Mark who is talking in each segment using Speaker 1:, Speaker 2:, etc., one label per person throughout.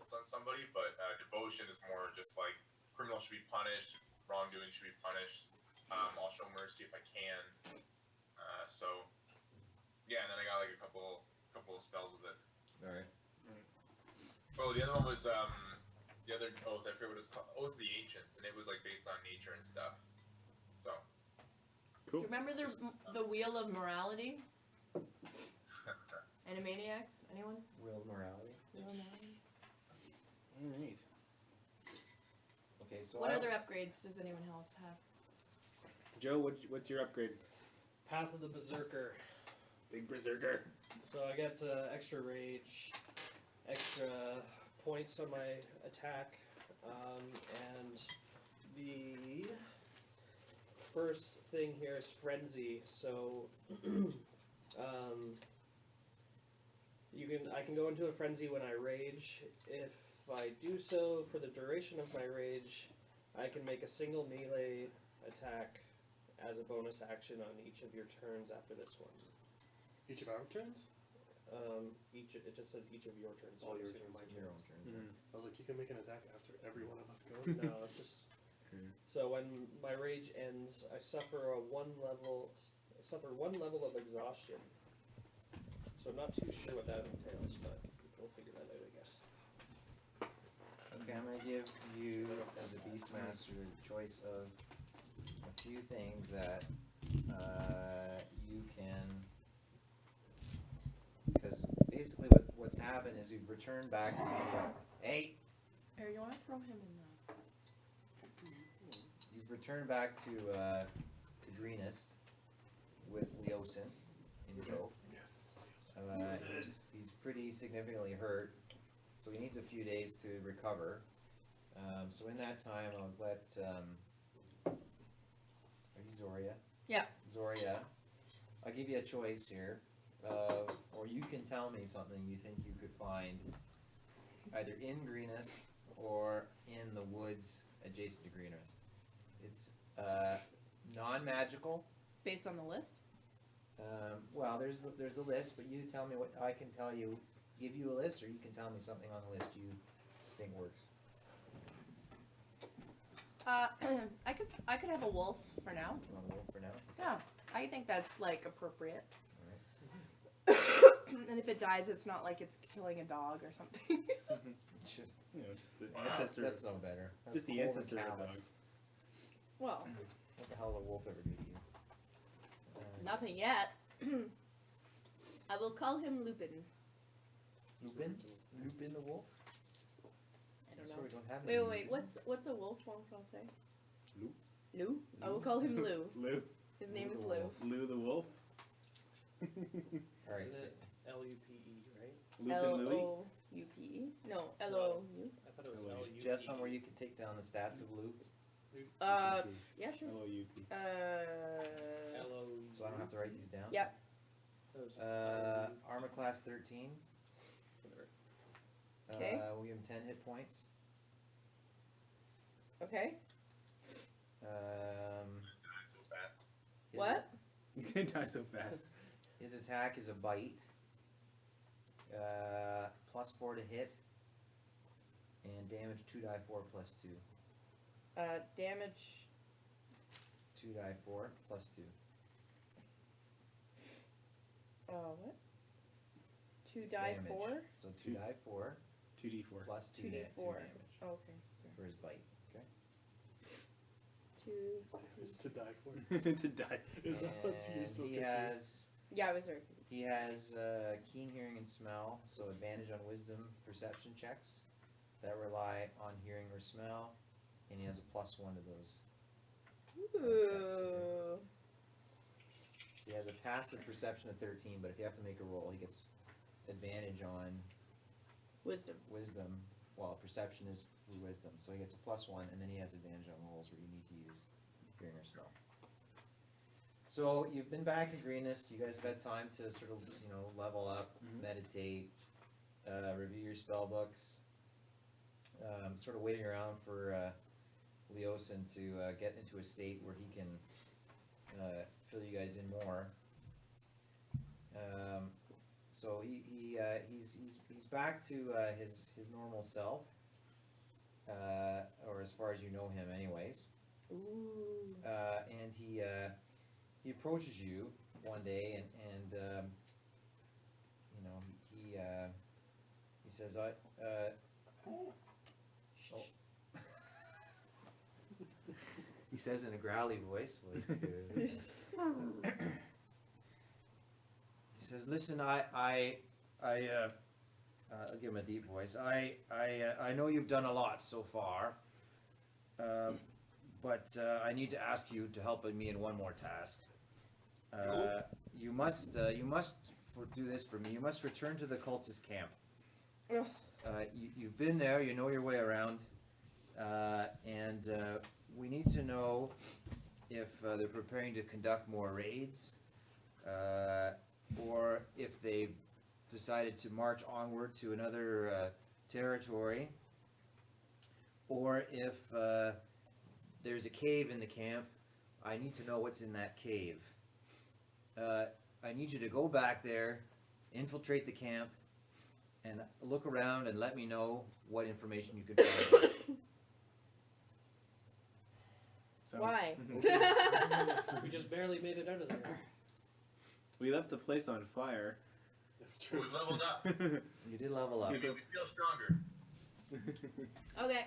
Speaker 1: influence on somebody, but devotion is more just like criminals should be punished, wrongdoing should be punished. I'll show mercy if I can. So yeah, and then I got like a couple of spells with it.
Speaker 2: All right.
Speaker 1: Oh, the other one was the other oath. I forget what it's called. Oath of the Ancients, and it was like based on nature and stuff. So.
Speaker 3: Cool.
Speaker 4: Do you remember the Wheel of Morality? Animaniacs? Anyone?
Speaker 2: Wheel of Morality.
Speaker 4: Wheel of Morality.
Speaker 3: Alright.
Speaker 2: Okay, so
Speaker 4: What other upgrades does anyone else have?
Speaker 3: Joe, what's your upgrade?
Speaker 5: Path of the Berserker.
Speaker 3: Big berserker.
Speaker 5: So I get extra rage, extra points on my attack, and the first thing here is Frenzy. So I can go into a frenzy when I rage. If I do so for the duration of my rage, I can make a single melee attack as a bonus action on each of your turns after this one.
Speaker 6: Each of our turns?
Speaker 5: It just says each of your turns.
Speaker 6: All your
Speaker 5: So
Speaker 6: turns.
Speaker 5: my
Speaker 2: Your own turn.
Speaker 3: Mm-hmm.
Speaker 6: I was like, you can make an attack after every one of us goes.
Speaker 5: No, it's just so when my rage ends, I suffer one level of exhaustion. So I'm not too sure what that entails, but we'll figure that out, I guess.
Speaker 2: Okay, I'm going to give you, as a Beastmaster, the choice of a few things that you can... Because basically what's happened is you've returned back to... Hey!
Speaker 4: Here, you want to throw him in the...
Speaker 2: You've returned back to Greenest with Leosin in tow. He's pretty significantly hurt, so he needs a few days to recover. So in that time, I'll let... are you Zoria?
Speaker 4: Yeah.
Speaker 2: Zoria, I'll give you a choice here. Or you can tell me something you think you could find either in Greenest or in the woods adjacent to Greenest. It's non-magical.
Speaker 4: Based on the list?
Speaker 2: Well, there's the list, but you tell me what I can tell you. Give you a list, or you can tell me something on the list you think works.
Speaker 4: I could have a wolf for now.
Speaker 2: You want a wolf for now?
Speaker 4: Yeah, I think that's like appropriate.
Speaker 2: Alright.
Speaker 4: And if it dies, it's not like it's killing a dog or something.
Speaker 2: Just
Speaker 3: Just the
Speaker 2: that's
Speaker 3: ancestor.
Speaker 2: no better. That's
Speaker 3: Just the
Speaker 2: cold and
Speaker 3: ancestor of the
Speaker 2: callous.
Speaker 3: dog.
Speaker 4: Well,
Speaker 2: What the hell will a wolf ever do to you?
Speaker 4: nothing yet. I will call him Lupin.
Speaker 2: Lupin? Lupin the wolf?
Speaker 4: I don't
Speaker 2: Sorry,
Speaker 4: know.
Speaker 2: we don't have any.
Speaker 4: Wait. What's a wolf one I'll say?
Speaker 3: Lou.
Speaker 4: Lou? I will call him Lou.
Speaker 3: Lou.
Speaker 4: His name is
Speaker 2: the
Speaker 4: Lou.
Speaker 2: wolf.
Speaker 3: Lou the wolf.
Speaker 2: Alright,
Speaker 5: Isn't
Speaker 2: so
Speaker 5: it L-U-P-E, right?
Speaker 3: Lupin Louie.
Speaker 4: L-O-U-P-E? No, L-O-U.
Speaker 5: I thought it was
Speaker 3: L-O-U.
Speaker 5: L-U-P-E.
Speaker 2: do you have somewhere you can take down the stats of Luke?
Speaker 4: Yeah, sure.
Speaker 3: L-O-U-P.
Speaker 5: L-O-U.
Speaker 2: So I don't have to write these down?
Speaker 4: Yep.
Speaker 5: That was
Speaker 2: Armor class 13.
Speaker 5: whatever.
Speaker 4: Okay.
Speaker 2: We give him 10 hit points.
Speaker 4: Okay.
Speaker 1: So fast.
Speaker 2: His-
Speaker 4: What?
Speaker 3: He's gonna die so fast.
Speaker 2: His attack is a bite. +4 to hit. And damage 2d4 plus 2.
Speaker 4: Damage.
Speaker 2: 2d4 plus 2.
Speaker 4: What? 2 die
Speaker 2: Damage.
Speaker 4: 4?
Speaker 2: So 2d4
Speaker 3: 2d4.
Speaker 2: plus 2
Speaker 4: 2d4.
Speaker 2: damage
Speaker 4: Oh, okay. Sorry.
Speaker 2: for his bite. Okay.
Speaker 4: 2.
Speaker 6: It's to die for.
Speaker 3: To die.
Speaker 6: Is that what you're
Speaker 2: And
Speaker 6: so
Speaker 2: he
Speaker 6: confused?
Speaker 2: has
Speaker 4: Yeah, I was right.
Speaker 2: he has keen hearing and smell, so advantage on wisdom perception checks that rely on hearing or smell, and he has a +1 to those.
Speaker 4: Ooh.
Speaker 2: So he has a passive perception of 13, but if you have to make a roll, he gets advantage on
Speaker 4: Wisdom.
Speaker 2: wisdom. Well, perception is wisdom, so he gets a +1, and then he has advantage on rolls where you need to use hearing or smell. So you've been back to Greenest. You guys have had time to sort of, level up, meditate, review your spell books. Sort of waiting around for Leosin to get into a state where he can fill you guys in more. So he's back to his normal self, or as far as you know him, anyways.
Speaker 4: Ooh.
Speaker 2: And he approaches you one day, and you know he says, he says in a growly voice, like, he says, "Listen, I'll give him a deep voice. I know you've done a lot so far, but I need to ask you to help me in one more task. You must do this for me. You must return to the cultist camp.
Speaker 4: Ugh.
Speaker 2: You've been there. You know your way around, and we need to know if they're preparing to conduct more raids, or if they've decided to march onward to another territory, or if there's a cave in the camp. I need to know what's in that cave. I need you to go back there, infiltrate the camp, and look around and let me know what information you can find."
Speaker 3: Sounds-
Speaker 4: Why?
Speaker 5: We just barely made it out of there.
Speaker 3: We left the place on fire.
Speaker 6: That's
Speaker 1: We
Speaker 6: true.
Speaker 1: leveled up.
Speaker 2: You did level up.
Speaker 1: We feel stronger.
Speaker 4: Okay.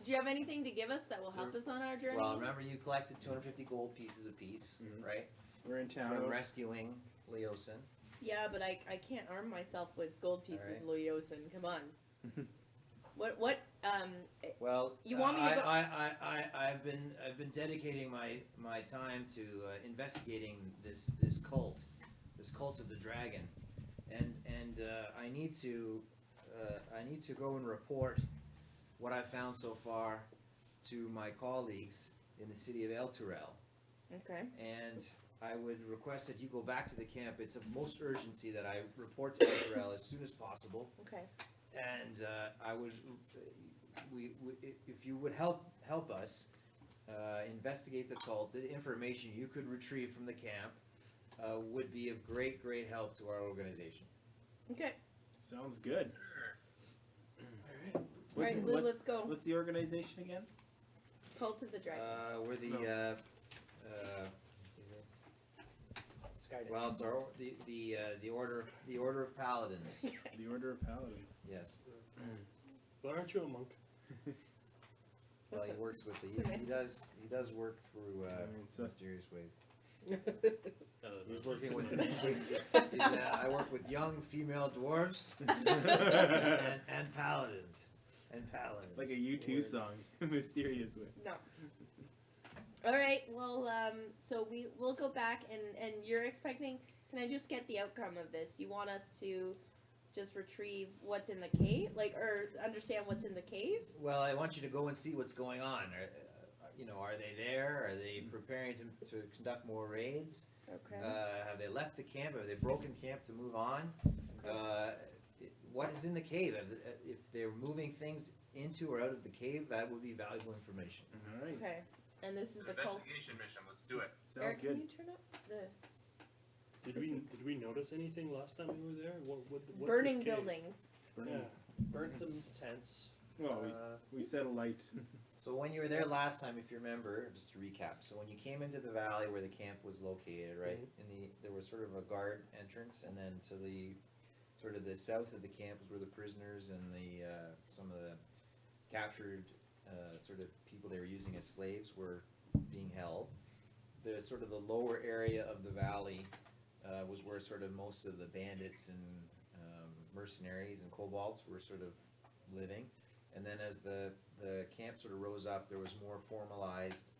Speaker 4: Do you have anything to give us that will help us on our journey?
Speaker 2: Well, remember you collected 250 gold pieces apiece,
Speaker 3: Mhm.
Speaker 2: right?
Speaker 3: We're in town.
Speaker 2: From rescuing Leosin.
Speaker 4: Yeah, but I can't arm myself with gold pieces,
Speaker 2: Alright.
Speaker 4: Loyosin. Come on. What
Speaker 2: Well,
Speaker 4: You want me to go-
Speaker 2: I've been dedicating my time to investigating this cult of the dragon, and I need to go and report what I've found so far to my colleagues in the city of El Turel,
Speaker 4: Okay.
Speaker 2: and I would request that you go back to the camp. It's of most urgency that I report to El Turel as soon as possible.
Speaker 4: Okay.
Speaker 2: And I would, if you would help us investigate the cult, the information you could retrieve from the camp would be of great help to our organization.
Speaker 4: Okay.
Speaker 3: Sounds good.
Speaker 4: Alright, Lou, let's go.
Speaker 3: What's the organization again?
Speaker 4: Cult of the Dragon.
Speaker 2: We're the
Speaker 3: No.
Speaker 5: Skynet.
Speaker 2: well, it's our the order of paladins.
Speaker 3: The Order of Paladins.
Speaker 2: Yes.
Speaker 6: But aren't you a monk?
Speaker 2: Well, he
Speaker 4: That's
Speaker 2: works with
Speaker 4: it's a
Speaker 2: he does work through
Speaker 3: So-
Speaker 2: mysterious ways.
Speaker 6: He's working with
Speaker 2: I work with young female dwarves and paladins.
Speaker 3: Like a U2 song, Mysterious Ways.
Speaker 4: No. All right. Well, so we'll go back, and you're expecting. Can I just get the outcome of this? You want us to just retrieve what's in the cave, or understand what's in the cave?
Speaker 2: Well, I want you to go and see what's going on. Are they there? Are they preparing to conduct more raids?
Speaker 4: Okay.
Speaker 2: Have they left the camp? Have they broken camp to move on? What is in the cave? If they're moving things into or out of the cave, that would be valuable information.
Speaker 3: All right.
Speaker 4: Okay. And this is the cult.
Speaker 1: Investigation mission. Let's do it.
Speaker 3: Sounds
Speaker 4: Eric,
Speaker 3: good.
Speaker 4: can you turn up the
Speaker 6: Did we notice anything last time we were there? What's
Speaker 4: burning
Speaker 6: this cave?
Speaker 4: buildings?
Speaker 3: Burning.
Speaker 6: Yeah.
Speaker 5: Burnt some tents.
Speaker 3: Well, we set a light.
Speaker 2: So when you were there last time, if you remember, just to recap, so when you came into the valley where the camp was located, right, there was sort of a guard entrance, and then to the sort of the south of the camp was where the prisoners and the some of the captured sort of people they were using as slaves were being held. The sort of the lower area of the valley was where sort of most of the bandits and mercenaries and kobolds were sort of living. And then as the camp sort of rose up, there was more formalized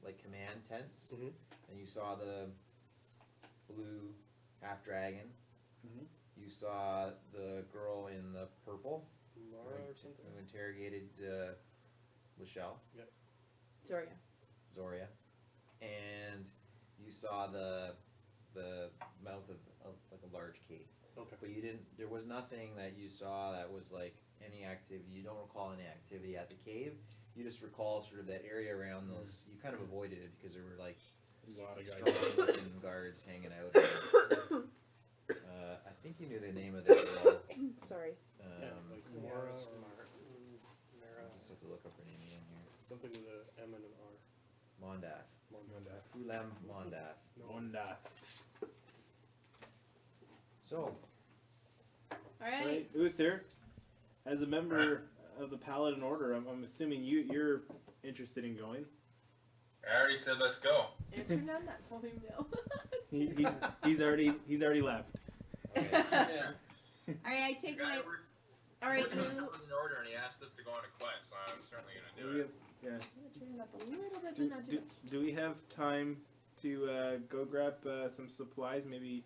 Speaker 2: like command tents,
Speaker 6: Mhm.
Speaker 2: and you saw the blue half dragon.
Speaker 3: Mhm.
Speaker 2: You saw the girl in the purple
Speaker 6: Mara or something?
Speaker 2: who interrogated Lachelle,
Speaker 4: Zoria.
Speaker 2: Zoria, and you saw the mouth of like a large cave.
Speaker 6: Okay.
Speaker 2: But you didn't. There was nothing that you saw that was like any activity. You don't recall any activity at the cave. You just recall sort of that area around those. You kind of avoided it because there were like
Speaker 6: A lot of guys.
Speaker 2: strong-looking guards hanging out. I think you knew the name of the girl.
Speaker 4: Sorry.
Speaker 6: Yeah, like Mara or Mara.
Speaker 2: I just have to look up her name again here.
Speaker 6: Something with a M and an R.
Speaker 2: Mondath.
Speaker 6: Mondath.
Speaker 2: Fulem Mondath.
Speaker 3: Onda.
Speaker 2: So,
Speaker 4: Alright.
Speaker 3: Uther, as a member of the Paladin Order, I'm assuming you're interested in going.
Speaker 1: I already said let's go.
Speaker 4: Answer down that phone now.
Speaker 3: He's already left.
Speaker 2: okay.
Speaker 1: Yeah.
Speaker 4: Alright, I take my. Alright,
Speaker 1: We're
Speaker 4: Lou.
Speaker 1: in order, and he asked us to go on a quest, so I'm certainly gonna do it.
Speaker 3: Yeah.
Speaker 4: I'm gonna turn it up a little bit, but
Speaker 3: Do,
Speaker 4: not too
Speaker 3: do,
Speaker 4: much.
Speaker 3: do we have time to go grab some supplies? Maybe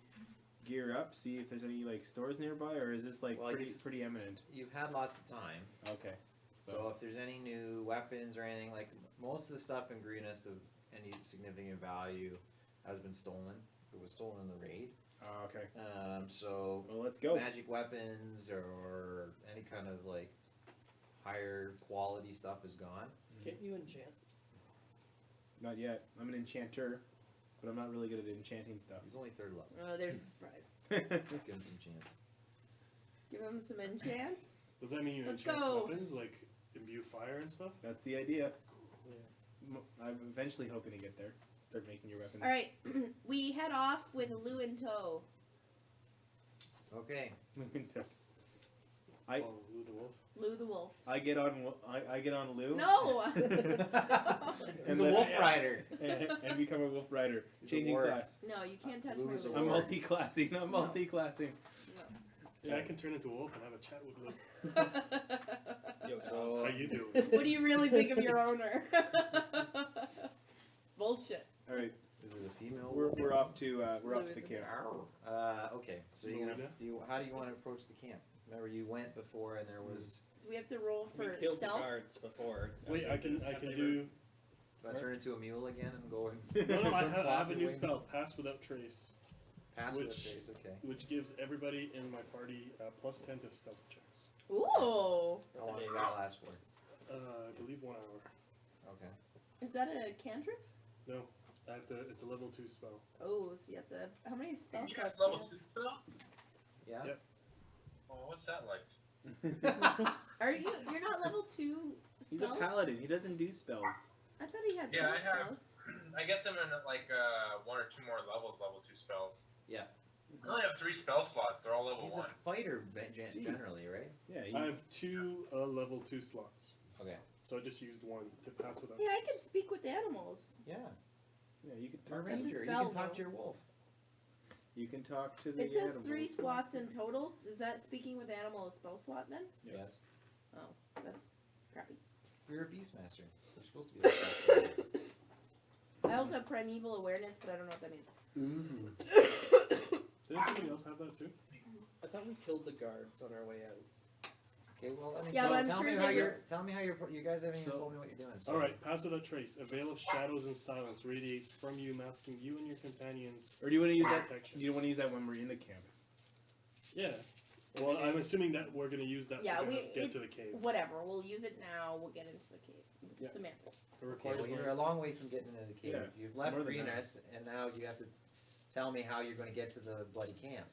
Speaker 3: gear up, see if there's any like stores nearby, or is this like
Speaker 2: Well,
Speaker 3: pretty eminent?
Speaker 2: You've had lots of time.
Speaker 3: Okay.
Speaker 2: So if there's any new weapons or anything, like most of the stuff in Greenest of any significant value has been stolen. It was stolen in the raid.
Speaker 3: Okay.
Speaker 2: So
Speaker 3: Well, let's go.
Speaker 2: magic weapons or any kind of like higher quality stuff is gone.
Speaker 5: Can't you enchant?
Speaker 3: Not yet. I'm an enchanter, but I'm not really good at enchanting stuff.
Speaker 2: He's only third level.
Speaker 4: Oh, there's a surprise.
Speaker 2: Just give him some chance.
Speaker 4: Give him some enchants.
Speaker 6: Does that mean you
Speaker 4: Let's
Speaker 6: enchant
Speaker 4: go.
Speaker 6: weapons, like imbue fire and stuff?
Speaker 3: That's the idea. I'm eventually hoping to get there. Start making your weapons.
Speaker 4: Alright, we head off with Lou in tow.
Speaker 2: Okay.
Speaker 3: I-
Speaker 6: Oh, Lou the Wolf.
Speaker 4: Lou the wolf.
Speaker 3: I get on Lou.
Speaker 4: No!
Speaker 2: He's a
Speaker 3: then-
Speaker 2: wolf rider.
Speaker 3: and become a wolf rider.
Speaker 2: He's a
Speaker 3: Changing
Speaker 2: warg.
Speaker 3: class.
Speaker 4: No, you can't touch
Speaker 2: Lou
Speaker 4: my
Speaker 2: is a
Speaker 4: wolf.
Speaker 3: I'm
Speaker 2: warg.
Speaker 3: multi-classing. I'm
Speaker 4: No.
Speaker 3: multi-classing.
Speaker 6: Yeah, I can turn into a wolf and have a chat with Lou.
Speaker 5: Yo,
Speaker 2: So
Speaker 6: How you doing?
Speaker 4: What do you really think of your owner? It's bullshit.
Speaker 3: All right,
Speaker 2: is it a female?
Speaker 3: we're off to the
Speaker 4: Lou
Speaker 3: camp.
Speaker 2: Okay. So you're gonna how do you want to approach the camp? Remember you went before and there was.
Speaker 4: Do we have to roll
Speaker 5: we
Speaker 4: for
Speaker 5: killed
Speaker 4: stealth?
Speaker 5: the guards before.
Speaker 6: Wait, I can do.
Speaker 2: Do I turn into a mule again and go and?
Speaker 6: No, I have
Speaker 2: flop
Speaker 6: a
Speaker 2: your
Speaker 6: new
Speaker 2: wing?
Speaker 6: spell, Pass Without Trace,
Speaker 2: Pass with a
Speaker 6: which-
Speaker 2: trace. Okay.
Speaker 6: which gives everybody in my party +10 to stealth checks.
Speaker 4: Ooh!
Speaker 2: How long does that last for?
Speaker 6: I believe 1 hour.
Speaker 2: Okay.
Speaker 4: Is that a cantrip?
Speaker 6: No, I have to. It's a level 2 spell.
Speaker 4: Oh, so you have to. How many spell
Speaker 1: You
Speaker 4: slots
Speaker 1: guys
Speaker 4: do you
Speaker 1: level
Speaker 4: have?
Speaker 1: 2 spells?
Speaker 2: Yeah.
Speaker 6: Yep.
Speaker 1: Oh, what's that like?
Speaker 4: Are you? You're not level 2
Speaker 3: He's a
Speaker 4: spells?
Speaker 3: paladin. He doesn't do spells.
Speaker 4: I thought he had
Speaker 1: Yeah,
Speaker 4: some
Speaker 1: I have.
Speaker 4: spells.
Speaker 1: I get them in like 1 or 2 more levels, level 2 spells.
Speaker 2: Yeah.
Speaker 1: I only have 3 spell slots. They're all level
Speaker 2: He's
Speaker 1: 1.
Speaker 2: a fighter generally, right?
Speaker 3: Yeah.
Speaker 6: I have 2 level 2 slots,
Speaker 2: Okay.
Speaker 6: so I just used 1 to pass without.
Speaker 4: Yeah, I can
Speaker 6: trace.
Speaker 4: speak with animals.
Speaker 2: Yeah.
Speaker 3: Yeah, you can
Speaker 2: You're a
Speaker 3: talk.
Speaker 4: That's a
Speaker 2: ranger. You
Speaker 4: spell,
Speaker 2: can talk
Speaker 4: though.
Speaker 2: to your wolf.
Speaker 3: You can talk to the.
Speaker 4: It says
Speaker 3: animals.
Speaker 4: 3 slots in total. Is that speaking with animal a spell slot then?
Speaker 3: Yes.
Speaker 4: Oh, that's crappy.
Speaker 2: You're a beastmaster. You're supposed to be like that.
Speaker 4: I also have primeval awareness, but I don't know what that means.
Speaker 2: Ooh.
Speaker 6: Didn't somebody else have that too?
Speaker 5: I thought we killed the guards on our way out.
Speaker 2: Okay, well, I mean,
Speaker 4: Yeah,
Speaker 2: tell,
Speaker 4: but I'm
Speaker 2: tell
Speaker 4: sure
Speaker 2: me
Speaker 4: they
Speaker 2: how you're.
Speaker 4: were-
Speaker 2: Tell me how you're. You guys haven't even
Speaker 6: So-
Speaker 2: told me what you're doing. So.
Speaker 6: All right, Pass Without Trace. A veil of shadows and silence radiates from you, masking you and your companions.
Speaker 3: Or do you want to use that?
Speaker 6: Protection.
Speaker 3: You don't want to use that when we're in the camp.
Speaker 6: Yeah. Well, I'm assuming that we're gonna use that
Speaker 4: Yeah,
Speaker 6: to
Speaker 4: we-
Speaker 6: get
Speaker 4: it-
Speaker 6: to the cave.
Speaker 4: Whatever. We'll use it now. We'll get into the cave.
Speaker 6: Yeah.
Speaker 4: Semantics.
Speaker 6: It
Speaker 2: Okay,
Speaker 6: requires
Speaker 2: well, you're
Speaker 6: my-
Speaker 2: a long way from getting into the cave.
Speaker 3: Yeah,
Speaker 2: You've left
Speaker 3: more than that.
Speaker 2: Greenest, and now you have to tell me how you're going to get to the bloody camp.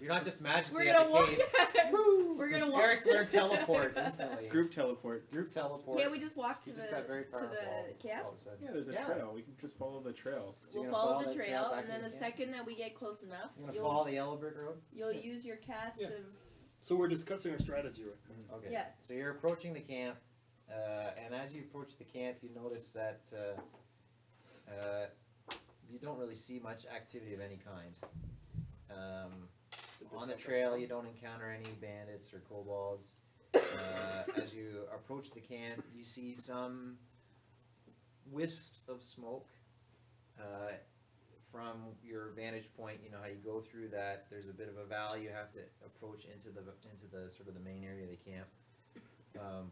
Speaker 2: You're not just magically
Speaker 4: We're
Speaker 2: at
Speaker 4: gonna
Speaker 2: the
Speaker 4: walk.
Speaker 2: cave.
Speaker 4: We're gonna walk.
Speaker 2: Eric learned teleport instantly.
Speaker 3: Group teleport.
Speaker 2: Group teleport.
Speaker 4: Yeah, we just walk to
Speaker 2: He
Speaker 4: the
Speaker 2: just got very
Speaker 4: to
Speaker 2: powerful
Speaker 4: the camp.
Speaker 2: all of a sudden.
Speaker 3: Yeah, there's a
Speaker 2: Yeah.
Speaker 3: trail. We can just follow the trail.
Speaker 2: So
Speaker 4: We'll
Speaker 2: you're gonna
Speaker 4: follow the
Speaker 2: that
Speaker 4: trail,
Speaker 2: back
Speaker 4: and
Speaker 2: to
Speaker 4: then
Speaker 2: the
Speaker 4: the
Speaker 2: camp?
Speaker 4: second that we get close enough,
Speaker 2: You're gonna follow the yellow brick road.
Speaker 4: you'll use your cast
Speaker 6: Yeah.
Speaker 4: of
Speaker 6: So we're discussing our strategy right now.
Speaker 2: Okay.
Speaker 4: Yes.
Speaker 2: So you're approaching the camp, and as you approach the camp, you notice that you don't really see much activity of any kind. On the trail, you don't encounter any bandits or kobolds. As you approach the camp, you see some wisps of smoke. From your vantage point, you know how you go through that. There's a bit of a valley. You have to approach into the sort of the main area of the camp.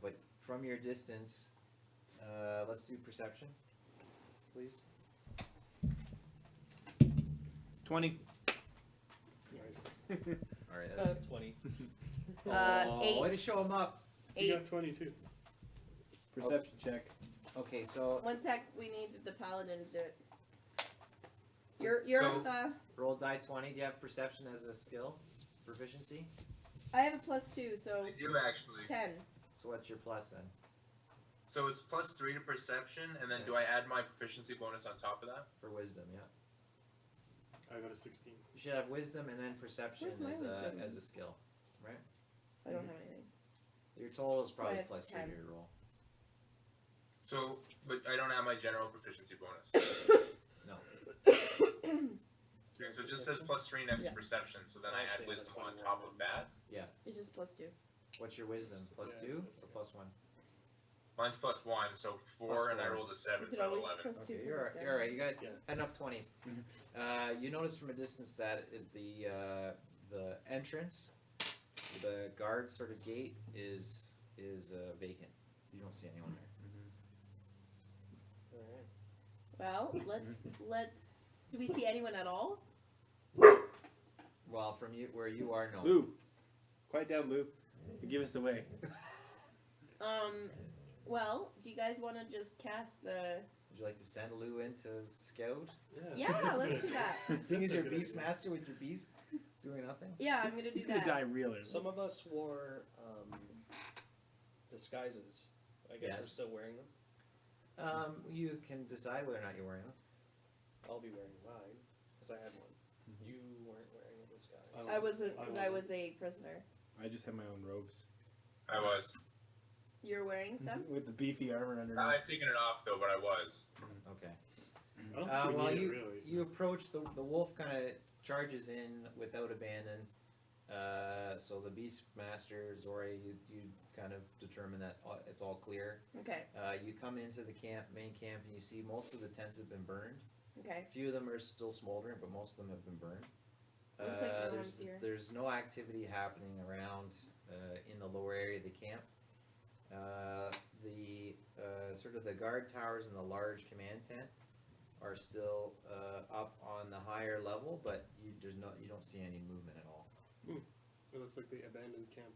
Speaker 2: But from your distance, let's do perception, please.
Speaker 3: 20.
Speaker 6: Nice.
Speaker 2: All right. That's
Speaker 5: 20.
Speaker 4: 8.
Speaker 2: Way to show them up.
Speaker 6: You
Speaker 4: 8.
Speaker 6: got 22.
Speaker 3: Perception check.
Speaker 2: Okay, so
Speaker 4: 1 sec. We need the paladin to do it. You're
Speaker 2: So-
Speaker 4: with,
Speaker 2: Roll die 20. Do you have perception as a skill? Proficiency?
Speaker 4: I have a +2, so
Speaker 1: I do actually.
Speaker 4: 10.
Speaker 2: So what's your plus then?
Speaker 1: So it's +3 to perception, and then
Speaker 2: Okay.
Speaker 1: do I add my proficiency bonus on top of that?
Speaker 2: For wisdom, yeah.
Speaker 6: I got a 16.
Speaker 2: You should have wisdom and then perception
Speaker 4: Where's my
Speaker 2: as a,
Speaker 4: wisdom?
Speaker 2: as a skill.
Speaker 4: I don't have anything.
Speaker 2: Your total is
Speaker 4: So I
Speaker 2: probably
Speaker 4: have
Speaker 2: plus 3 to
Speaker 4: 10.
Speaker 2: your roll.
Speaker 1: So, but I don't have my general proficiency bonus.
Speaker 2: No.
Speaker 1: Okay, so it just says +3 next
Speaker 4: Yeah.
Speaker 1: to perception, so then I add
Speaker 5: Actually, I have a
Speaker 1: wisdom on
Speaker 5: 21
Speaker 1: top of that.
Speaker 4: It's just +2.
Speaker 2: What's your wisdom? Plus
Speaker 6: Yeah,
Speaker 2: 2
Speaker 6: it's-
Speaker 2: or plus 1?
Speaker 1: Mine's +1, so 4,
Speaker 2: Plus
Speaker 1: and I
Speaker 2: 4.
Speaker 1: rolled a 7,
Speaker 4: Is it
Speaker 1: so I have
Speaker 4: always
Speaker 1: 11.
Speaker 4: +2?
Speaker 2: Okay,
Speaker 4: 'cause
Speaker 2: you're
Speaker 4: it's
Speaker 2: all right. You guys
Speaker 6: Yeah.
Speaker 2: enough 20s. You notice from a distance that the entrance, the guard sort of gate is vacant. You don't see anyone there.
Speaker 5: Alright.
Speaker 4: Well, let's. Do we see anyone at all?
Speaker 2: Well, from you where you are, no.
Speaker 3: Lou, quiet down, Lou. You give us away.
Speaker 4: Well, do you guys want to just cast the?
Speaker 2: Would you like to send Lou in to scout?
Speaker 4: Yeah, let's do that.
Speaker 2: Seeing as
Speaker 6: a
Speaker 2: you're
Speaker 6: good
Speaker 2: beast
Speaker 6: idea.
Speaker 2: master with your beast doing nothing.
Speaker 4: Yeah, I'm gonna do
Speaker 3: He's gonna
Speaker 4: that.
Speaker 3: die real early.
Speaker 5: Some of us wore disguises. I guess we're
Speaker 2: Yes.
Speaker 5: still wearing them.
Speaker 2: You can decide whether or not you're wearing them.
Speaker 5: I'll be wearing mine because I had one. You weren't wearing a disguise.
Speaker 4: I wasn't,
Speaker 6: I
Speaker 4: because I was
Speaker 6: wasn't.
Speaker 4: a prisoner.
Speaker 3: I just have my own robes
Speaker 1: I was.
Speaker 4: You're wearing some.
Speaker 3: with the beefy armor underneath.
Speaker 1: I've taken it off, though, but I was.
Speaker 2: Okay.
Speaker 6: I don't think we
Speaker 2: Well,
Speaker 6: need
Speaker 2: you
Speaker 6: it, really.
Speaker 2: you approach the wolf kind of charges in without abandon. So the beast master Zori, you kind of determine that it's all clear.
Speaker 4: Okay.
Speaker 2: You come into the main camp, and you see most of the tents have been burned.
Speaker 4: Okay.
Speaker 2: A few of them are still smoldering, but most of them have been burned.
Speaker 4: Looks like no one's here.
Speaker 2: There's no activity happening around in the lower area of the camp. The sort of the guard towers and the large command tent are still up on the higher level, but you don't see any movement at all.
Speaker 6: It looks like the abandoned camp.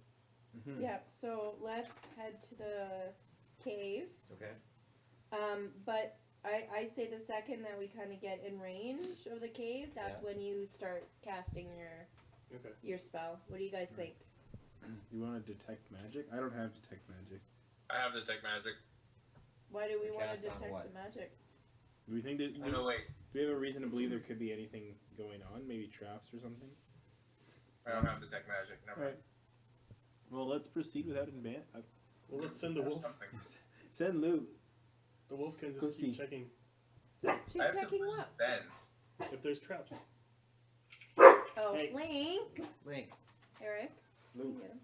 Speaker 3: Mhm.
Speaker 4: Yeah. So let's head to the cave.
Speaker 2: Okay.
Speaker 4: But I say the second that we kind of get in range of the cave, that's when you start casting
Speaker 6: Okay.
Speaker 4: your spell. What do you guys think?
Speaker 3: You want to detect magic? I don't have detect magic.
Speaker 1: I have detect magic.
Speaker 4: Why do we want to
Speaker 2: Cast on
Speaker 4: detect
Speaker 2: what?
Speaker 4: the magic?
Speaker 3: Do we think that?
Speaker 1: Oh, no, wait.
Speaker 3: Do we have a reason to believe there could be anything going on? Maybe traps or something?
Speaker 1: I don't have detect magic. Never mind.
Speaker 3: Alright. Well, let's proceed without advance.
Speaker 6: Well, let's send the
Speaker 1: There's
Speaker 6: wolf.
Speaker 1: something.
Speaker 3: Send Lou.
Speaker 6: The wolf can
Speaker 3: Go
Speaker 6: just keep
Speaker 3: see.
Speaker 6: checking
Speaker 1: I have to
Speaker 4: Checking
Speaker 1: put
Speaker 4: what?
Speaker 1: sense.
Speaker 6: if there's traps.
Speaker 4: Oh,
Speaker 3: Hey.
Speaker 4: Link.
Speaker 2: Link.
Speaker 4: Eric.
Speaker 3: Lou.
Speaker 4: Get him.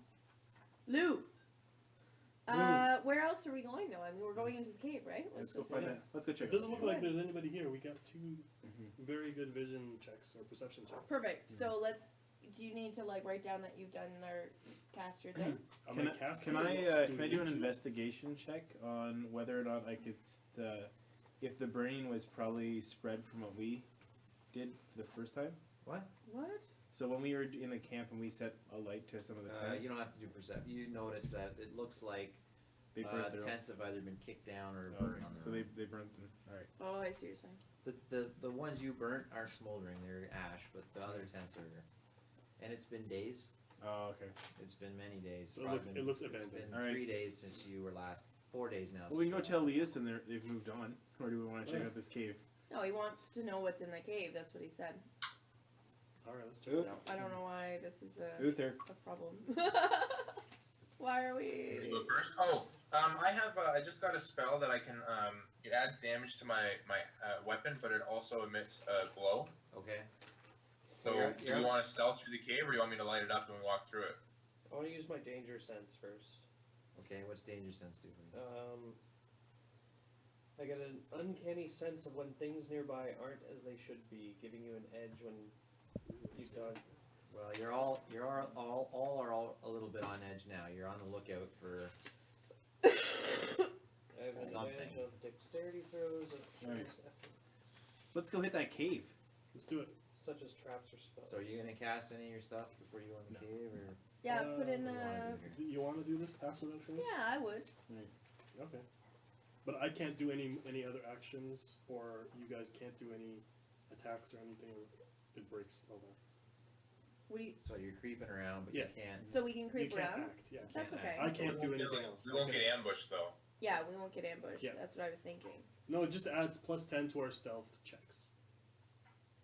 Speaker 4: Lou. Where else are we going though? I mean, we're going into the cave, right?
Speaker 3: Let's go
Speaker 4: just-
Speaker 3: find out. Let's go check
Speaker 6: It
Speaker 3: it
Speaker 6: doesn't
Speaker 3: out.
Speaker 6: look like there's anybody here. We got two
Speaker 3: Mhm.
Speaker 6: very good vision checks or perception checks.
Speaker 4: Perfect. So do you need to like write down that you've done our caster thing?
Speaker 6: Am
Speaker 3: Can
Speaker 6: I casting?
Speaker 3: Can
Speaker 6: or
Speaker 3: I
Speaker 6: what?
Speaker 3: can
Speaker 6: we
Speaker 3: I do an
Speaker 6: need to?
Speaker 3: investigation check on whether or not I could if the burning was probably spread from what we did for the first time?
Speaker 4: What?
Speaker 3: So when we were in the camp and we set a light to some of the tents,
Speaker 2: You don't have to do perception. You notice that it looks like
Speaker 3: they burnt their own.
Speaker 2: tents have either been kicked down or
Speaker 3: Oh,
Speaker 2: burned on their
Speaker 3: so
Speaker 2: own.
Speaker 3: they burnt them. All right.
Speaker 4: Oh, I see what you're saying.
Speaker 2: The ones you burnt aren't smoldering; they're ash. But the other tents are, and it's been days.
Speaker 3: Oh, okay.
Speaker 2: It's been many days.
Speaker 6: So
Speaker 2: Probably
Speaker 6: it
Speaker 2: been-
Speaker 6: looks
Speaker 2: It's
Speaker 6: abandoned.
Speaker 2: been
Speaker 3: Alright.
Speaker 2: 3 days since you were last. 4 days now.
Speaker 3: Well, we
Speaker 2: since
Speaker 3: can go
Speaker 2: you
Speaker 3: tell
Speaker 2: were last.
Speaker 3: Leas and they've moved on, or do we want to check
Speaker 6: Yeah.
Speaker 3: out this cave?
Speaker 4: No, he wants to know what's in the cave. That's what he said.
Speaker 6: All right, let's check.
Speaker 3: Oop.
Speaker 4: I don't know why this is a
Speaker 3: Uther.
Speaker 4: problem. Why are
Speaker 1: You
Speaker 4: we?
Speaker 1: go first. Oh, I have. I just got a spell that I can. It adds damage to my weapon, but it also emits a glow.
Speaker 2: Okay.
Speaker 1: So,
Speaker 2: You're-
Speaker 1: do you want to stealth through the cave, or do you want me to light it up and walk through it?
Speaker 5: I want to use my danger sense first.
Speaker 2: Okay. What's danger sense do for you?
Speaker 5: I get an uncanny sense of when things nearby aren't as they should be, giving you an edge when you've done.
Speaker 2: Well, you're all a little bit on edge now. You're on the lookout for.
Speaker 5: I have an
Speaker 2: Something.
Speaker 5: advantage of dexterity throws of
Speaker 3: Alright.
Speaker 5: choice,
Speaker 3: Let's go hit that cave.
Speaker 6: Let's do it.
Speaker 5: such as traps or spells.
Speaker 2: So are you gonna cast any of your stuff before you go in the cave, or
Speaker 4: Yeah, put in
Speaker 2: what do you wanna
Speaker 4: a.
Speaker 2: do here?
Speaker 6: Do you want to do this pass without trace?
Speaker 4: Yeah, I would.
Speaker 6: Okay. But I can't do any other actions, or you guys can't do any attacks or anything, it breaks all that.
Speaker 4: What do you?
Speaker 2: So you're creeping around, but
Speaker 6: Yeah.
Speaker 2: you can't.
Speaker 4: So we can
Speaker 6: You
Speaker 4: creep
Speaker 6: can't
Speaker 4: around.
Speaker 6: act, yeah.
Speaker 4: That's
Speaker 2: can't
Speaker 4: okay.
Speaker 6: I can't do anything else.
Speaker 1: We won't get ambushed though.
Speaker 4: Yeah, we won't get ambushed.
Speaker 6: Yeah.
Speaker 4: That's what I was thinking.
Speaker 6: No, it just adds +10 to our stealth checks.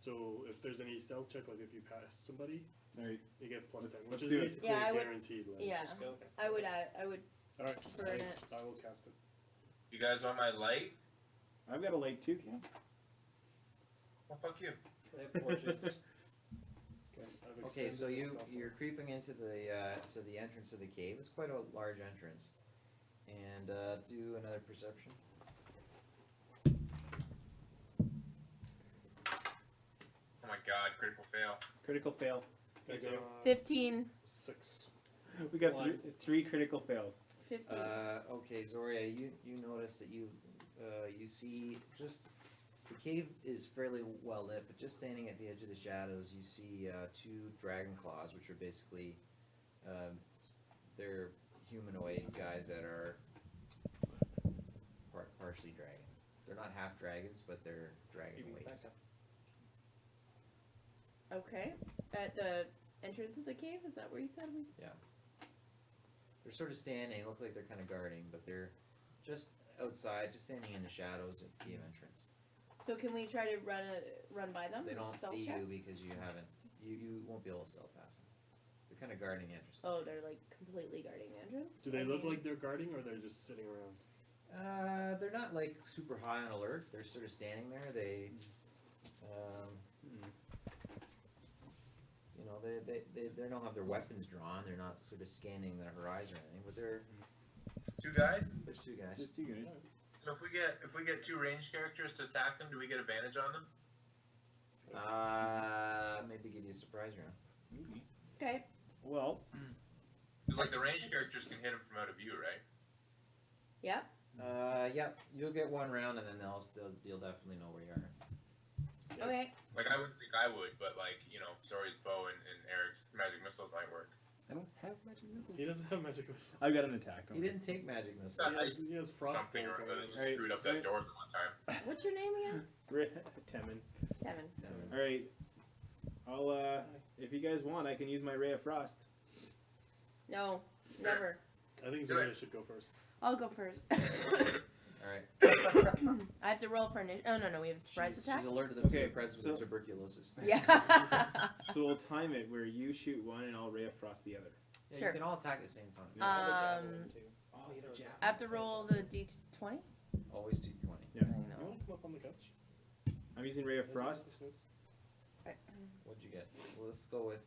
Speaker 6: So if there's any stealth check, like if you pass somebody,
Speaker 3: Alright.
Speaker 6: you get +10,
Speaker 3: Let's
Speaker 6: which is
Speaker 3: do it.
Speaker 6: basically
Speaker 4: Yeah, I would-
Speaker 6: guaranteed. Like.
Speaker 4: Yeah,
Speaker 5: Just go.
Speaker 4: I would. I would.
Speaker 6: Alright,
Speaker 4: Burn it.
Speaker 6: I will cast it.
Speaker 1: You guys want my light?
Speaker 3: I've got a light too, Cam.
Speaker 1: Well, fuck you.
Speaker 5: They have torches.
Speaker 6: I've
Speaker 2: Okay,
Speaker 6: expended
Speaker 2: so
Speaker 6: this
Speaker 2: you're
Speaker 6: muscle.
Speaker 2: creeping into the entrance of the cave. It's quite a large entrance, and do another perception.
Speaker 1: Oh my god, critical fail.
Speaker 3: Critical fail.
Speaker 6: I got
Speaker 4: 15.
Speaker 6: 6.
Speaker 3: We got
Speaker 5: One.
Speaker 3: three critical fails.
Speaker 4: 15.
Speaker 2: Okay, Zoria, you notice that you see just the cave is fairly well lit, but just standing at the edge of the shadows, you see two dragon claws, which are basically they're humanoid guys that are partially dragon. They're not half dragons, but they're dragon
Speaker 5: Give me back
Speaker 2: weights.
Speaker 5: up.
Speaker 4: Okay. At the entrance of the cave, is that where you said?
Speaker 2: They're sort of standing, look like they're kind of guarding, but they're just outside, just standing in the shadows at cave entrance.
Speaker 4: So can we try to run by them?
Speaker 2: They don't
Speaker 4: Stealth
Speaker 2: see
Speaker 4: check?
Speaker 2: you because you won't be able to stealth past them. They're kind of guarding the entrance.
Speaker 4: Oh, they're like completely guarding the entrance.
Speaker 6: Do they
Speaker 4: I
Speaker 6: look
Speaker 4: mean-
Speaker 6: like they're guarding, or they're just sitting around?
Speaker 2: They're not like super high on alert. They're sort of standing there. They, you know, they don't have their weapons drawn. They're not sort of scanning the horizon or anything. But
Speaker 1: It's two guys.
Speaker 2: there's two guys.
Speaker 3: Just two guys.
Speaker 1: So if we get two ranged characters to attack them, do we get advantage on them?
Speaker 2: Maybe give you a surprise round.
Speaker 3: Maybe.
Speaker 4: Okay.
Speaker 3: Well,
Speaker 1: Because like the ranged characters can hit them from out of view, right?
Speaker 4: Yeah.
Speaker 2: Yep. You'll get one round, and then you'll definitely know where you are.
Speaker 4: Okay.
Speaker 1: Like I wouldn't think I would, but like you know, Zori's bow and Eric's magic missiles might work.
Speaker 3: I don't have magic missiles.
Speaker 6: He doesn't have magic missiles.
Speaker 3: I've got an attack.
Speaker 2: He didn't take magic missiles.
Speaker 6: He has frostbolt.
Speaker 1: Something or other that
Speaker 3: Alright.
Speaker 1: screwed up that door the one time.
Speaker 4: What's your name again?
Speaker 3: Temin.
Speaker 4: Tevin.
Speaker 3: Alright. I'll, if you guys want, I can use my Ray of Frost.
Speaker 4: No, never.
Speaker 6: I think
Speaker 1: Do
Speaker 6: Zoya
Speaker 1: it.
Speaker 6: should go first.
Speaker 4: I'll go first.
Speaker 2: All right.
Speaker 4: I have to roll for initiative. Oh no, we have a surprise attack.
Speaker 2: She's alerted them to
Speaker 3: Okay,
Speaker 2: the presence
Speaker 3: so-
Speaker 2: of tuberculosis.
Speaker 4: Yeah.
Speaker 3: So we'll time it where you shoot one and I'll Ray of Frost the other.
Speaker 2: Yeah,
Speaker 4: Sure.
Speaker 2: You can all attack at the same time.
Speaker 5: I have a javelin, too.
Speaker 3: Oh, you have a javelin.
Speaker 4: I have to roll the d20.
Speaker 2: Always do 20.
Speaker 3: Yeah.
Speaker 4: I
Speaker 6: You
Speaker 4: know.
Speaker 6: want to come up on the couch?
Speaker 3: I'm using Ray of Frost.
Speaker 2: What'd you get? Well, let's go with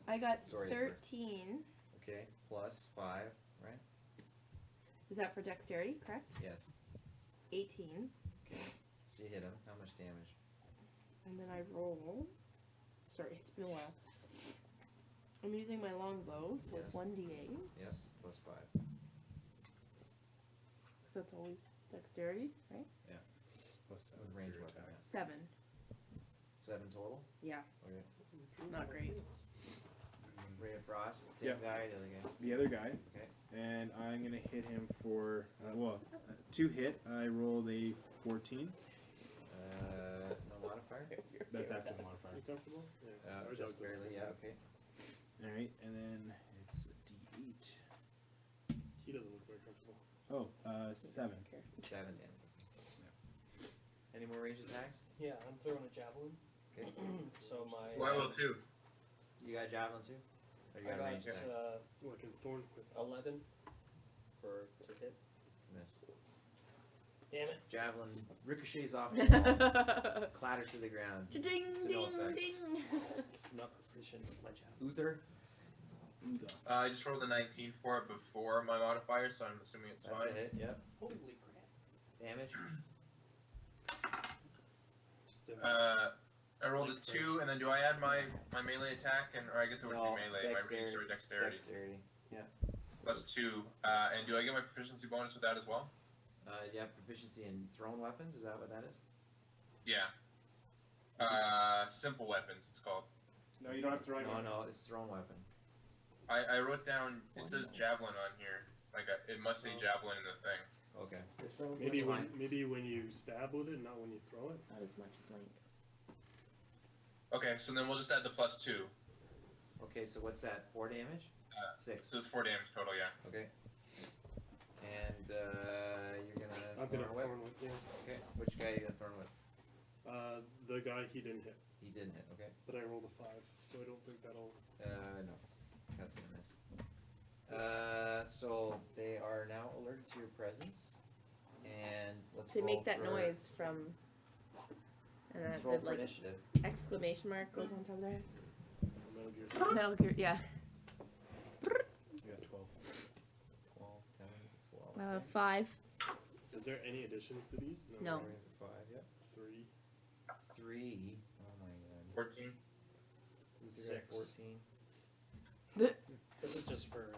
Speaker 4: I got
Speaker 2: Sorry,
Speaker 4: 13.
Speaker 2: okay, plus 5, right?
Speaker 4: Is that for dexterity? Correct.
Speaker 2: Yes.
Speaker 4: 18,
Speaker 2: So you hit him. How much damage?
Speaker 4: and then I roll. Sorry, it's been a while. I'm using my longbow, so it's
Speaker 2: Yes.
Speaker 4: 1d8.
Speaker 2: Yep, plus 5.
Speaker 4: Because that's always dexterity, right?
Speaker 3: Plus
Speaker 2: That was range weapon. Yeah.
Speaker 4: 7.
Speaker 2: 7 total.
Speaker 4: Yeah.
Speaker 2: Okay.
Speaker 4: Not great.
Speaker 2: Ray of Frost. Same
Speaker 3: Yep.
Speaker 2: guy. The other guy.
Speaker 3: The other guy.
Speaker 2: Okay.
Speaker 3: And I'm gonna hit him for to hit. I rolled a 14.
Speaker 2: No modifier.
Speaker 3: That's after the modifier.
Speaker 6: Are you comfortable? Yeah. Our dog
Speaker 2: Just
Speaker 6: does the
Speaker 2: barely.
Speaker 6: same
Speaker 2: Yeah.
Speaker 6: thing.
Speaker 2: Okay.
Speaker 3: All right, and then it's a D8.
Speaker 6: He doesn't look very comfortable.
Speaker 3: Oh, 7.
Speaker 2: 7 damage. Any more range attacks?
Speaker 5: Yeah, I'm throwing a javelin.
Speaker 2: Okay.
Speaker 5: So my
Speaker 1: Well, I will too.
Speaker 2: You got javelin too? Or you
Speaker 5: I
Speaker 2: got a
Speaker 5: got
Speaker 2: range attack?
Speaker 6: Like in Thorn Whip.
Speaker 5: 11 for to hit.
Speaker 2: Miss.
Speaker 5: Damn it.
Speaker 2: Javelin ricochets off the wall, clatters to the ground.
Speaker 4: Ding,
Speaker 2: To no
Speaker 4: ding,
Speaker 2: effect.
Speaker 4: ding.
Speaker 5: I'm not proficient with my javelin.
Speaker 2: Uther,
Speaker 1: I just rolled a 19 for it before my modifier, so I'm assuming it's
Speaker 2: that's
Speaker 1: fine.
Speaker 2: a hit. Yep.
Speaker 5: Holy crap.
Speaker 2: Damage.
Speaker 6: Just a
Speaker 1: I rolled a 2, and then do I add my melee attack, or I guess it wouldn't
Speaker 2: No,
Speaker 1: be melee, my
Speaker 2: dexterity.
Speaker 1: range or dexterity.
Speaker 2: Dexterity.
Speaker 1: Plus 2, and do I get my proficiency bonus with that as well?
Speaker 2: You have proficiency in thrown weapons. Is that what that is?
Speaker 1: Yeah. Simple weapons, it's called.
Speaker 3: No, you don't have to write.
Speaker 2: No, it's thrown weapon.
Speaker 1: I wrote down, it says javelin on here. Like, it must say javelin in the thing.
Speaker 2: Okay.
Speaker 6: maybe
Speaker 2: That's
Speaker 6: when
Speaker 2: fine.
Speaker 6: maybe when you stab with it, not when you throw it.
Speaker 4: Not as much as Link.
Speaker 1: Okay, so then we'll just add the +2.
Speaker 2: Okay, so what's that? 4 damage? 6.
Speaker 1: So it's 4 damage total, yeah.
Speaker 2: Okay. And you're gonna
Speaker 6: I'm gonna
Speaker 2: thorn whip.
Speaker 6: thorn whip. Yeah.
Speaker 2: Okay, which guy are you gonna thorn whip?
Speaker 6: The guy he didn't hit,
Speaker 2: He didn't hit. Okay.
Speaker 6: but I rolled a 5, so I don't think that'll.
Speaker 2: No, that's gonna miss. So they are now alerted to your presence, and let's
Speaker 4: They
Speaker 2: roll
Speaker 4: make that
Speaker 2: for,
Speaker 4: noise from. And
Speaker 2: Let's
Speaker 4: that
Speaker 2: roll
Speaker 4: the,
Speaker 2: for
Speaker 4: like
Speaker 2: initiative.
Speaker 4: exclamation mark goes on top of their head.
Speaker 6: Metal Gear Solid.
Speaker 4: Metal Gear, yeah.
Speaker 3: You got 12.
Speaker 2: 12. 10 is a 12.
Speaker 4: 5.
Speaker 6: Is there any additions to these?
Speaker 4: No.
Speaker 2: Four is a 5. Yep.
Speaker 6: 3.
Speaker 2: 3. Oh my god.
Speaker 1: 14.
Speaker 2: Who's got
Speaker 5: 6.
Speaker 2: 14?
Speaker 5: This is just for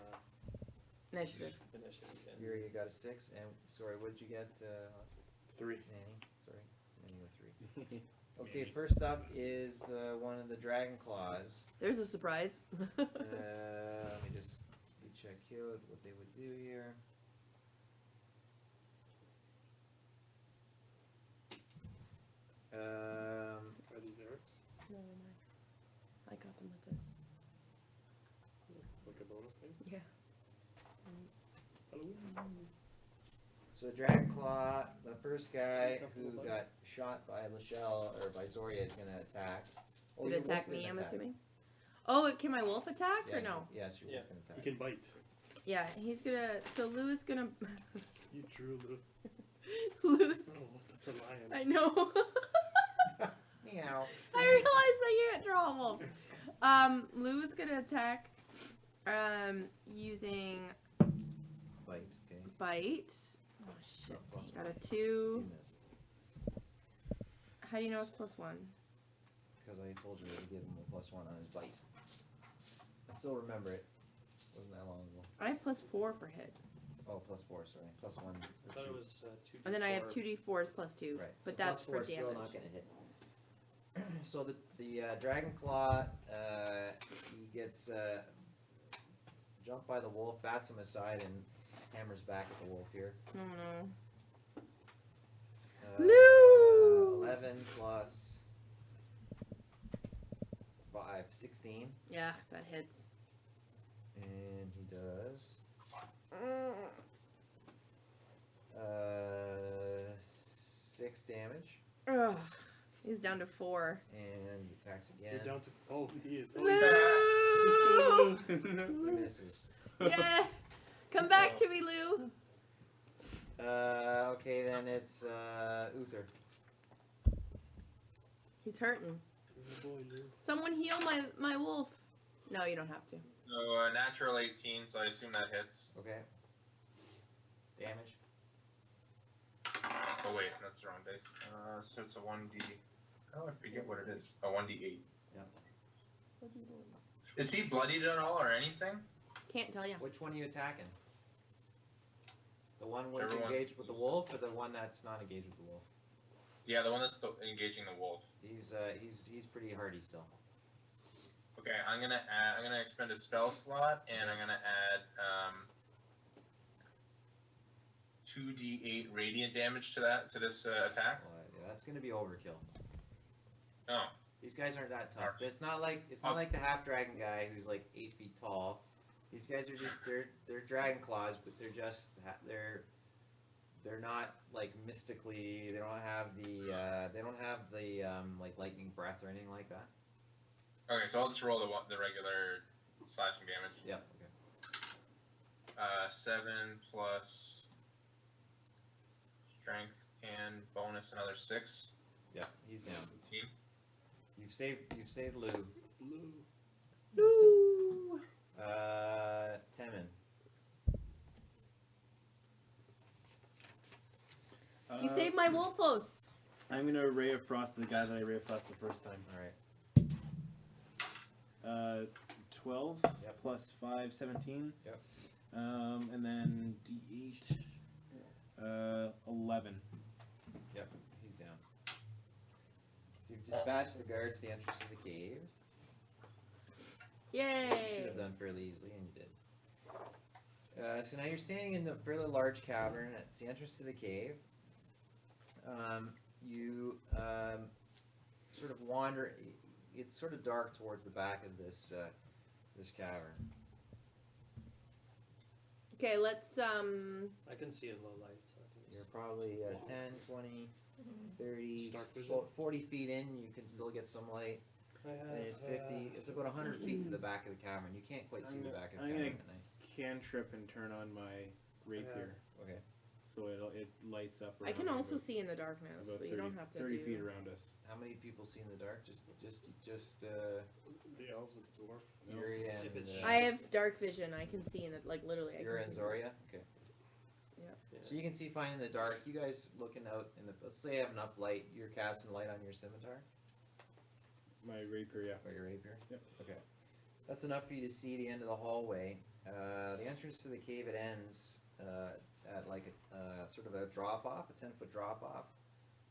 Speaker 4: Initiative.
Speaker 5: initiative. Yeah.
Speaker 2: Yuri, you got a 6, and sorry, what did you get?
Speaker 6: 3.
Speaker 2: Manny, sorry, Manny with 3. Okay,
Speaker 6: Maybe.
Speaker 2: first up is one of the dragon claws.
Speaker 4: There's a surprise.
Speaker 2: Let me just check out what they would do here.
Speaker 6: Are these Eric's?
Speaker 4: No, they're mine. I got them with this.
Speaker 6: Like a bonus thing?
Speaker 4: Yeah.
Speaker 6: Halloween.
Speaker 2: So Dragon Claw, the first guy who
Speaker 5: Comfortable button.
Speaker 2: got shot by Lachelle or by Zoria is gonna attack. Oh,
Speaker 4: Did
Speaker 2: your
Speaker 4: it attack
Speaker 2: wolf
Speaker 4: me,
Speaker 2: didn't
Speaker 4: I'm
Speaker 2: attack.
Speaker 4: assuming? Oh, can my wolf attack
Speaker 2: Yeah,
Speaker 4: or no?
Speaker 2: Yes, your
Speaker 5: Yeah.
Speaker 2: wolf can
Speaker 6: He
Speaker 2: attack.
Speaker 6: can bite.
Speaker 4: Yeah, he's gonna. So Lou is gonna.
Speaker 6: You drew the.
Speaker 4: Lou's.
Speaker 6: Oh, that's a lion.
Speaker 4: I know.
Speaker 2: Meow.
Speaker 4: I realized I can't draw a wolf. Lou is gonna attack. Using
Speaker 2: Bite. Okay.
Speaker 4: bite. Oh shit!
Speaker 2: No, plus
Speaker 4: Got a
Speaker 2: one.
Speaker 4: 2.
Speaker 2: You miss.
Speaker 4: How do you know it's +1?
Speaker 2: Because I told you to give him a +1 on his bite. I still remember it. Wasn't that long ago.
Speaker 4: I have +4 for hit,
Speaker 2: Oh, +4. Sorry, +1. or
Speaker 5: I thought
Speaker 2: 2.
Speaker 5: it was 2d4.
Speaker 4: and then I have 2d4s +2.
Speaker 2: Right.
Speaker 4: But
Speaker 2: so
Speaker 4: that's
Speaker 2: +4
Speaker 4: for
Speaker 2: is still
Speaker 4: damage.
Speaker 2: not gonna hit. So the Dragon Claw, he gets jumped by the wolf, bats him aside, and hammers back at the wolf here.
Speaker 4: Oh no.
Speaker 2: Uh,
Speaker 4: Lou!
Speaker 2: 11 plus 5, 16,
Speaker 4: Yeah, that hits.
Speaker 2: and he does 6 damage,
Speaker 4: Ugh. He's down to 4.
Speaker 2: and he attacks
Speaker 6: You're
Speaker 2: again.
Speaker 6: down to. Oh, he is. Oh,
Speaker 4: Lou!
Speaker 6: he's still
Speaker 2: He misses.
Speaker 4: Yeah. Come back to me, Lou.
Speaker 2: Okay, then it's Uther.
Speaker 4: He's hurting.
Speaker 6: Boy, Lou.
Speaker 4: Someone heal my wolf. No, you don't have to.
Speaker 1: So natural 18, so I assume that hits.
Speaker 2: Okay. Damage.
Speaker 1: Oh wait, that's the wrong dice. So it's a 1d. Oh, I forget what it is. A 1d8. Is he bloodied at all or anything?
Speaker 4: Can't tell you.
Speaker 2: Which one are you attacking? The one who's
Speaker 1: Whichever one.
Speaker 2: engaged with the wolf, or the one that's not engaged with the wolf?
Speaker 1: Yeah, the one that's engaging the wolf.
Speaker 2: He's pretty hardy still.
Speaker 1: Okay, I'm gonna expend a spell slot, and I'm gonna add 2d8 radiant damage to this attack.
Speaker 2: Yeah, that's gonna be overkill.
Speaker 1: Oh,
Speaker 2: These guys aren't that tough.
Speaker 1: Alright.
Speaker 2: It's not like the half dragon guy who's like 8 feet tall. These guys are just they're dragon claws, but they're not like mystically. They don't have the like lightning breath or anything like that.
Speaker 1: okay. So I'll just roll the regular slashing damage.
Speaker 2: Yep. Okay.
Speaker 1: 7 plus strength and bonus another 6.
Speaker 2: Yeah, he's down.
Speaker 1: 15.
Speaker 2: You've saved Lou.
Speaker 6: Lou.
Speaker 4: Lou.
Speaker 2: Temin.
Speaker 4: You saved my wolfos.
Speaker 3: I'm gonna Ray of Frost the guy that I Ray of Frost the first time.
Speaker 2: All right.
Speaker 3: 12
Speaker 2: Yep.
Speaker 3: plus 5, 17.
Speaker 2: Yep.
Speaker 3: And then D8, 11.
Speaker 2: Yep. He's down. So you've dispatched the guards to the entrance of the cave.
Speaker 4: Yay.
Speaker 2: Which you should have done fairly easily, and you did. So now you're standing in the fairly large cavern at the entrance to the cave. You sort of wander. it's sort of dark towards the back of this this cavern.
Speaker 4: Okay, let's
Speaker 5: I can see in low light, so I can
Speaker 2: You're
Speaker 5: just...
Speaker 2: probably 10, 20, 30,
Speaker 6: Stark vision.
Speaker 2: about 40 feet in. You can still get some light. And it's 50. It's about 100 feet to the back of the cavern. You can't quite see the back of the
Speaker 3: I'm
Speaker 2: cavern
Speaker 3: gonna
Speaker 2: at night.
Speaker 3: cantrip and turn on my rapier,
Speaker 2: Okay.
Speaker 3: so it lights up.
Speaker 4: I can
Speaker 3: around
Speaker 4: also
Speaker 3: about-
Speaker 4: see in the darkness,
Speaker 3: about
Speaker 4: so you
Speaker 3: 30
Speaker 4: don't have to
Speaker 3: 30
Speaker 4: do.
Speaker 3: feet around us.
Speaker 2: How many people see in the dark? Just
Speaker 6: The elves, the dwarf.
Speaker 2: Yuri and
Speaker 5: If it's-
Speaker 4: I have dark vision. I can see in the literally. I
Speaker 2: Yuri
Speaker 4: can
Speaker 2: and
Speaker 4: see.
Speaker 2: Zoria. Okay.
Speaker 5: Yeah.
Speaker 2: So you can see fine in the dark. You guys looking out in the. Let's say you have enough light. You're casting light on your scimitar
Speaker 3: My rapier, yeah.
Speaker 2: or your rapier.
Speaker 3: Yep.
Speaker 2: Okay. That's enough for you to see the end of the hallway. The entrance to the cave, it ends at like a sort of a drop off, a 10-foot drop off.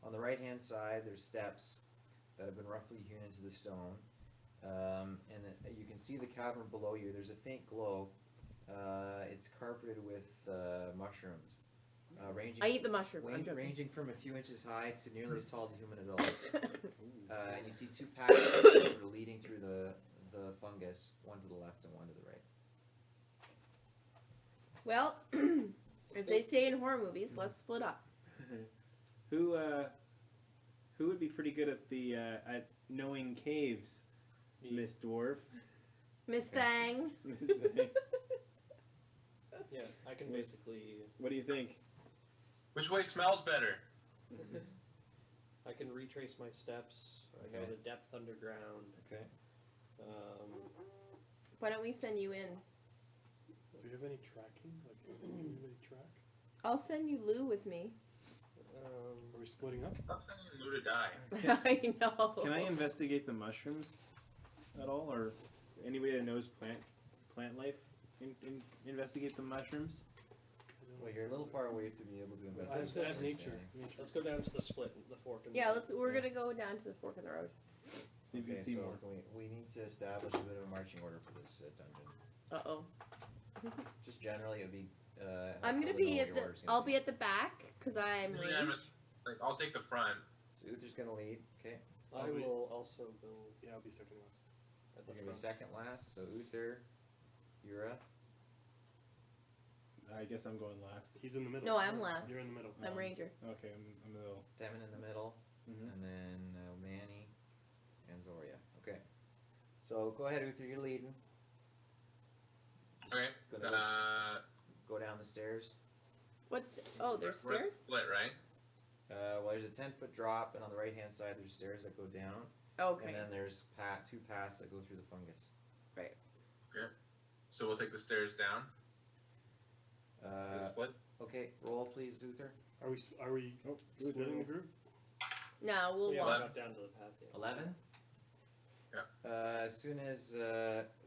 Speaker 2: On the right hand side, there's steps that have been roughly hewn into the stone. And you can see the cavern below you. There's a faint glow. It's carpeted with mushrooms, ranging
Speaker 4: I eat the mushroom. I'm joking.
Speaker 2: ranging from a few inches high to nearly as tall as a human adult. And you see two paths sort of leading through the fungus, one to the left and one to the right.
Speaker 4: Well, as they say in horror movies, let's split up.
Speaker 3: Who would be pretty good at the at knowing caves, Miss Dwarf?
Speaker 4: Miss Thang.
Speaker 3: Miss Thang.
Speaker 5: Yeah, I can basically...
Speaker 3: What do you think?
Speaker 1: Which way smells better?
Speaker 5: I can retrace my steps. I know
Speaker 2: Okay.
Speaker 5: the depth underground.
Speaker 2: Okay.
Speaker 4: Why don't we send you in?
Speaker 6: Do you have any tracking? Like, can you really track?
Speaker 4: I'll send you Lou with me.
Speaker 6: Are we splitting up?
Speaker 1: Stop sending Lou to die.
Speaker 4: I know.
Speaker 3: Can I investigate the mushrooms at all, or anybody that knows plant life? Investigate the mushrooms.
Speaker 2: Well, you're a little far away to be able to
Speaker 6: I
Speaker 2: investigate.
Speaker 6: have, I
Speaker 2: this,
Speaker 6: have nature.
Speaker 2: I think.
Speaker 5: Let's go down to the split, the fork. In the
Speaker 4: Yeah,
Speaker 5: road.
Speaker 4: we're gonna go down to the fork in the road.
Speaker 3: See if you
Speaker 2: Okay,
Speaker 3: can see
Speaker 2: so
Speaker 3: more.
Speaker 2: we need to establish a bit of a marching order for this dungeon.
Speaker 4: Uh-oh.
Speaker 2: Just generally, it would be.
Speaker 4: I'm gonna
Speaker 2: helpful to know
Speaker 4: be
Speaker 2: what
Speaker 4: at
Speaker 2: your
Speaker 4: the.
Speaker 2: order's gonna
Speaker 4: I'll be at the back because I'm
Speaker 1: Yeah,
Speaker 4: range.
Speaker 1: like, I'll take the front.
Speaker 2: So Uther's gonna lead. Okay.
Speaker 5: I
Speaker 6: I'll be-
Speaker 5: will also go
Speaker 6: Yeah, I'll be second last.
Speaker 5: at the
Speaker 2: You're gonna be
Speaker 5: front.
Speaker 2: second last. So Uther, Yura.
Speaker 3: I guess I'm going last.
Speaker 6: He's in the middle.
Speaker 4: No, I'm last.
Speaker 6: You're in the middle.
Speaker 4: I'm ranger.
Speaker 3: Okay, I'm the middle.
Speaker 2: Demon in the middle,
Speaker 3: Mhm.
Speaker 2: and then Manny and Zoria. Okay. So go ahead, Uther. You're leading.
Speaker 1: Okay.
Speaker 2: Go down the stairs.
Speaker 4: What's? Oh, there's
Speaker 1: we're at
Speaker 4: stairs.
Speaker 1: Split, right?
Speaker 2: Well, there's a 10-foot drop, and on the right-hand side, there's stairs that go down,
Speaker 4: Okay.
Speaker 2: and then there's two paths that go through the fungus.
Speaker 1: So we'll take the stairs down. Split.
Speaker 2: Okay, roll please, Uther.
Speaker 6: Are we
Speaker 3: Oh,
Speaker 6: splitting the group?
Speaker 4: No, we'll
Speaker 5: Yeah, we're
Speaker 4: walk.
Speaker 5: not down to the path yet.
Speaker 2: 11.
Speaker 1: Yeah.
Speaker 2: As soon as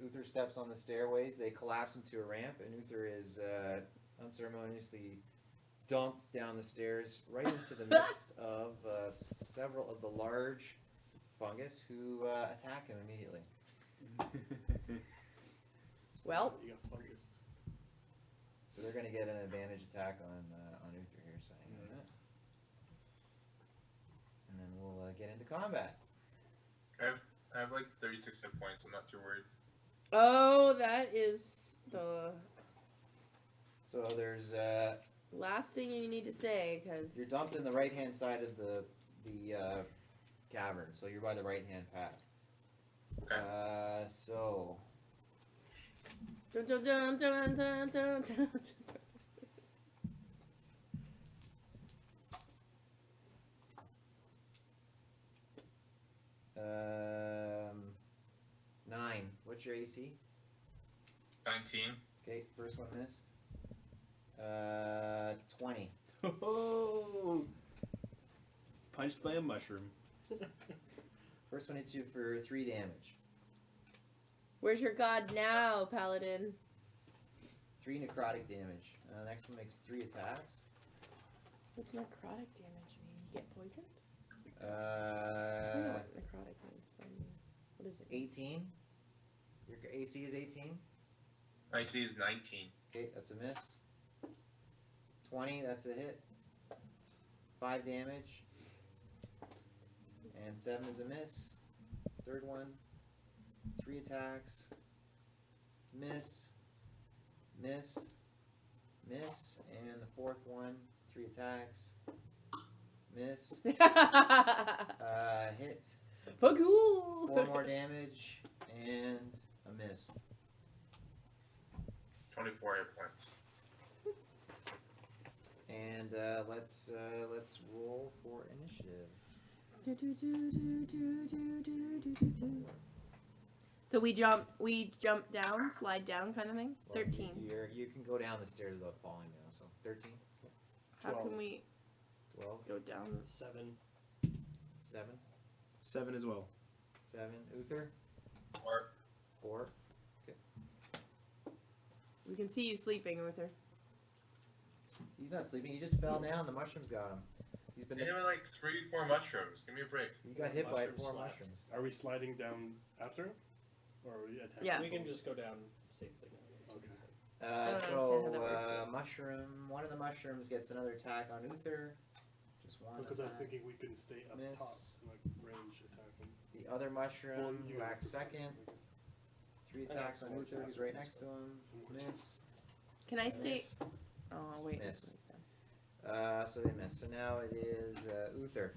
Speaker 2: Uther steps on the stairways, they collapse into a ramp, and Uther is unceremoniously dumped down the stairs right into the midst of several of the large fungus who attack him immediately.
Speaker 4: Well,
Speaker 6: You got focused.
Speaker 2: So they're going to get an advantage attack on Uther here, so hang on that. And then we'll get into combat.
Speaker 1: I have like 36 hit points. I'm not too worried.
Speaker 4: oh, that is the
Speaker 2: So there's
Speaker 4: last thing you need to say because.
Speaker 2: you're dumped in the right hand side of the cavern, so you're by the right hand path.
Speaker 1: Okay.
Speaker 2: So
Speaker 4: Dun, dun, dun, dun, dun, dun, dun.
Speaker 2: 9. What's your AC?
Speaker 1: 19.
Speaker 2: Okay, first one missed. 20.
Speaker 3: Oh! Punched by a mushroom.
Speaker 2: First one hits you for 3 damage.
Speaker 4: Where's your god now, paladin?
Speaker 2: 3 necrotic damage. Next one makes 3 attacks.
Speaker 4: What's necrotic damage mean? You get poisoned? I don't know what necrotic means, but I mean, what is it?
Speaker 2: 18. Your AC is 18.
Speaker 1: IC is 19.
Speaker 2: Okay, that's a miss. 20, that's a hit. 5 damage. And 7 is a miss. third one, 3 attacks. Miss, miss, miss, and the fourth one, 3 attacks. Miss, hit,
Speaker 4: Fuck you!
Speaker 2: 4 more damage, and a miss.
Speaker 1: 24 hit points.
Speaker 2: And let's roll for initiative.
Speaker 4: So we jump down, slide down, kind of thing.
Speaker 2: Well,
Speaker 4: 13.
Speaker 2: You can go down the stairs without falling now. So 13,
Speaker 4: How
Speaker 6: 12.
Speaker 4: can we
Speaker 2: 12,
Speaker 4: go down?
Speaker 5: 7.
Speaker 2: 7,
Speaker 3: 7 as well.
Speaker 2: 7. Uther,
Speaker 1: Or
Speaker 2: 4.
Speaker 4: We can see you sleeping, Uther.
Speaker 2: He's not sleeping. He just fell down. The mushrooms got him. He's been.
Speaker 1: they have like 3, 4 mushrooms. Give me a break.
Speaker 2: You got hit by
Speaker 5: Mushroom
Speaker 2: 4
Speaker 5: slapped.
Speaker 2: mushrooms.
Speaker 6: Are we sliding down after him? Or are we attacking?
Speaker 4: Yeah.
Speaker 5: We can just go down safely now. That's what he
Speaker 6: Okay.
Speaker 5: said.
Speaker 4: don't understand
Speaker 2: So
Speaker 4: how that works, though.
Speaker 2: mushroom. One of the mushrooms gets another attack on Uther. Just one.
Speaker 6: Because I was
Speaker 2: attack.
Speaker 6: thinking we can stay up
Speaker 2: Miss.
Speaker 6: top and like range attack him.
Speaker 2: The other mushroom
Speaker 6: you
Speaker 2: whacks
Speaker 6: have to-
Speaker 2: second. 3 attacks on Uther. He's right next to him. Miss.
Speaker 4: Can I stay?
Speaker 2: Miss.
Speaker 4: Oh wait.
Speaker 2: Miss. So they miss. So now it is Uther.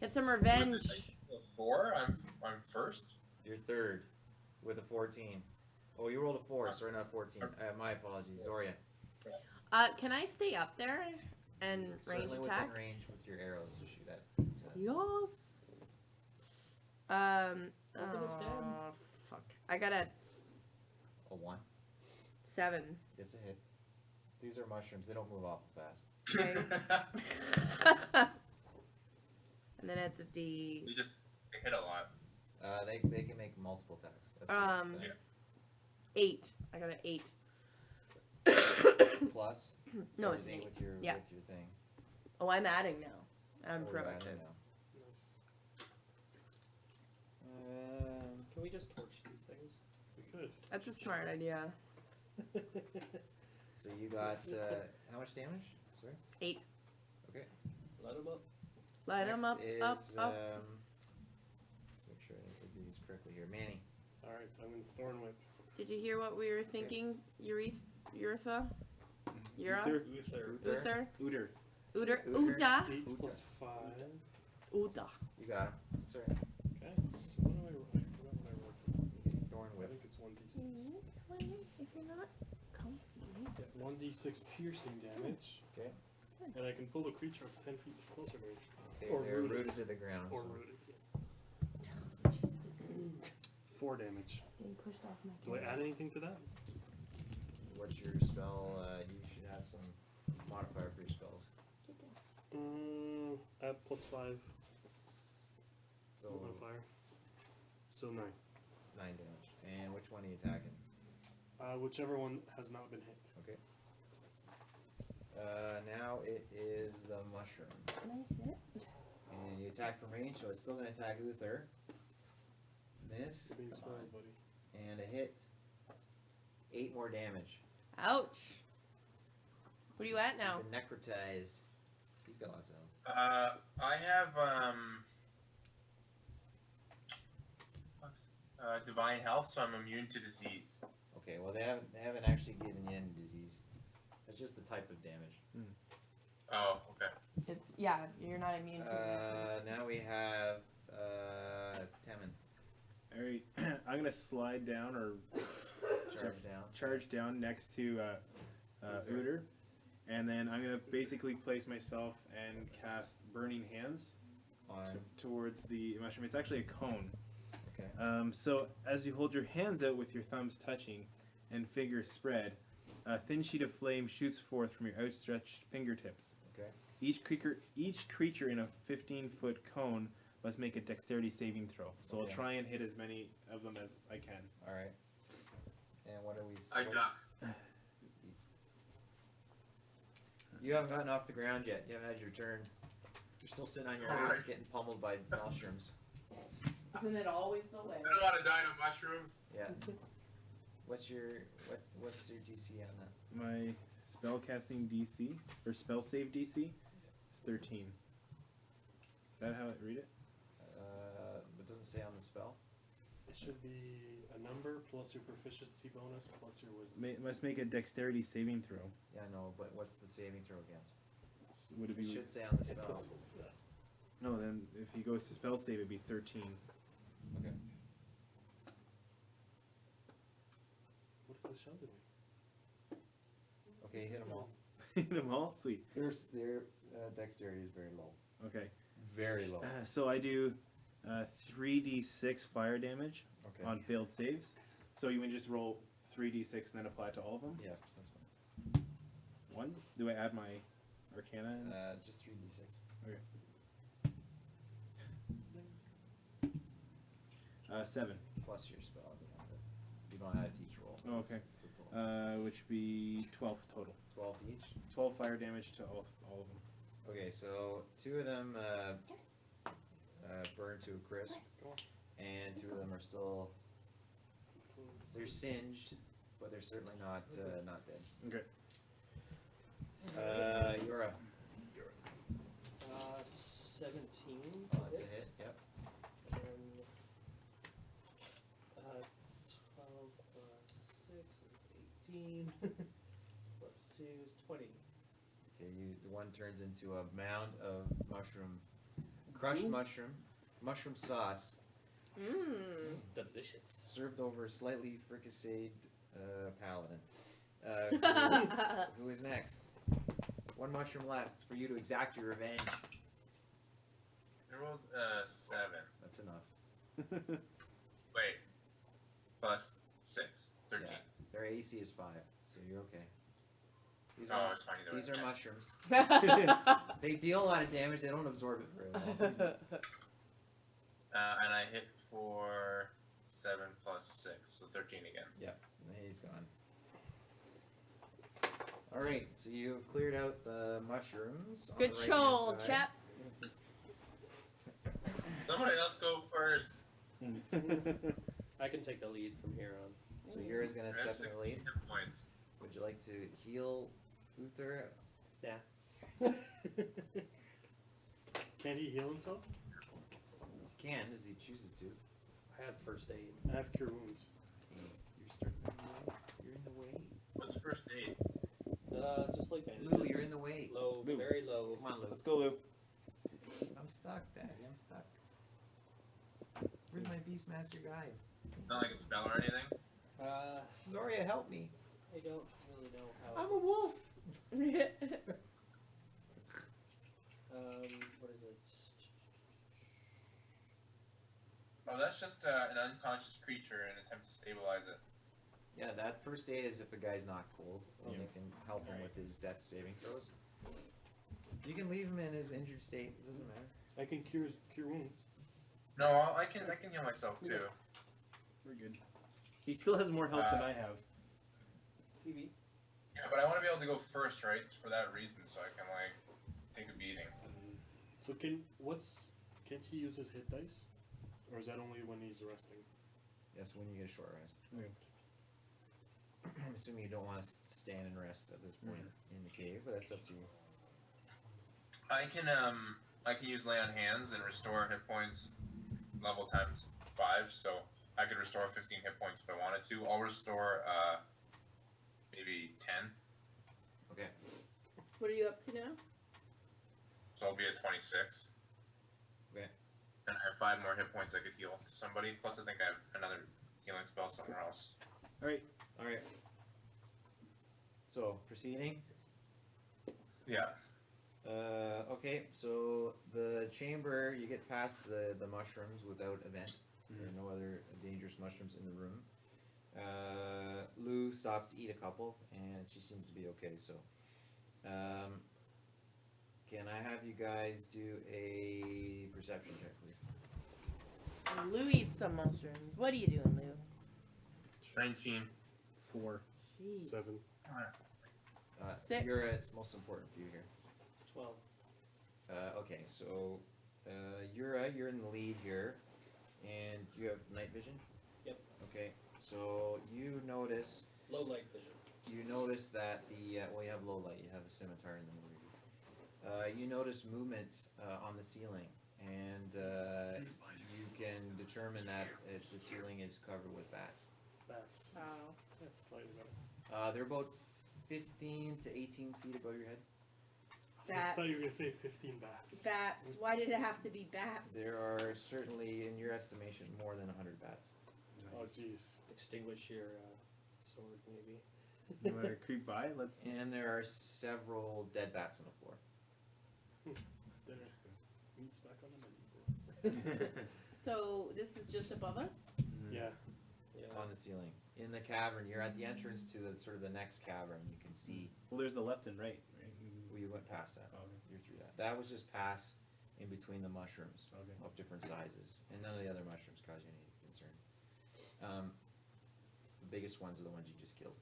Speaker 4: Get some revenge.
Speaker 1: 4? I'm first.
Speaker 2: You're third with a 14. Oh, you rolled a 4, sorry, not 14. My apologies, Zoria.
Speaker 4: Can I stay up there and range
Speaker 2: Certainly
Speaker 4: attack?
Speaker 2: within range with your arrows to shoot at. So.
Speaker 4: Yes.
Speaker 5: Go for the stab.
Speaker 4: Fuck. I got a
Speaker 2: A 1.
Speaker 4: 7.
Speaker 2: It's a hit. These are mushrooms. They don't move awful fast.
Speaker 4: And then it's a D.
Speaker 1: They just hit a lot.
Speaker 2: They can make multiple attacks. That's
Speaker 1: yeah.
Speaker 4: 8. I got an 8.
Speaker 2: Plus.
Speaker 4: No,
Speaker 2: or
Speaker 4: it's
Speaker 2: is 8
Speaker 4: 8.
Speaker 2: with your
Speaker 4: Yeah.
Speaker 2: with your thing.
Speaker 4: Oh, I'm adding now. I'm
Speaker 2: Oh,
Speaker 4: pro
Speaker 2: you're
Speaker 4: at
Speaker 2: adding
Speaker 4: this.
Speaker 5: Can we just torch these things?
Speaker 6: We could.
Speaker 4: That's a smart idea.
Speaker 2: So you got how much damage? Sorry.
Speaker 4: 8.
Speaker 5: Let them up.
Speaker 4: Light them up,
Speaker 2: Next
Speaker 4: up,
Speaker 2: is,
Speaker 4: up.
Speaker 2: Let's make sure I do these correctly here. Manny.
Speaker 6: Alright, I'm in Thorn Whip.
Speaker 4: Did you hear what we were thinking, Uretha? Ura?
Speaker 3: Uther.
Speaker 5: Uther.
Speaker 4: Uther?
Speaker 3: Uter.
Speaker 4: Uter?
Speaker 2: Uter.
Speaker 4: Uda?
Speaker 6: 8 plus 5.
Speaker 4: Uda.
Speaker 2: You got him. Sorry.
Speaker 6: Okay, so what do I roll? I forgot what I rolled.
Speaker 2: Thorn
Speaker 6: I
Speaker 2: whip.
Speaker 6: think it's 1d6.
Speaker 4: If you're not comfy.
Speaker 6: Yeah, 1d6 piercing damage.
Speaker 2: Okay.
Speaker 6: And I can pull the creature up 10 feet closer to me.
Speaker 2: Okay,
Speaker 6: Or
Speaker 2: they're
Speaker 6: rooted.
Speaker 2: rooted to the ground.
Speaker 6: Or
Speaker 2: so.
Speaker 6: rooted.
Speaker 4: Jesus Christ.
Speaker 6: 4 damage.
Speaker 4: Getting pushed off my
Speaker 6: Do I add anything to that?
Speaker 2: What's your spell? You should have some modifier for your spells.
Speaker 6: Add plus 5
Speaker 2: So
Speaker 6: modifier. So 9.
Speaker 2: 9 damage. And which one are you attacking?
Speaker 6: Whichever one has not been hit.
Speaker 2: Okay. Now it is the mushroom.
Speaker 4: Can I sit?
Speaker 2: And you attack from range, so it's still going to attack Uther. Miss.
Speaker 6: Being
Speaker 2: Come
Speaker 6: spoiled,
Speaker 2: on.
Speaker 6: buddy.
Speaker 2: And a hit. 8 more damage.
Speaker 4: Ouch. What are you at now?
Speaker 2: Been necrotized. He's got lots of health.
Speaker 1: I have divine health, so I'm immune to disease.
Speaker 2: Okay, well they haven't actually given you any disease. It's just the type of damage.
Speaker 1: Oh, okay.
Speaker 4: It's you're not immune to it.
Speaker 2: Now we have Temin.
Speaker 3: Alright, I'm gonna slide down or charge down next to Uter, and then I'm gonna basically place myself and cast Burning Hands towards the mushroom. It's actually a cone.
Speaker 2: Okay.
Speaker 3: So as you hold your hands out with your thumbs touching and fingers spread, a thin sheet of flame shoots forth from your outstretched fingertips.
Speaker 2: Okay.
Speaker 3: Each creature in a 15-foot cone must make a dexterity saving throw. So I'll
Speaker 2: Okay.
Speaker 3: try and hit as many of them as I can.
Speaker 2: All right. And what are we?
Speaker 1: I got.
Speaker 2: You haven't gotten off the ground yet. You haven't had your turn. You're still sitting on your ass, getting pummeled by mushrooms.
Speaker 4: Isn't it always the way?
Speaker 1: I don't want to die to mushrooms.
Speaker 2: Yeah. What's your DC on that?
Speaker 3: My spellcasting DC or spell save DC is 13. Is that how I read it?
Speaker 2: It doesn't it say on the spell?
Speaker 6: It should be a number plus your proficiency bonus plus your wisdom.
Speaker 3: Must make a dexterity saving throw.
Speaker 2: Yeah, no, but what's the saving throw against?
Speaker 3: Would it
Speaker 2: It
Speaker 3: be?
Speaker 2: should say on the spell.
Speaker 3: No, then if he goes to spell save, it'd be 13.
Speaker 2: Okay.
Speaker 6: What is the shell doing?
Speaker 2: Okay, hit them all.
Speaker 3: Hit them all? Sweet.
Speaker 2: Their dexterity is very low.
Speaker 3: Okay.
Speaker 2: Very low.
Speaker 3: So I do 3d6 fire damage
Speaker 2: Okay.
Speaker 3: on failed saves. So you can just roll 3d6 and then apply it to all of them?
Speaker 2: Yeah, that's fine.
Speaker 3: 1? Do I add my arcana in?
Speaker 2: Just 3d6.
Speaker 3: 7.
Speaker 2: Plus your spell at the end of it. You don't add it to each roll.
Speaker 3: Oh, okay.
Speaker 2: It's a total.
Speaker 3: Which would be 12 total.
Speaker 2: 12 to each?
Speaker 3: 12 fire damage to all of them.
Speaker 2: Okay, so 2 of them burn to a crisp, and 2 of them are still, they're singed, but they're certainly not not dead.
Speaker 3: Okay.
Speaker 2: You're up.
Speaker 5: 17.
Speaker 2: Oh, that's a hit, yep.
Speaker 5: And then 12 plus 6 is 18. Plus 2 is 20.
Speaker 2: Okay, the one turns into a mound of crushed mushroom sauce,
Speaker 5: Delicious.
Speaker 2: served over slightly fricasseed paladin. Who is next? 1 mushroom left for you to exact your revenge.
Speaker 1: I rolled 7.
Speaker 2: That's enough.
Speaker 1: Wait. Plus 6. 13.
Speaker 2: Yeah. Their AC is 5, so you're okay. These
Speaker 1: Oh,
Speaker 2: are,
Speaker 1: it's fine either way.
Speaker 2: these are mushrooms. They deal a lot of damage, they don't absorb it very well.
Speaker 1: And I hit for 7 plus 6, so 13 again.
Speaker 2: Yep, he's gone. Alright, so you've cleared out the mushrooms. On
Speaker 4: Good
Speaker 2: the
Speaker 4: show,
Speaker 2: right-hand
Speaker 4: old
Speaker 2: side.
Speaker 4: chap.
Speaker 1: Somebody else go first.
Speaker 5: I can take the lead from here on.
Speaker 2: So Yura's gonna
Speaker 1: I have
Speaker 2: step
Speaker 1: 16
Speaker 2: in the lead.
Speaker 1: hit points.
Speaker 2: Would you like to heal Uther?
Speaker 6: Can he heal himself?
Speaker 2: He can, if he chooses to.
Speaker 5: I have first aid.
Speaker 6: I have cure wounds.
Speaker 2: You're in the way.
Speaker 1: What's first aid?
Speaker 5: Just like bandages.
Speaker 2: Lou, you're in the way.
Speaker 5: Low,
Speaker 3: Lou.
Speaker 5: very low.
Speaker 2: Come on, Lou.
Speaker 3: Let's go, Lou.
Speaker 2: I'm stuck, Daddy. I'm stuck. Where's my Beastmaster guide?
Speaker 1: Not like a spell or anything?
Speaker 2: Zoria, help me.
Speaker 5: I don't really know how.
Speaker 2: I'm a wolf.
Speaker 5: What is it?
Speaker 1: Oh, that's just an unconscious creature in an attempt to stabilize it.
Speaker 2: Yeah, that first aid is if a guy's not cold, and
Speaker 3: Yeah.
Speaker 2: you can help him with his death saving throws. You can leave him in his injured state. It doesn't matter.
Speaker 6: I can cure wounds.
Speaker 1: No, I can heal myself too.
Speaker 3: We're good. He still has more health than I have.
Speaker 5: TV.
Speaker 1: Yeah, but I want to be able to go first, right? For that reason, so I can like take a beating.
Speaker 6: So can't he use his hit dice? Or is that only when he's resting?
Speaker 2: Yes, when you get a short rest.
Speaker 3: Okay.
Speaker 2: I'm assuming you don't want to stand and rest at this point in the cave, but that's up to you.
Speaker 1: I can use lay on hands and restore hit points level times 5, so I could restore 15 hit points if I wanted to. I'll restore maybe 10,
Speaker 2: Okay.
Speaker 4: What are you up to now?
Speaker 1: so I'll be at 26.
Speaker 2: Okay.
Speaker 1: And I have 5 more hit points I could heal to somebody. Plus, I think I have another healing spell somewhere else.
Speaker 3: Alright.
Speaker 2: Alright. So, proceeding.
Speaker 1: Yeah.
Speaker 2: Okay, so the chamber, you get past the mushrooms without event. There are no other dangerous mushrooms in the room. Lou stops to eat a couple, and she seems to be okay, so. Can I have you guys do a perception check, please?
Speaker 4: Lou eats some mushrooms. What are you doing, Lou?
Speaker 1: 19.
Speaker 3: 4.
Speaker 4: Jeez.
Speaker 6: 7.
Speaker 4: 6.
Speaker 2: It's most important for you here.
Speaker 5: 12.
Speaker 2: Okay, so Yura, you're in the lead here, and you have night vision?
Speaker 5: Yep.
Speaker 2: Okay, so you notice
Speaker 5: Low light vision.
Speaker 2: that you have low light, you have a scimitar in the middle of you. You notice movement on the ceiling, and you can determine that the ceiling is covered with bats.
Speaker 6: Bats.
Speaker 4: Wow.
Speaker 6: That's slightly better.
Speaker 2: They're about 15 to 18 feet above your head.
Speaker 6: I thought you were gonna say 15 bats.
Speaker 4: Bats. Why did it have to be bats?
Speaker 2: There are certainly, in your estimation, more than 100 bats.
Speaker 6: Oh jeez.
Speaker 5: Extinguish your sword, maybe.
Speaker 3: You want to creep by? Let's.
Speaker 2: And there are several dead bats on the floor.
Speaker 6: There. Meat's back on the menu.
Speaker 4: So this is just above us?
Speaker 6: Yeah.
Speaker 5: Yeah.
Speaker 2: On the ceiling. In the cavern, you're at the entrance to the sort of the next cavern. You can see,
Speaker 3: Well, there's the left and right.
Speaker 2: we went past that.
Speaker 3: Oh, okay.
Speaker 2: You're through that. That was just pass in between the mushrooms
Speaker 3: Okay.
Speaker 2: of different sizes. And none of the other mushrooms cause you any concern. The biggest ones are the ones you just killed.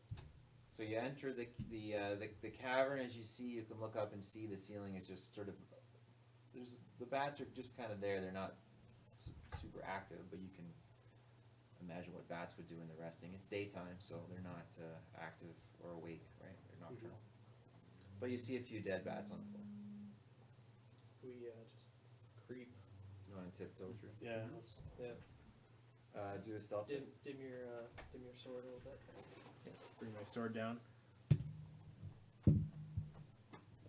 Speaker 2: So you enter the cavern. As you see, you can look up and see the ceiling is just sort of, the bats are just kind of there. They're not super active, but you can imagine what bats would do when they're resting. It's daytime, so they're not active or awake, right? They're nocturnal. But you see a few dead bats on the floor.
Speaker 5: We just creep.
Speaker 2: You want to tiptoe through?
Speaker 6: Yeah.
Speaker 2: Do a stealth check.
Speaker 5: Dim your sword a little bit.
Speaker 3: Bring my sword down.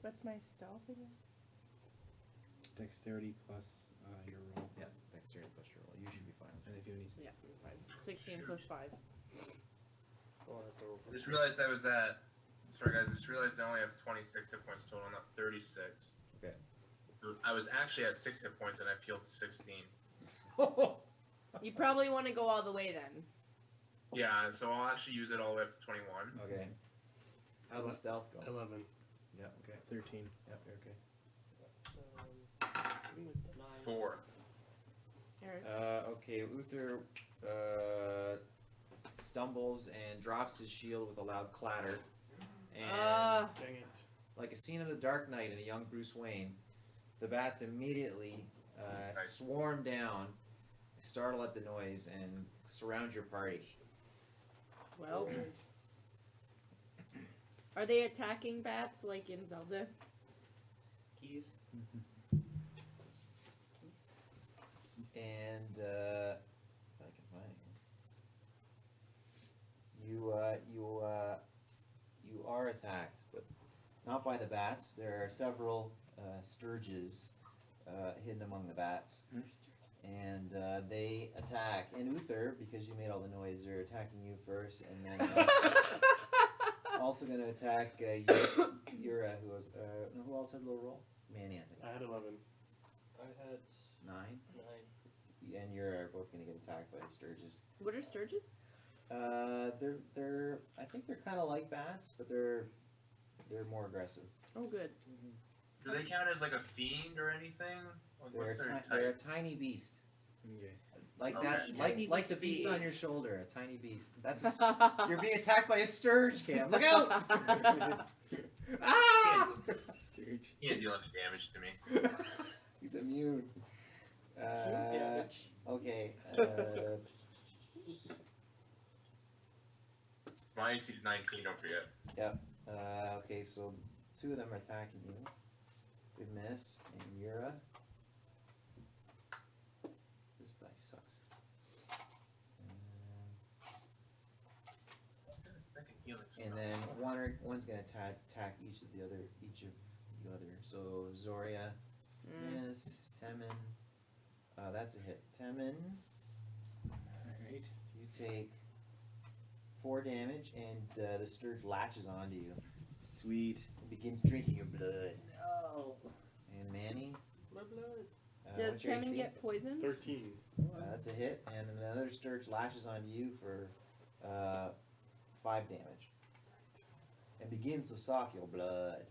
Speaker 4: What's my stealth again?
Speaker 3: Dexterity plus your roll.
Speaker 2: Yeah, dexterity plus your roll. You should be fine.
Speaker 3: And if you need.
Speaker 4: Yeah, 16 plus 5.
Speaker 1: I just realized I was at. Sorry guys, I just realized I only have 26 hit points total, not 36.
Speaker 2: Okay.
Speaker 1: I was actually at 6 hit points and I healed to 16.
Speaker 4: You probably want to go all the way then.
Speaker 1: Yeah, so I'll actually use it all the way up to 21.
Speaker 2: Okay. How'd the stealth go?
Speaker 6: 11.
Speaker 2: Yeah, okay.
Speaker 3: 13.
Speaker 2: Yep, you're okay.
Speaker 5: 9.
Speaker 1: 4.
Speaker 4: Eric.
Speaker 2: Okay, Uther stumbles and drops his shield with a loud clatter. And
Speaker 6: Dang it.
Speaker 2: like a scene of the Dark Knight in a young Bruce Wayne, the bats immediately swarm down, startle at the noise, and surround your party.
Speaker 4: Well, are they attacking bats like in Zelda?
Speaker 5: Keys.
Speaker 2: And if I can find it, you are attacked, but not by the bats. There are several sturges hidden among the bats, and they attack. And Uther, because you made all the noise, they're attacking you first, and then also going to attack Yura, who was who else had a little roll? Manny, I think.
Speaker 6: I had 11.
Speaker 5: I had
Speaker 2: 9.
Speaker 5: 9.
Speaker 2: And you're both going to get attacked by the sturges.
Speaker 4: What are sturges?
Speaker 2: They're I think they're kind of like bats, but they're more aggressive.
Speaker 4: Oh, good.
Speaker 1: Do they count as like a fiend or anything? What's their
Speaker 2: They're a
Speaker 1: type?
Speaker 2: tiny beast,
Speaker 3: Okay.
Speaker 2: like
Speaker 1: Okay.
Speaker 2: that,
Speaker 4: Tiny
Speaker 2: like the
Speaker 4: beastie.
Speaker 2: beast on your shoulder, a tiny beast. That's you're being attacked by a sturge, Cam. Look out! Ah!
Speaker 1: He can't deal any damage to me.
Speaker 2: He's immune.
Speaker 5: Damage.
Speaker 2: Okay.
Speaker 1: My AC is 19, don't forget.
Speaker 2: Okay, so 2 of them are attacking you. Good miss, and Yura. This dice sucks.
Speaker 1: Second healing
Speaker 2: And then one's gonna attack each of you other. So Zoria, miss. Temin, that's a hit. Temin,
Speaker 3: Alright.
Speaker 2: you take 4 damage, and the sturge latches onto you.
Speaker 3: Sweet.
Speaker 2: It begins drinking your blood.
Speaker 3: No.
Speaker 2: And Manny,
Speaker 5: My blood.
Speaker 4: Does
Speaker 2: what's your AC?
Speaker 4: Temin get poisoned?
Speaker 6: 13.
Speaker 2: That's a hit, and another sturge lashes onto you for 5 damage. And begins to suck your blood.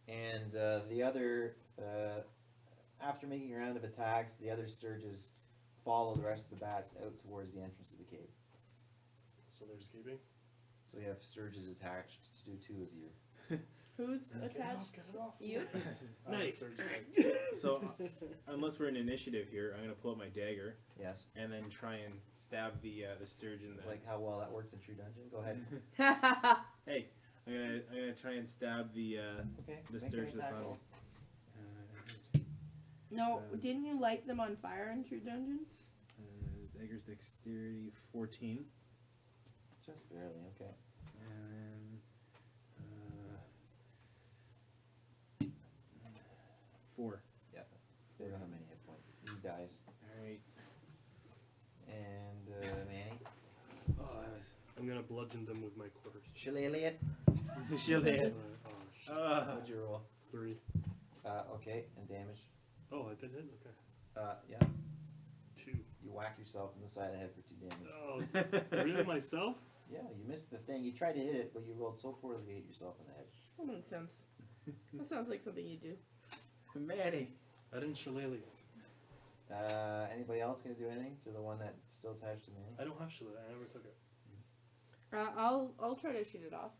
Speaker 2: And the other, after making a round of attacks, the other sturges follow the rest of the bats out towards the entrance of the cave.
Speaker 6: So they're escaping?
Speaker 2: So you have sturges attached to 2 of you.
Speaker 4: Who's
Speaker 6: Get it
Speaker 4: attached?
Speaker 6: off, get it off.
Speaker 4: You?
Speaker 5: Nice.
Speaker 3: So, unless we're in initiative here, I'm gonna pull out my dagger
Speaker 2: Yes.
Speaker 3: and then try and stab the sturgeon.
Speaker 2: Like how well that worked in True Dungeon. Go ahead.
Speaker 3: Hey, I'm gonna try and stab the
Speaker 2: Okay.
Speaker 3: the
Speaker 2: make an
Speaker 3: sturge that's
Speaker 2: attack
Speaker 3: on
Speaker 2: roll.
Speaker 3: me.
Speaker 4: No, didn't you light them on fire in True Dungeon?
Speaker 3: Dagger's dexterity 14,
Speaker 2: Just barely. Okay.
Speaker 3: and 4.
Speaker 2: They don't have many hit points. He dies.
Speaker 3: All right.
Speaker 2: And Manny.
Speaker 6: I'm gonna bludgeon them with my quarters.
Speaker 2: Shillelagh.
Speaker 3: She'll hit.
Speaker 6: Oh, shit.
Speaker 2: What'd you roll?
Speaker 6: 3.
Speaker 2: Okay. And damage.
Speaker 6: Oh, I did hit? Okay.
Speaker 2: Yeah.
Speaker 6: 2.
Speaker 2: You whack yourself in the side of the head for 2 damage.
Speaker 6: Oh, really? Myself?
Speaker 2: Yeah, you missed the thing. You tried to hit it, but you rolled so poorly you hit yourself in the head.
Speaker 4: That makes sense. That sounds like something you do.
Speaker 3: Manny.
Speaker 6: I didn't shillelagh.
Speaker 2: Anybody else gonna do anything to the one that's still attached to Manny?
Speaker 6: I don't have shillelagh. I never took it.
Speaker 4: I'll try to shoot it off.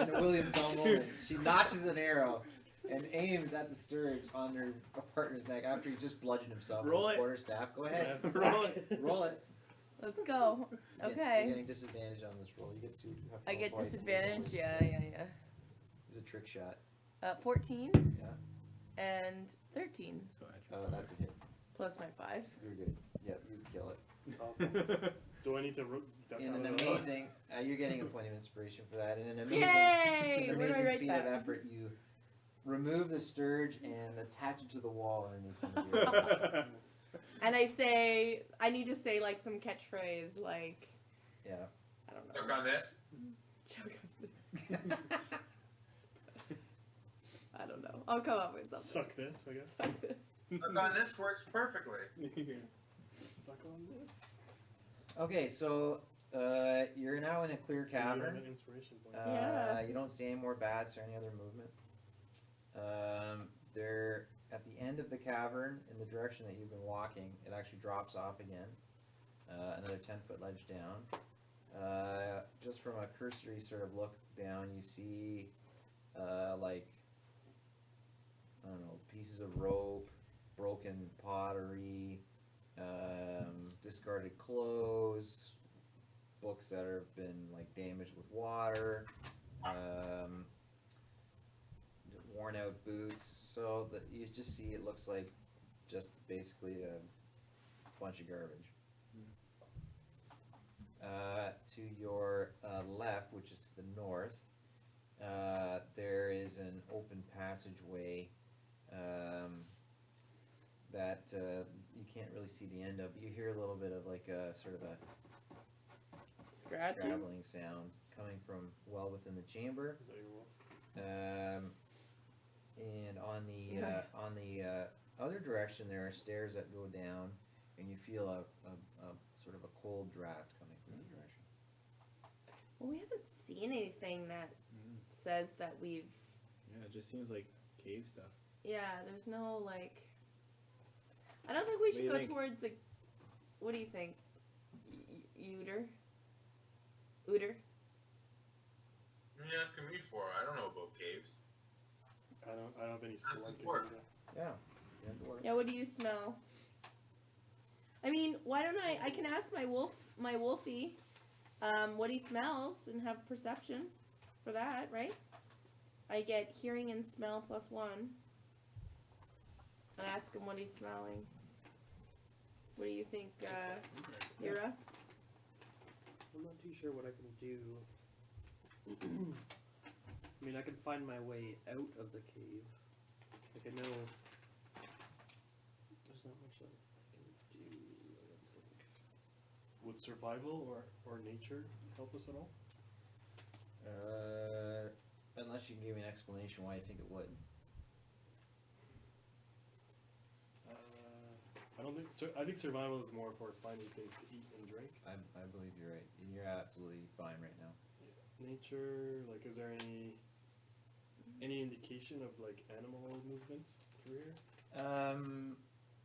Speaker 2: In a William Tell moment, she notches an arrow and aims at the sturge on her partner's neck after he just bludgeoned himself with
Speaker 3: Roll
Speaker 2: his
Speaker 3: it.
Speaker 2: quarterstaff. Go ahead.
Speaker 3: Roll it.
Speaker 2: Roll it.
Speaker 4: Let's go.
Speaker 2: You're
Speaker 4: Okay.
Speaker 2: getting disadvantage on this roll. You get to have to
Speaker 4: I
Speaker 2: roll
Speaker 4: get
Speaker 2: twice and take
Speaker 4: disadvantage.
Speaker 2: one.
Speaker 4: Yeah.
Speaker 2: It's a trick shot.
Speaker 4: 14.
Speaker 2: Yeah.
Speaker 4: And 13
Speaker 3: So
Speaker 2: That's a hit.
Speaker 4: plus my 5.
Speaker 2: You're good. Yep, you kill it.
Speaker 6: Awesome. Do I need to duck
Speaker 2: In
Speaker 6: out
Speaker 2: an
Speaker 6: of the
Speaker 2: amazing, you're getting a point of inspiration for that. In an amazing,
Speaker 4: Yay!
Speaker 2: an
Speaker 4: Where do I
Speaker 2: amazing
Speaker 4: write
Speaker 2: feat of
Speaker 4: that?
Speaker 2: effort, you remove the sturge and attach it to the wall underneath your
Speaker 4: And I need to say like some catchphrase like,
Speaker 2: Yeah.
Speaker 4: I don't
Speaker 1: Look
Speaker 4: know.
Speaker 1: on this.
Speaker 4: Choke on this. I don't know. I'll come up with something.
Speaker 6: Suck this, I guess.
Speaker 4: Suck this.
Speaker 1: Look on this works perfectly.
Speaker 6: Suck on this.
Speaker 2: Okay, so you're now in a clear
Speaker 6: So you have
Speaker 2: cavern.
Speaker 6: an inspiration point.
Speaker 4: Yeah.
Speaker 2: You don't see any more bats or any other movement. They're at the end of the cavern in the direction that you've been walking. It actually drops off again. Another 10-foot ledge down. Just from a cursory sort of look down, you see like, I don't know, pieces of rope, broken pottery, discarded clothes, books that have been like damaged with water, worn out boots. So that you just see it looks like just basically a bunch of garbage. To your left, which is to the north, there is an open passageway that you can't really see the end of. You hear a little bit of like a sort of a
Speaker 4: Scratching.
Speaker 2: scrabbling sound coming from well within the chamber.
Speaker 6: Is that your wolf?
Speaker 2: And on the other direction, there are stairs that go down, and you feel a sort of a cold draft coming from the direction.
Speaker 4: Well, we haven't seen anything that says that we've.
Speaker 3: Yeah, it just seems like cave stuff.
Speaker 4: Yeah, there's no like. I don't think we
Speaker 3: What do
Speaker 4: should
Speaker 3: you
Speaker 4: go
Speaker 3: think?
Speaker 4: towards the. What do you think? Uter. Uter.
Speaker 1: What are you asking me for? I don't know about caves.
Speaker 6: I don't have any
Speaker 1: That's the
Speaker 6: spelunking.
Speaker 1: dwarf.
Speaker 2: Yeah. The door.
Speaker 4: Yeah. What do you smell? I mean, why don't I can ask my wolfie, what he smells and have perception for that, right? I get hearing and smell +1. And ask him what he's smelling. What do you think, Hira?
Speaker 5: I'm not too sure what I can do. I mean, I can find my way out of the cave. Like, I know there's not much that I can do, I don't think.
Speaker 6: Would survival or nature help us at all?
Speaker 2: Unless you can give me an explanation why you think it would.
Speaker 6: I don't think. I think survival is more for finding things to eat and drink.
Speaker 2: I believe you're right. You're absolutely fine right now.
Speaker 6: Nature, like, is there any indication of like animal movements through here?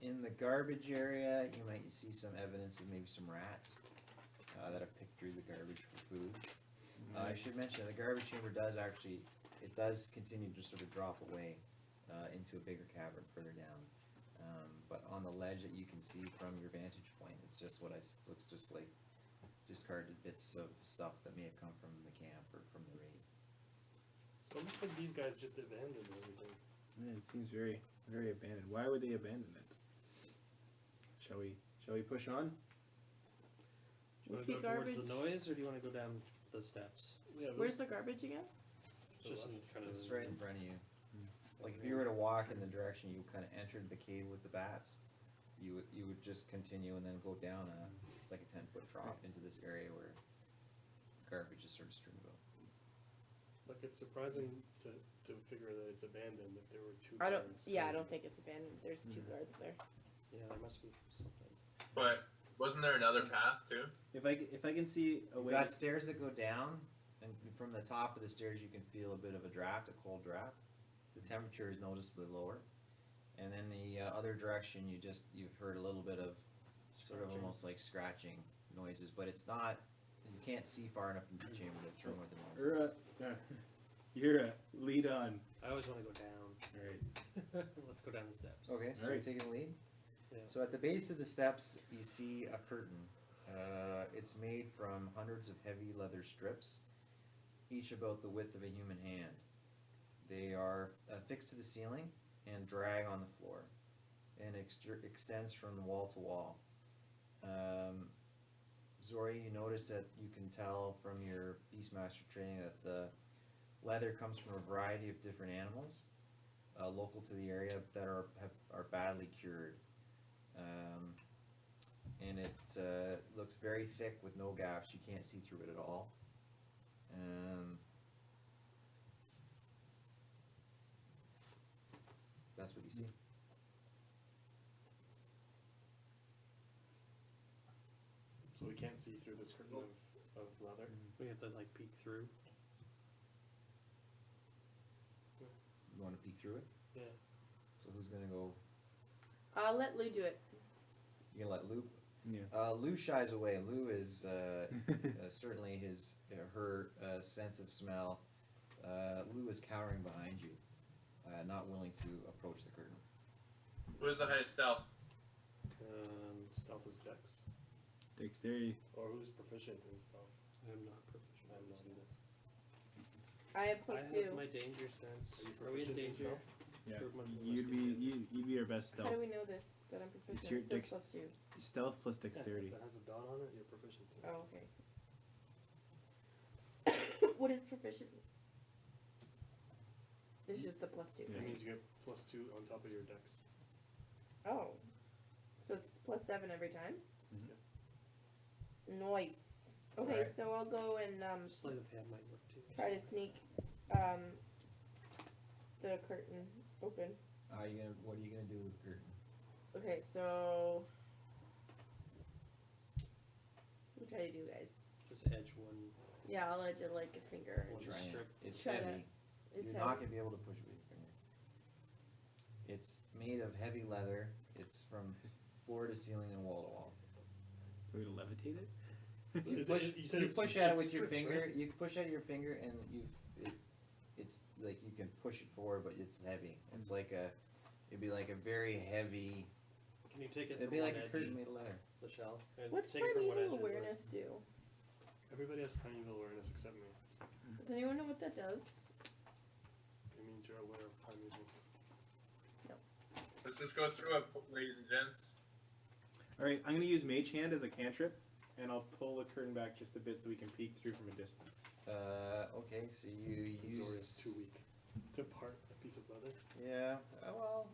Speaker 2: In the garbage area, you might see some evidence of maybe some rats that have picked through the garbage for food. I should mention the garbage chamber does continue to sort of drop away into a bigger cavern further down. But on the ledge that you can see from your vantage point, it's just looks just like discarded bits of stuff that may have come from the camp or from the raid.
Speaker 6: So it looks like these guys just abandoned everything.
Speaker 3: Yeah, it seems very, very abandoned. Why would they abandon it? Shall we push on?
Speaker 5: Do you want
Speaker 4: see
Speaker 5: to go towards
Speaker 4: garbage.
Speaker 5: the noise, or do you want to go down the steps?
Speaker 6: Yeah,
Speaker 4: Where's the garbage again?
Speaker 5: It's just in kind of
Speaker 2: It's right in front of you. Like if you were to walk in the direction you kind of entered the cave with the bats, you would just continue and then go down like a 10-foot drop into this area where garbage is sort of strewn about.
Speaker 6: Like it's surprising to figure that it's abandoned if there were two.
Speaker 4: I don't.
Speaker 6: guards
Speaker 4: Yeah, I
Speaker 6: guarding
Speaker 4: don't think it's abandoned. There's two guards there.
Speaker 5: Yeah, there must be something.
Speaker 1: But wasn't there another path too?
Speaker 3: If I can see a
Speaker 2: You've
Speaker 3: way.
Speaker 2: got stairs that go down, and from the top of the stairs you can feel a bit of a draft, a cold draft. The temperature is noticeably lower. And then the other direction, you've heard a little bit of sort of
Speaker 5: Scratching.
Speaker 2: almost like scratching noises, but it's not. You can't see far enough into the chamber to determine what the noise is.
Speaker 3: You're lead on.
Speaker 5: I always want to go down.
Speaker 3: All right.
Speaker 5: Let's go down the steps.
Speaker 2: Okay, so
Speaker 3: Alright.
Speaker 2: you're taking the lead.
Speaker 5: Yeah.
Speaker 2: So at the base of the steps, you see a curtain. It's made from hundreds of heavy leather strips, each about the width of a human hand. They are fixed to the ceiling and drag on the floor, and extends from wall to wall. Zori, you notice that you can tell from your Beastmaster training that the leather comes from a variety of different animals local to the area that are badly cured. And it looks very thick with no gaps. You can't see through it at all. That's what you see.
Speaker 6: So we can't see through this curtain of leather.
Speaker 5: We have to like peek through.
Speaker 2: You want to peek through it?
Speaker 5: Yeah.
Speaker 2: So who's gonna go?
Speaker 4: I'll let Lou do it.
Speaker 2: You gonna let Lou?
Speaker 3: Yeah.
Speaker 2: Lou shies away. Lou is certainly her sense of smell. Lou is cowering behind you, not willing to approach the curtain.
Speaker 1: What is the highest stealth?
Speaker 6: Stealth is dex.
Speaker 3: Dexterity.
Speaker 6: Or who's proficient in stealth?
Speaker 5: I'm not proficient.
Speaker 6: I'm not either.
Speaker 4: I have
Speaker 5: I
Speaker 4: +2.
Speaker 5: have my danger sense.
Speaker 6: Are you
Speaker 5: Are we in
Speaker 6: proficient in
Speaker 5: danger?
Speaker 6: stealth?
Speaker 3: Yeah.
Speaker 5: Improvement
Speaker 3: You'd be our best
Speaker 4: How
Speaker 3: stealth.
Speaker 4: do we know this? That I'm proficient?
Speaker 3: your
Speaker 4: It says +2.
Speaker 3: Stealth plus
Speaker 6: Yeah,
Speaker 3: dexterity.
Speaker 6: if it has a dot on it, you're proficient. In.
Speaker 4: Oh, okay. What is proficient? This is the +2.
Speaker 6: That
Speaker 3: Yes.
Speaker 6: means you get +2 on top of your dex.
Speaker 4: Oh. So it's +7 every time? Nice. Okay,
Speaker 2: Alright.
Speaker 4: so I'll go and
Speaker 5: Sleight of hand might work too.
Speaker 4: try to sneak the curtain open.
Speaker 2: What are you gonna do with the curtain?
Speaker 4: Okay, so what try to do, guys?
Speaker 5: Just edge one.
Speaker 4: Yeah, I'll edge it like a finger.
Speaker 5: One
Speaker 2: Try it.
Speaker 5: strip.
Speaker 2: It's
Speaker 4: Try to-
Speaker 2: heavy.
Speaker 4: It's
Speaker 2: You're not gonna be able to push it with your finger. It's made of heavy leather. It's from floor to ceiling and wall to wall.
Speaker 3: We're gonna levitate it.
Speaker 2: You
Speaker 6: Is
Speaker 2: push,
Speaker 6: it- you said
Speaker 2: you
Speaker 6: it's-
Speaker 2: push at it
Speaker 6: it's
Speaker 2: with your
Speaker 6: strips,
Speaker 2: finger.
Speaker 6: right?
Speaker 2: You push at your finger, and it's like you can push it forward, but it's heavy. It's like it'd be like a very heavy.
Speaker 5: Can you take it
Speaker 2: It'd
Speaker 5: from
Speaker 2: be
Speaker 5: one
Speaker 2: like a
Speaker 5: edge,
Speaker 2: curtain made of leather.
Speaker 5: Michelle?
Speaker 4: What's
Speaker 5: take it from one
Speaker 4: primeval
Speaker 5: edge and
Speaker 4: awareness do?
Speaker 6: Everybody has primeval awareness except me.
Speaker 4: Does anyone know what that does?
Speaker 6: It means you're aware of primevals.
Speaker 1: Let's just go through it, ladies and gents.
Speaker 3: All right, I'm gonna use Mage Hand as a cantrip, and I'll pull the curtain back just a bit so we can peek through from a distance.
Speaker 2: Okay, so you use.
Speaker 6: Zori's too weak to part a piece of leather.
Speaker 2: Yeah. Well,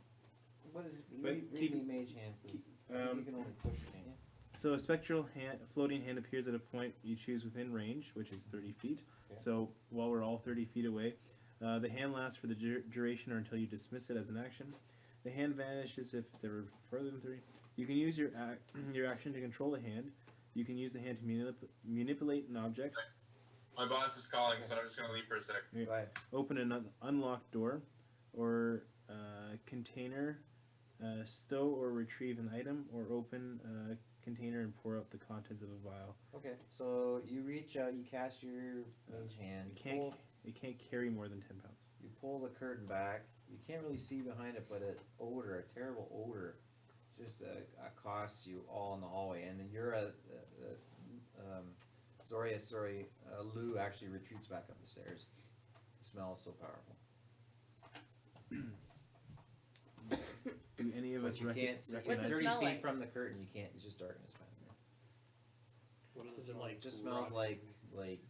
Speaker 2: what is?
Speaker 3: But
Speaker 2: Read
Speaker 3: keep-
Speaker 2: me mage hand, please. You can only push, can't you?
Speaker 3: So a spectral hand, floating hand appears at a point you choose within range, which is 30 feet.
Speaker 2: Okay.
Speaker 3: So while we're all 30 feet away, the hand lasts for the duration or until you dismiss it as an action. The hand vanishes if it's ever further than 30. You can use your action to control the hand. You can use the hand to manipulate an object,
Speaker 1: My boss is calling, so I'm just gonna leave for a sec.
Speaker 3: Yeah.
Speaker 2: Right.
Speaker 3: open an unlocked door, or container, stow or retrieve an item, or open a container and pour out the contents of a vial.
Speaker 2: Okay. So you reach out. You cast your mage hand.
Speaker 3: It can't carry more than 10 pounds.
Speaker 2: You pull the curtain back. You can't really see behind it, but an odor, a terrible odor, just accosts you all in the hallway. And then you're Lou actually retreats back up the stairs. The smell is so powerful.
Speaker 3: Do any of
Speaker 2: But
Speaker 3: us
Speaker 2: you can't see.
Speaker 4: What's it
Speaker 2: 30
Speaker 4: smell
Speaker 2: feet
Speaker 4: like?
Speaker 2: from the curtain, you can't. It's just darkness behind there.
Speaker 6: What
Speaker 5: Is
Speaker 6: is
Speaker 5: it
Speaker 6: it
Speaker 5: like
Speaker 6: like?
Speaker 2: It just smells
Speaker 6: rotting?
Speaker 2: like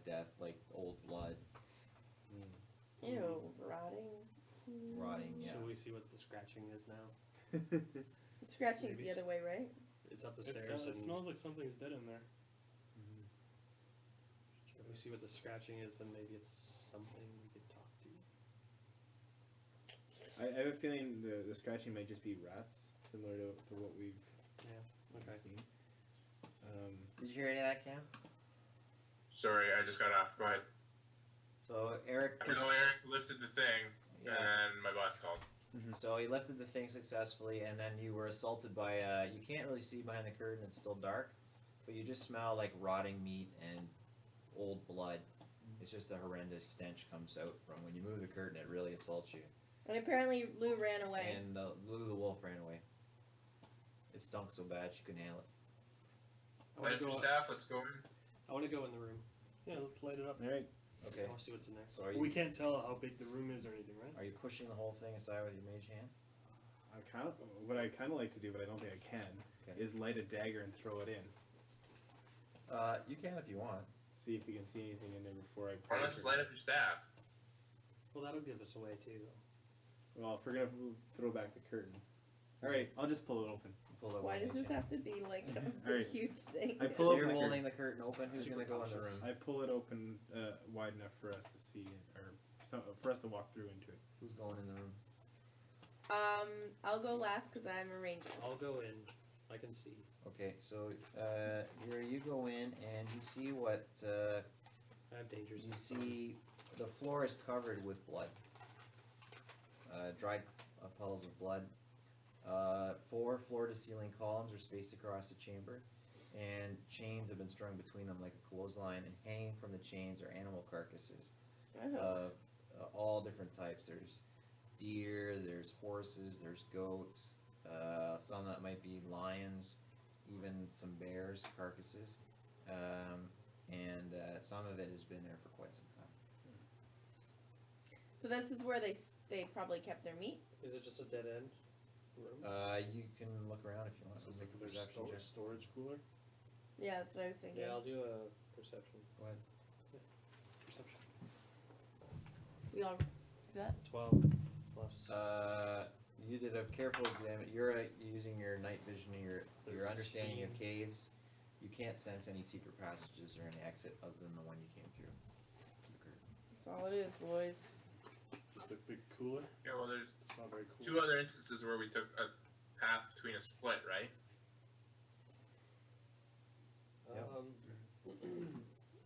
Speaker 2: death, like old blood,
Speaker 4: Ew, rotting.
Speaker 2: rotting. Yeah.
Speaker 7: Should we see what the scratching is now?
Speaker 4: Scratching's
Speaker 7: Maybe
Speaker 4: the other way, right?
Speaker 7: It's up the
Speaker 6: It
Speaker 7: stairs.
Speaker 6: it smells like something's dead in there.
Speaker 7: Should we see what the scratching is, and maybe it's something we could talk to?
Speaker 3: I have a feeling the scratching might just be rats, similar to what we've
Speaker 7: Okay.
Speaker 3: seen.
Speaker 2: Did you hear any of that, Cam?
Speaker 1: Sorry, I just got off. Go ahead.
Speaker 2: So Eric.
Speaker 1: I know Eric lifted the thing,
Speaker 2: Yeah.
Speaker 1: and my boss called.
Speaker 2: So he lifted the thing successfully, and then you were assaulted by. You can't really see behind the curtain; it's still dark, but you just smell like rotting meat and old blood. It's just a horrendous stench comes out from when you move the curtain. It really assaults you.
Speaker 4: And apparently Lou ran away.
Speaker 2: And Lou the wolf ran away. It stunk so bad she couldn't handle it.
Speaker 7: I want
Speaker 1: Light
Speaker 7: to
Speaker 1: up
Speaker 7: go.
Speaker 1: your staff. Let's go in.
Speaker 7: I want to go in the room.
Speaker 6: Yeah, let's light it up.
Speaker 3: All right.
Speaker 2: Okay.
Speaker 7: I want to see what's in there.
Speaker 2: So are
Speaker 6: We
Speaker 2: you
Speaker 6: can't tell how big the room is or anything, right?
Speaker 2: are you pushing the whole thing aside with your mage hand?
Speaker 3: What I kind of like to do, but I don't think I can,
Speaker 2: Okay.
Speaker 3: is light a dagger and throw it in.
Speaker 2: You can if you want.
Speaker 3: See if we can see anything in there before I.
Speaker 1: Or let's light up your staff.
Speaker 7: Well, that'll give us away too.
Speaker 3: Well, if we're gonna throw back the curtain. All right, I'll just pull it open.
Speaker 2: Pull it
Speaker 4: Why
Speaker 2: with
Speaker 4: does
Speaker 2: your
Speaker 4: this
Speaker 2: hand.
Speaker 4: have to be like a
Speaker 3: Alright.
Speaker 4: huge thing?
Speaker 3: I pull
Speaker 2: So
Speaker 3: open
Speaker 2: you're
Speaker 3: the
Speaker 2: holding the curtain open. Who's
Speaker 7: Super
Speaker 2: gonna go in the
Speaker 7: cautious.
Speaker 2: room?
Speaker 3: I pull it open wide enough for us to see, for us to walk through into it.
Speaker 2: Who's going in the room?
Speaker 4: I'll go last because I'm a ranger.
Speaker 7: I'll go in. I can see.
Speaker 2: Okay, so you go in and you see what
Speaker 7: I have dangers.
Speaker 2: you see. The floor is covered with blood, dried puddles of blood. 4 floor-to-ceiling columns are spaced across the chamber, and chains have been strung between them like a clothesline. And hanging from the chains are animal carcasses of all different types. There's deer, there's horses, there's goats, some that might be lions, even some bears' carcasses, and some of it has been there for quite some time.
Speaker 4: So this is where they probably kept their meat.
Speaker 7: Is it just a dead end room?
Speaker 2: You can look around if you want.
Speaker 6: So
Speaker 2: Let's
Speaker 6: it's like
Speaker 2: make a
Speaker 6: there's
Speaker 2: perception check.
Speaker 6: storage cooler.
Speaker 4: Yeah, that's what I was thinking.
Speaker 7: Yeah, I'll do a perception.
Speaker 2: Go ahead.
Speaker 6: Perception.
Speaker 4: We all do that.
Speaker 7: 12 plus.
Speaker 2: You did a careful exam. You're using your night vision and your understanding of caves. You can't sense any secret passages or any exit other than the one you came through.
Speaker 4: That's all it is, boys.
Speaker 6: Just a big cooler.
Speaker 1: Yeah, well, there's
Speaker 6: It's not very cool.
Speaker 1: 2 other instances where we took a path between a split, right?
Speaker 2: Yep.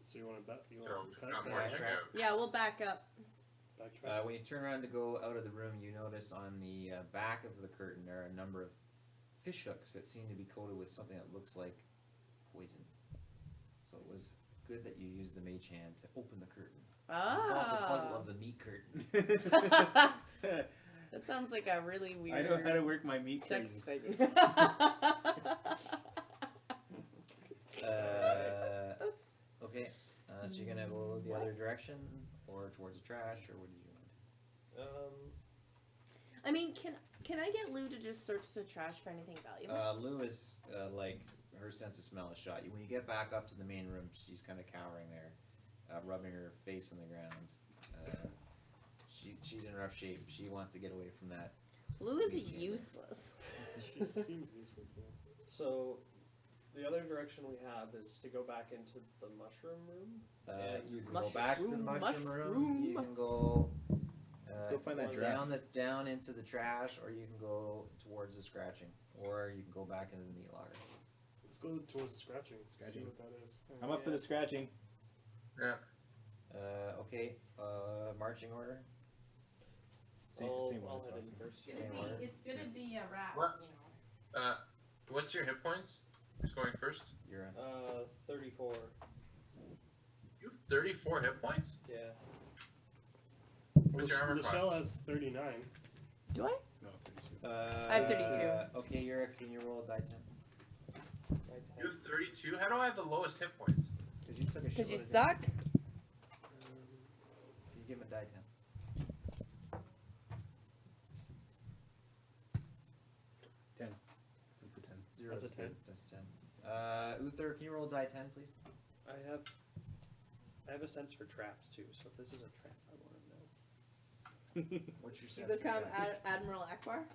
Speaker 6: So you want to bet? You
Speaker 1: So,
Speaker 6: want to cut?
Speaker 1: got more to
Speaker 2: backtrack.
Speaker 1: check out.
Speaker 4: Yeah, we'll back up.
Speaker 6: Backtrack.
Speaker 2: When you turn around to go out of the room, you notice on the back of the curtain there are a number of fish hooks that seem to be coated with something that looks like poison. So it was good that you used the mage hand to open the curtain. You solved the puzzle
Speaker 4: Ah.
Speaker 2: of the meat curtain.
Speaker 4: That sounds like a really weird.
Speaker 3: I know how to work my meat
Speaker 4: sex
Speaker 3: curtains.
Speaker 4: thing.
Speaker 2: Okay, so you're gonna go the other direction or towards the trash, or what do you want?
Speaker 4: I mean, can I get Lou to just search the trash for anything valuable?
Speaker 2: Lou is like her sense of smell has shot you. When you get back up to the main room, she's kind of cowering there, rubbing her face on the ground. She's in rough shape. She wants to get away from that.
Speaker 4: Lou is
Speaker 2: Mage hand.
Speaker 4: useless.
Speaker 6: She seems useless. Yeah.
Speaker 5: So, the other direction we have is to go back into the mushroom room.
Speaker 2: You can go back to the mushroom room.
Speaker 4: mushroom.
Speaker 2: You can go.
Speaker 3: Let's go find that
Speaker 2: down into the trash, or you can go towards the scratching, or you can go back into the meat locker.
Speaker 6: Let's go towards scratching.
Speaker 3: Scratching.
Speaker 6: See what that is.
Speaker 3: I'm up for the scratching.
Speaker 1: Yeah.
Speaker 2: Okay. Marching order.
Speaker 3: Same
Speaker 5: I'll
Speaker 3: one
Speaker 5: I'll
Speaker 3: as
Speaker 5: head
Speaker 3: last
Speaker 5: in
Speaker 3: time.
Speaker 5: first.
Speaker 2: Same order.
Speaker 4: It's gonna be a rat.
Speaker 1: What? What's your hit points? Who's going first?
Speaker 2: You're in.
Speaker 5: 34.
Speaker 1: You have 34 hit points?
Speaker 5: Yeah.
Speaker 1: What's your armor
Speaker 6: Michelle
Speaker 1: class?
Speaker 6: has 39.
Speaker 4: Do I?
Speaker 3: No, 32.
Speaker 4: I have 32.
Speaker 2: Okay, Yura, can you roll a die 10?
Speaker 1: You have 32? How do I have the lowest hit points?
Speaker 7: Because you took a
Speaker 4: Because you
Speaker 7: shot
Speaker 4: suck?
Speaker 2: You give him a die 10.
Speaker 3: 10. That's a 10.
Speaker 2: Zero
Speaker 7: That's
Speaker 2: is
Speaker 7: a
Speaker 2: good.
Speaker 7: 10.
Speaker 2: That's 10. Uther, can you roll die 10, please?
Speaker 7: I have a sense for traps too, so if this is a trap, I want to know.
Speaker 2: What's your
Speaker 4: You
Speaker 2: sense for
Speaker 4: become
Speaker 2: traps?
Speaker 4: Admiral Akbar?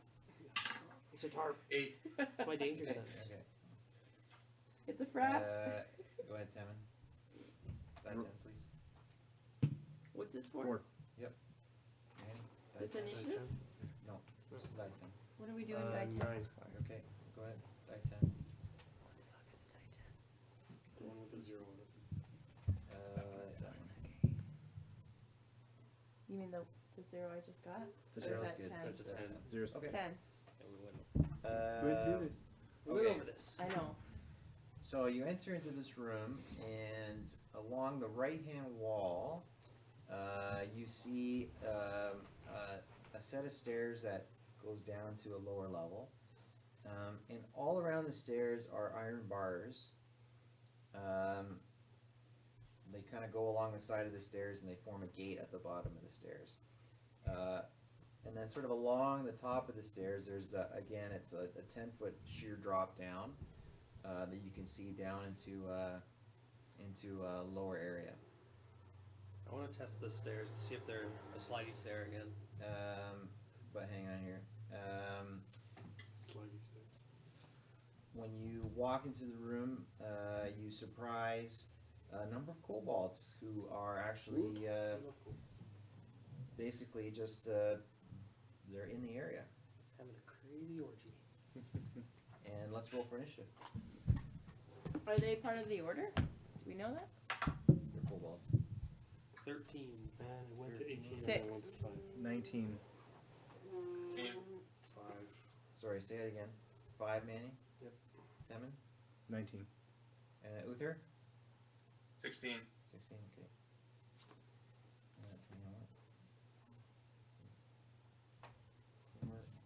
Speaker 7: It's a tarp.
Speaker 1: 8.
Speaker 7: It's my danger sense.
Speaker 2: Okay.
Speaker 4: It's a frap.
Speaker 2: Go ahead, Tammin. Die 10, please.
Speaker 4: What's this for?
Speaker 3: 4.
Speaker 2: Manny, die
Speaker 4: Is this
Speaker 2: 10.
Speaker 4: initiative?
Speaker 2: No, just die 10.
Speaker 4: What are we doing die 10?
Speaker 7: 9.
Speaker 2: Okay, go ahead. Die 10.
Speaker 4: What the fuck is a die 10?
Speaker 6: The one with the 0 on it.
Speaker 2: That one.
Speaker 4: You mean the 0 I just got?
Speaker 3: The
Speaker 4: Or is
Speaker 2: zero's
Speaker 4: that
Speaker 2: good.
Speaker 4: 10?
Speaker 7: That's a 10.
Speaker 3: 0.
Speaker 2: Okay.
Speaker 4: 10.
Speaker 7: And we went
Speaker 3: Went through this.
Speaker 2: Okay.
Speaker 7: over this.
Speaker 4: I know.
Speaker 2: So you enter into this room, and along the right-hand wall, you see a set of stairs that goes down to a lower level, and all around the stairs are iron bars. They kind of go along the side of the stairs, and they form a gate at the bottom of the stairs. And then sort of along the top of the stairs, there's, again, it's a 10-foot sheer drop down that you can see down into a lower area.
Speaker 7: I want to test the stairs to see if they're a slidey stair again.
Speaker 2: But hang on here.
Speaker 6: Slidey steps.
Speaker 2: When you walk into the room, you surprise a number of kobolds who are actually
Speaker 6: I love cool.
Speaker 2: basically just they're in the area.
Speaker 7: Having a crazy orgy.
Speaker 2: And let's roll for initiative.
Speaker 4: Are they part of the order? Do we know that?
Speaker 2: They're kobolds.
Speaker 7: 13.
Speaker 6: Man, it went to 18 and
Speaker 4: Six.
Speaker 6: I went to 5.
Speaker 3: 19.
Speaker 1: 16.
Speaker 6: 5.
Speaker 2: Sorry, say it again. 5, Manny?
Speaker 7: Yep.
Speaker 2: Temin?
Speaker 3: 19.
Speaker 2: Uther?
Speaker 1: 16.
Speaker 2: 16, okay. You know what? 4 and FK1.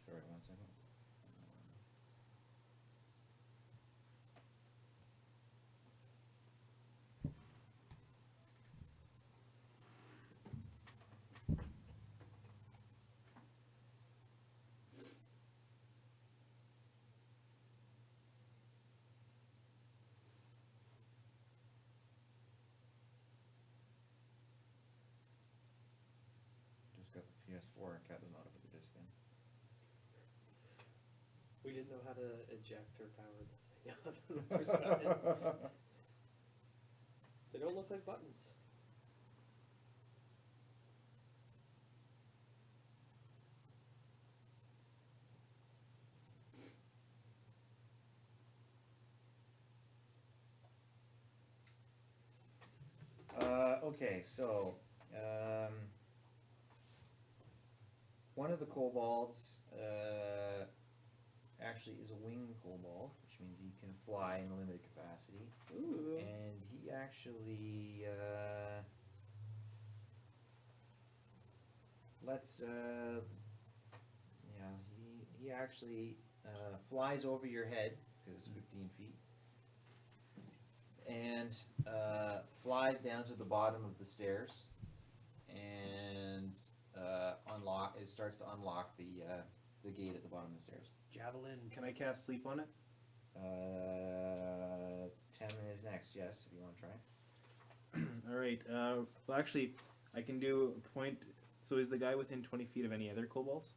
Speaker 2: Sorry, 1 second. Just got the PS4 and Cat does not have the disc in.
Speaker 7: We didn't know how to eject or power the thing up when we first got it. They don't look like buttons.
Speaker 2: Okay, so one of the kobolds actually is a winged kobold, which means he can fly in a limited capacity,
Speaker 4: Ooh.
Speaker 2: and he actually he actually flies over your head because it's 15 feet. And flies down to the bottom of the stairs, and it starts to unlock the gate at the bottom of the stairs.
Speaker 7: Javelin.
Speaker 3: Can I cast sleep on it?
Speaker 2: 10 is next, yes, if you want to try.
Speaker 3: Alright, well actually, I can do a point. So is the guy within 20 feet of any other kobolds?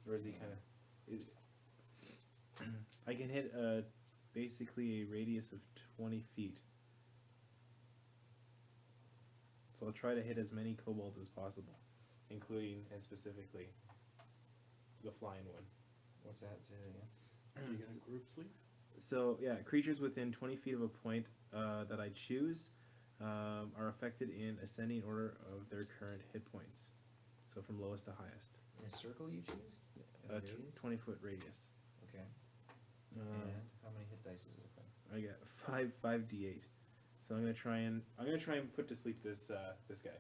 Speaker 3: Or is he kind of... I can hit basically a radius of 20 feet. So I'll try to hit as many kobolds as possible, including and specifically the flying one.
Speaker 2: What's that? Say that again.
Speaker 6: Are you going to group sleep?
Speaker 3: So yeah, creatures within 20 feet of a point that I choose are affected in ascending order of their current hit points. So from lowest to highest.
Speaker 2: In a circle you choose? In a
Speaker 3: A
Speaker 2: radius?
Speaker 3: 20-foot radius.
Speaker 2: Okay. And how many hit dice is it?
Speaker 3: I got 5d8. So I'm gonna try and put to sleep this this guy,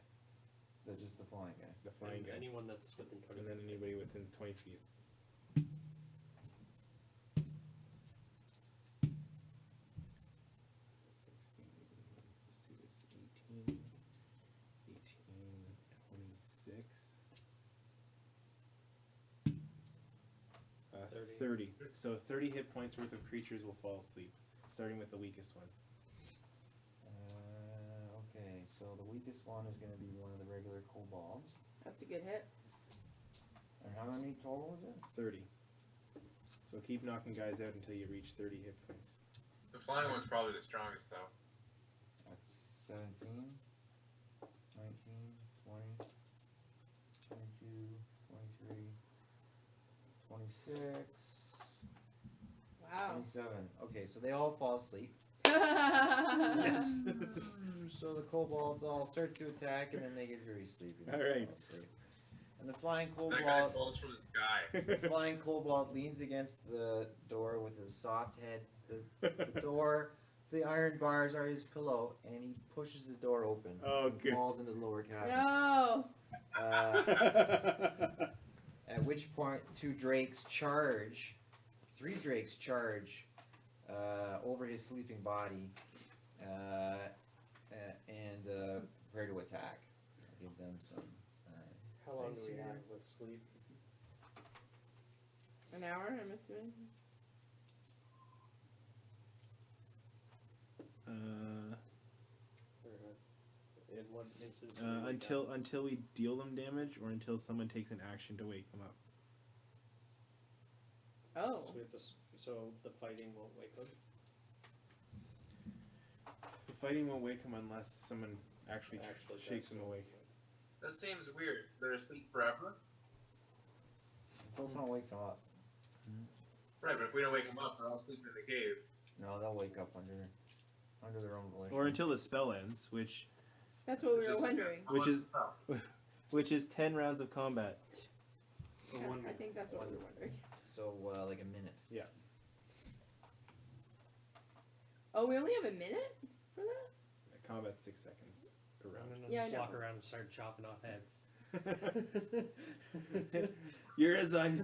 Speaker 2: Just the flying guy.
Speaker 3: the flying guy,
Speaker 7: Anyone that's within 20
Speaker 3: and then
Speaker 7: feet.
Speaker 3: anybody within 20 feet. 16 plus 2 is 18. 26. 30. So 30 hit points worth of creatures will fall asleep, starting with the weakest one.
Speaker 2: Okay, so the weakest one is going to be one of the regular kobolds.
Speaker 4: That's a good hit.
Speaker 2: And how many total is it?
Speaker 3: 30. So keep knocking guys out until you reach 30 hit points.
Speaker 1: The flying one's probably the strongest though.
Speaker 2: That's 17, 19, 20, 22, 23, 26,
Speaker 4: Wow.
Speaker 2: 27. Okay, so they all fall asleep.
Speaker 3: Yes.
Speaker 2: So the kobolds all start to attack, and then they get very sleepy.
Speaker 3: All right.
Speaker 2: Fall asleep. And the flying
Speaker 1: That guy
Speaker 2: kobold,
Speaker 1: falls from the sky.
Speaker 2: the flying kobold leans against the door with his soft head. The door, the iron bars are his pillow, and he pushes the door open.
Speaker 3: Oh,
Speaker 2: and
Speaker 3: good.
Speaker 2: falls into the lower cabin.
Speaker 4: No.
Speaker 2: At which point, three drakes charge over his sleeping body and prepare to attack. I'll give them some.
Speaker 5: How long
Speaker 2: Nice
Speaker 5: do we
Speaker 2: here.
Speaker 5: have with sleep?
Speaker 4: An hour, I'm assuming.
Speaker 5: Or, in what instance? do we wake
Speaker 3: until we deal them damage, or until someone takes an action to wake them up.
Speaker 4: Oh.
Speaker 5: So we have to. So the fighting won't wake them.
Speaker 3: The fighting won't wake them unless someone actually shakes
Speaker 5: does
Speaker 3: them awake.
Speaker 1: That seems weird. They're asleep forever.
Speaker 2: Until someone wakes them up.
Speaker 1: Right, but if we don't wake them up, they're all sleeping in the cave.
Speaker 2: No, they'll wake up under their own volition.
Speaker 3: Or until the spell ends, which
Speaker 4: That's what we
Speaker 1: Which
Speaker 4: were
Speaker 1: is-
Speaker 4: wondering.
Speaker 1: How
Speaker 3: Which
Speaker 1: much
Speaker 3: is-
Speaker 1: tough?
Speaker 3: which is 10 rounds of combat.
Speaker 7: For
Speaker 4: Yeah,
Speaker 7: one
Speaker 4: I
Speaker 7: minute.
Speaker 4: think that's what we were wondering.
Speaker 2: So like a minute.
Speaker 4: Oh, we only have a minute for that?
Speaker 3: Combat's 6 seconds per
Speaker 7: I'm
Speaker 3: round.
Speaker 7: gonna
Speaker 4: Yeah, I
Speaker 7: just
Speaker 4: know.
Speaker 7: walk around and start chopping off heads.
Speaker 3: You're as on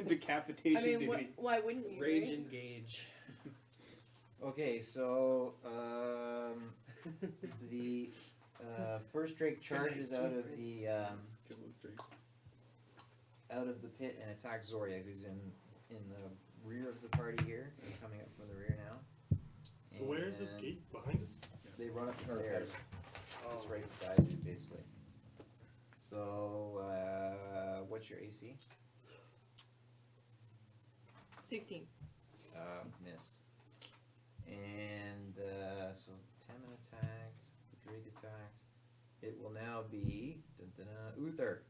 Speaker 3: decapitation
Speaker 4: I mean,
Speaker 3: duty.
Speaker 4: why wouldn't you?
Speaker 7: Rage
Speaker 4: right?
Speaker 7: engage.
Speaker 2: Okay, so the first drake charges out of the pit and attacks Zoria, who's in the rear of the party here. He's coming up from the rear now.
Speaker 6: So where is this
Speaker 2: And
Speaker 6: gate behind us?
Speaker 2: They run up the
Speaker 3: Or
Speaker 2: stairs.
Speaker 7: Oh,
Speaker 2: It's right beside you, basically. So, what's your AC?
Speaker 4: 16.
Speaker 2: Missed. And so 10 attacked. The Drake attacked. It will now be Uther.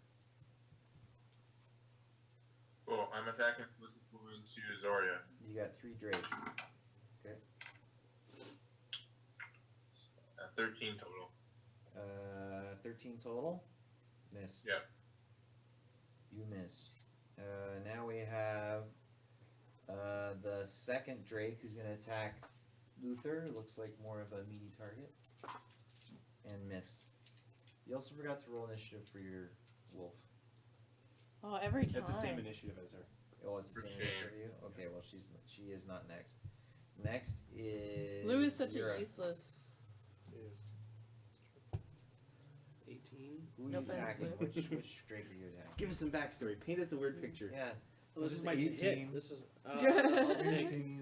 Speaker 1: Cool. I'm attacking this woman to Zoria.
Speaker 2: You got 3 Drakes.
Speaker 1: 13 total.
Speaker 2: 13 total. Miss.
Speaker 1: Yeah.
Speaker 2: You miss. Now we have the second Drake who's going to attack Luther. Looks like more of a meaty target. And missed. You also forgot to roll initiative for your wolf.
Speaker 4: Oh, every time.
Speaker 3: That's the same initiative as her.
Speaker 2: Oh, it's the
Speaker 1: For
Speaker 2: same
Speaker 1: shame.
Speaker 2: initiative for you? Okay, well she is not next. Next is
Speaker 4: Lou is such
Speaker 2: Zira.
Speaker 4: a useless.
Speaker 7: 18.
Speaker 2: Who are
Speaker 4: No
Speaker 2: you
Speaker 4: offense,
Speaker 2: attacking?
Speaker 4: Lou.
Speaker 2: Which Drake are you attacking?
Speaker 3: Give us some backstory. Paint us a word picture.
Speaker 2: Yeah.
Speaker 7: Well, this
Speaker 2: This
Speaker 7: is
Speaker 2: is
Speaker 7: my
Speaker 2: 18.
Speaker 7: hit. This is. I'll take.
Speaker 2: 18.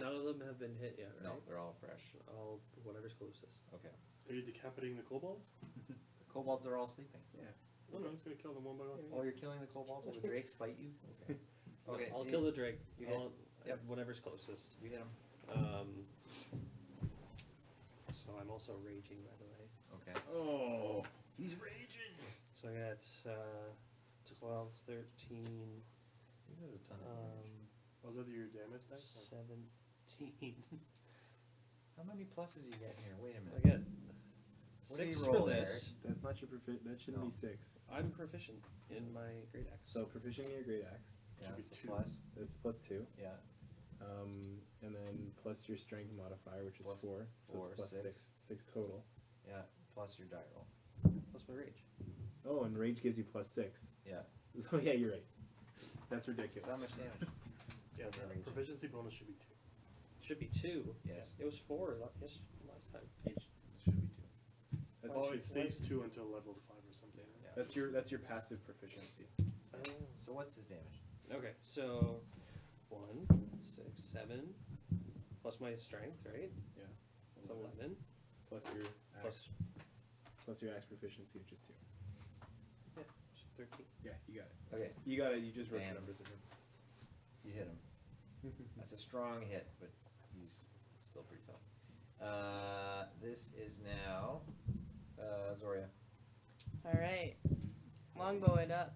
Speaker 7: None of them have been hit yet, right?
Speaker 2: No, they're all fresh.
Speaker 7: I'll whatever's closest.
Speaker 6: Are you decapitating the kobolds?
Speaker 2: The kobolds are all sleeping.
Speaker 6: No, I'm just gonna kill them one by one.
Speaker 2: Oh, you're killing the kobolds while the drakes bite you? Okay. Okay,
Speaker 7: I'll
Speaker 2: so
Speaker 7: kill the drake.
Speaker 2: you hit.
Speaker 7: I'll,
Speaker 2: Yep.
Speaker 7: Whatever's closest.
Speaker 2: you hit him.
Speaker 7: So I'm also raging, by the way.
Speaker 2: Okay.
Speaker 3: Oh.
Speaker 2: He's raging!
Speaker 7: So I got 12, 13,
Speaker 2: He does a ton of damage.
Speaker 6: Was that your damage then?
Speaker 5: 17.
Speaker 2: How many pluses you get here? Wait a
Speaker 5: I
Speaker 2: minute.
Speaker 5: get
Speaker 2: What do you
Speaker 5: 6
Speaker 2: roll
Speaker 5: for
Speaker 2: there?
Speaker 5: this.
Speaker 3: That's not your proficient. That shouldn't
Speaker 2: No.
Speaker 3: be 6.
Speaker 5: I'm proficient in my great axe.
Speaker 3: So proficient in your great axe.
Speaker 2: Yeah,
Speaker 6: Should be
Speaker 2: it's a
Speaker 6: 2.
Speaker 2: plus.
Speaker 3: That's +2.
Speaker 2: Yeah.
Speaker 3: And then plus your strength modifier, which is
Speaker 2: Plus
Speaker 3: 4. So
Speaker 2: 4,
Speaker 3: it's plus
Speaker 2: 6.
Speaker 3: 6 total.
Speaker 2: Yeah. Plus your die roll.
Speaker 5: Plus my rage.
Speaker 3: Oh, and rage gives you +6.
Speaker 2: Yeah.
Speaker 3: So yeah, you're right. That's
Speaker 2: So
Speaker 3: ridiculous.
Speaker 2: how much damage?
Speaker 6: Yeah, the
Speaker 2: Range.
Speaker 6: proficiency bonus should be 2.
Speaker 5: Should be 2.
Speaker 2: Yes.
Speaker 5: It was 4 last time.
Speaker 2: It should be 2.
Speaker 3: That's,
Speaker 6: Well, it stays 2 until level 5 or something.
Speaker 2: Yeah.
Speaker 3: that's your passive proficiency.
Speaker 2: So what's his damage?
Speaker 5: Okay, so 1, 6, 7, plus my strength, right?
Speaker 3: Yeah.
Speaker 5: That's 11.
Speaker 3: Plus your
Speaker 5: Plus,
Speaker 3: plus your axe proficiency, which is 2.
Speaker 5: yeah, 13.
Speaker 3: Yeah, you got it.
Speaker 2: Okay.
Speaker 3: You got it. You just wrote the
Speaker 2: Damn.
Speaker 3: numbers of him.
Speaker 2: You hit him. That's a strong hit, but he's still pretty tough. This is now Zoria.
Speaker 4: Alright. Longbow it up.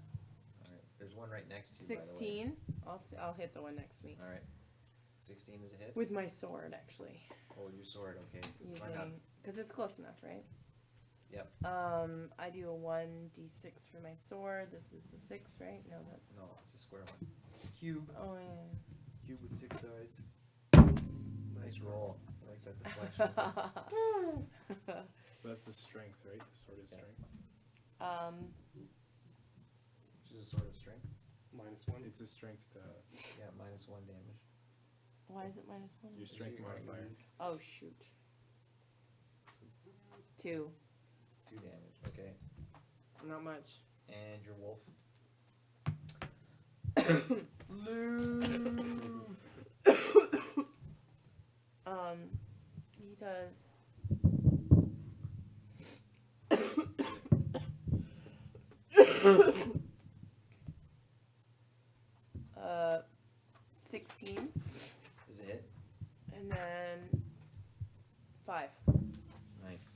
Speaker 2: Alright. There's one right next to you, by the way.
Speaker 4: 16. I'll hit the one next to me.
Speaker 2: Alright. 16 is a hit.
Speaker 4: With my sword, actually.
Speaker 2: Oh, your sword, okay. Why not?
Speaker 4: Using. Because it's close enough, right?
Speaker 2: Yep.
Speaker 4: I do a 1d6 for my sword. This is the 6, right? No, that's.
Speaker 2: No, it's a square one. Cube.
Speaker 4: Oh, yeah.
Speaker 2: Cube with 6 sides.
Speaker 4: Oops.
Speaker 2: Nice roll. I like that deflection.
Speaker 3: So that's the strength, right? The sword is strength.
Speaker 2: Which is a sword of strength.
Speaker 6: -1.
Speaker 3: It's a strength.
Speaker 2: Yeah, minus 1 damage.
Speaker 4: Why is it -1?
Speaker 3: Your strength
Speaker 2: you-
Speaker 3: modifier.
Speaker 4: Oh, shoot. 2.
Speaker 2: 2 damage, okay.
Speaker 4: Not much.
Speaker 2: And your wolf.
Speaker 4: He does. 16,
Speaker 2: Is it hit?
Speaker 4: and then 5.
Speaker 2: Nice.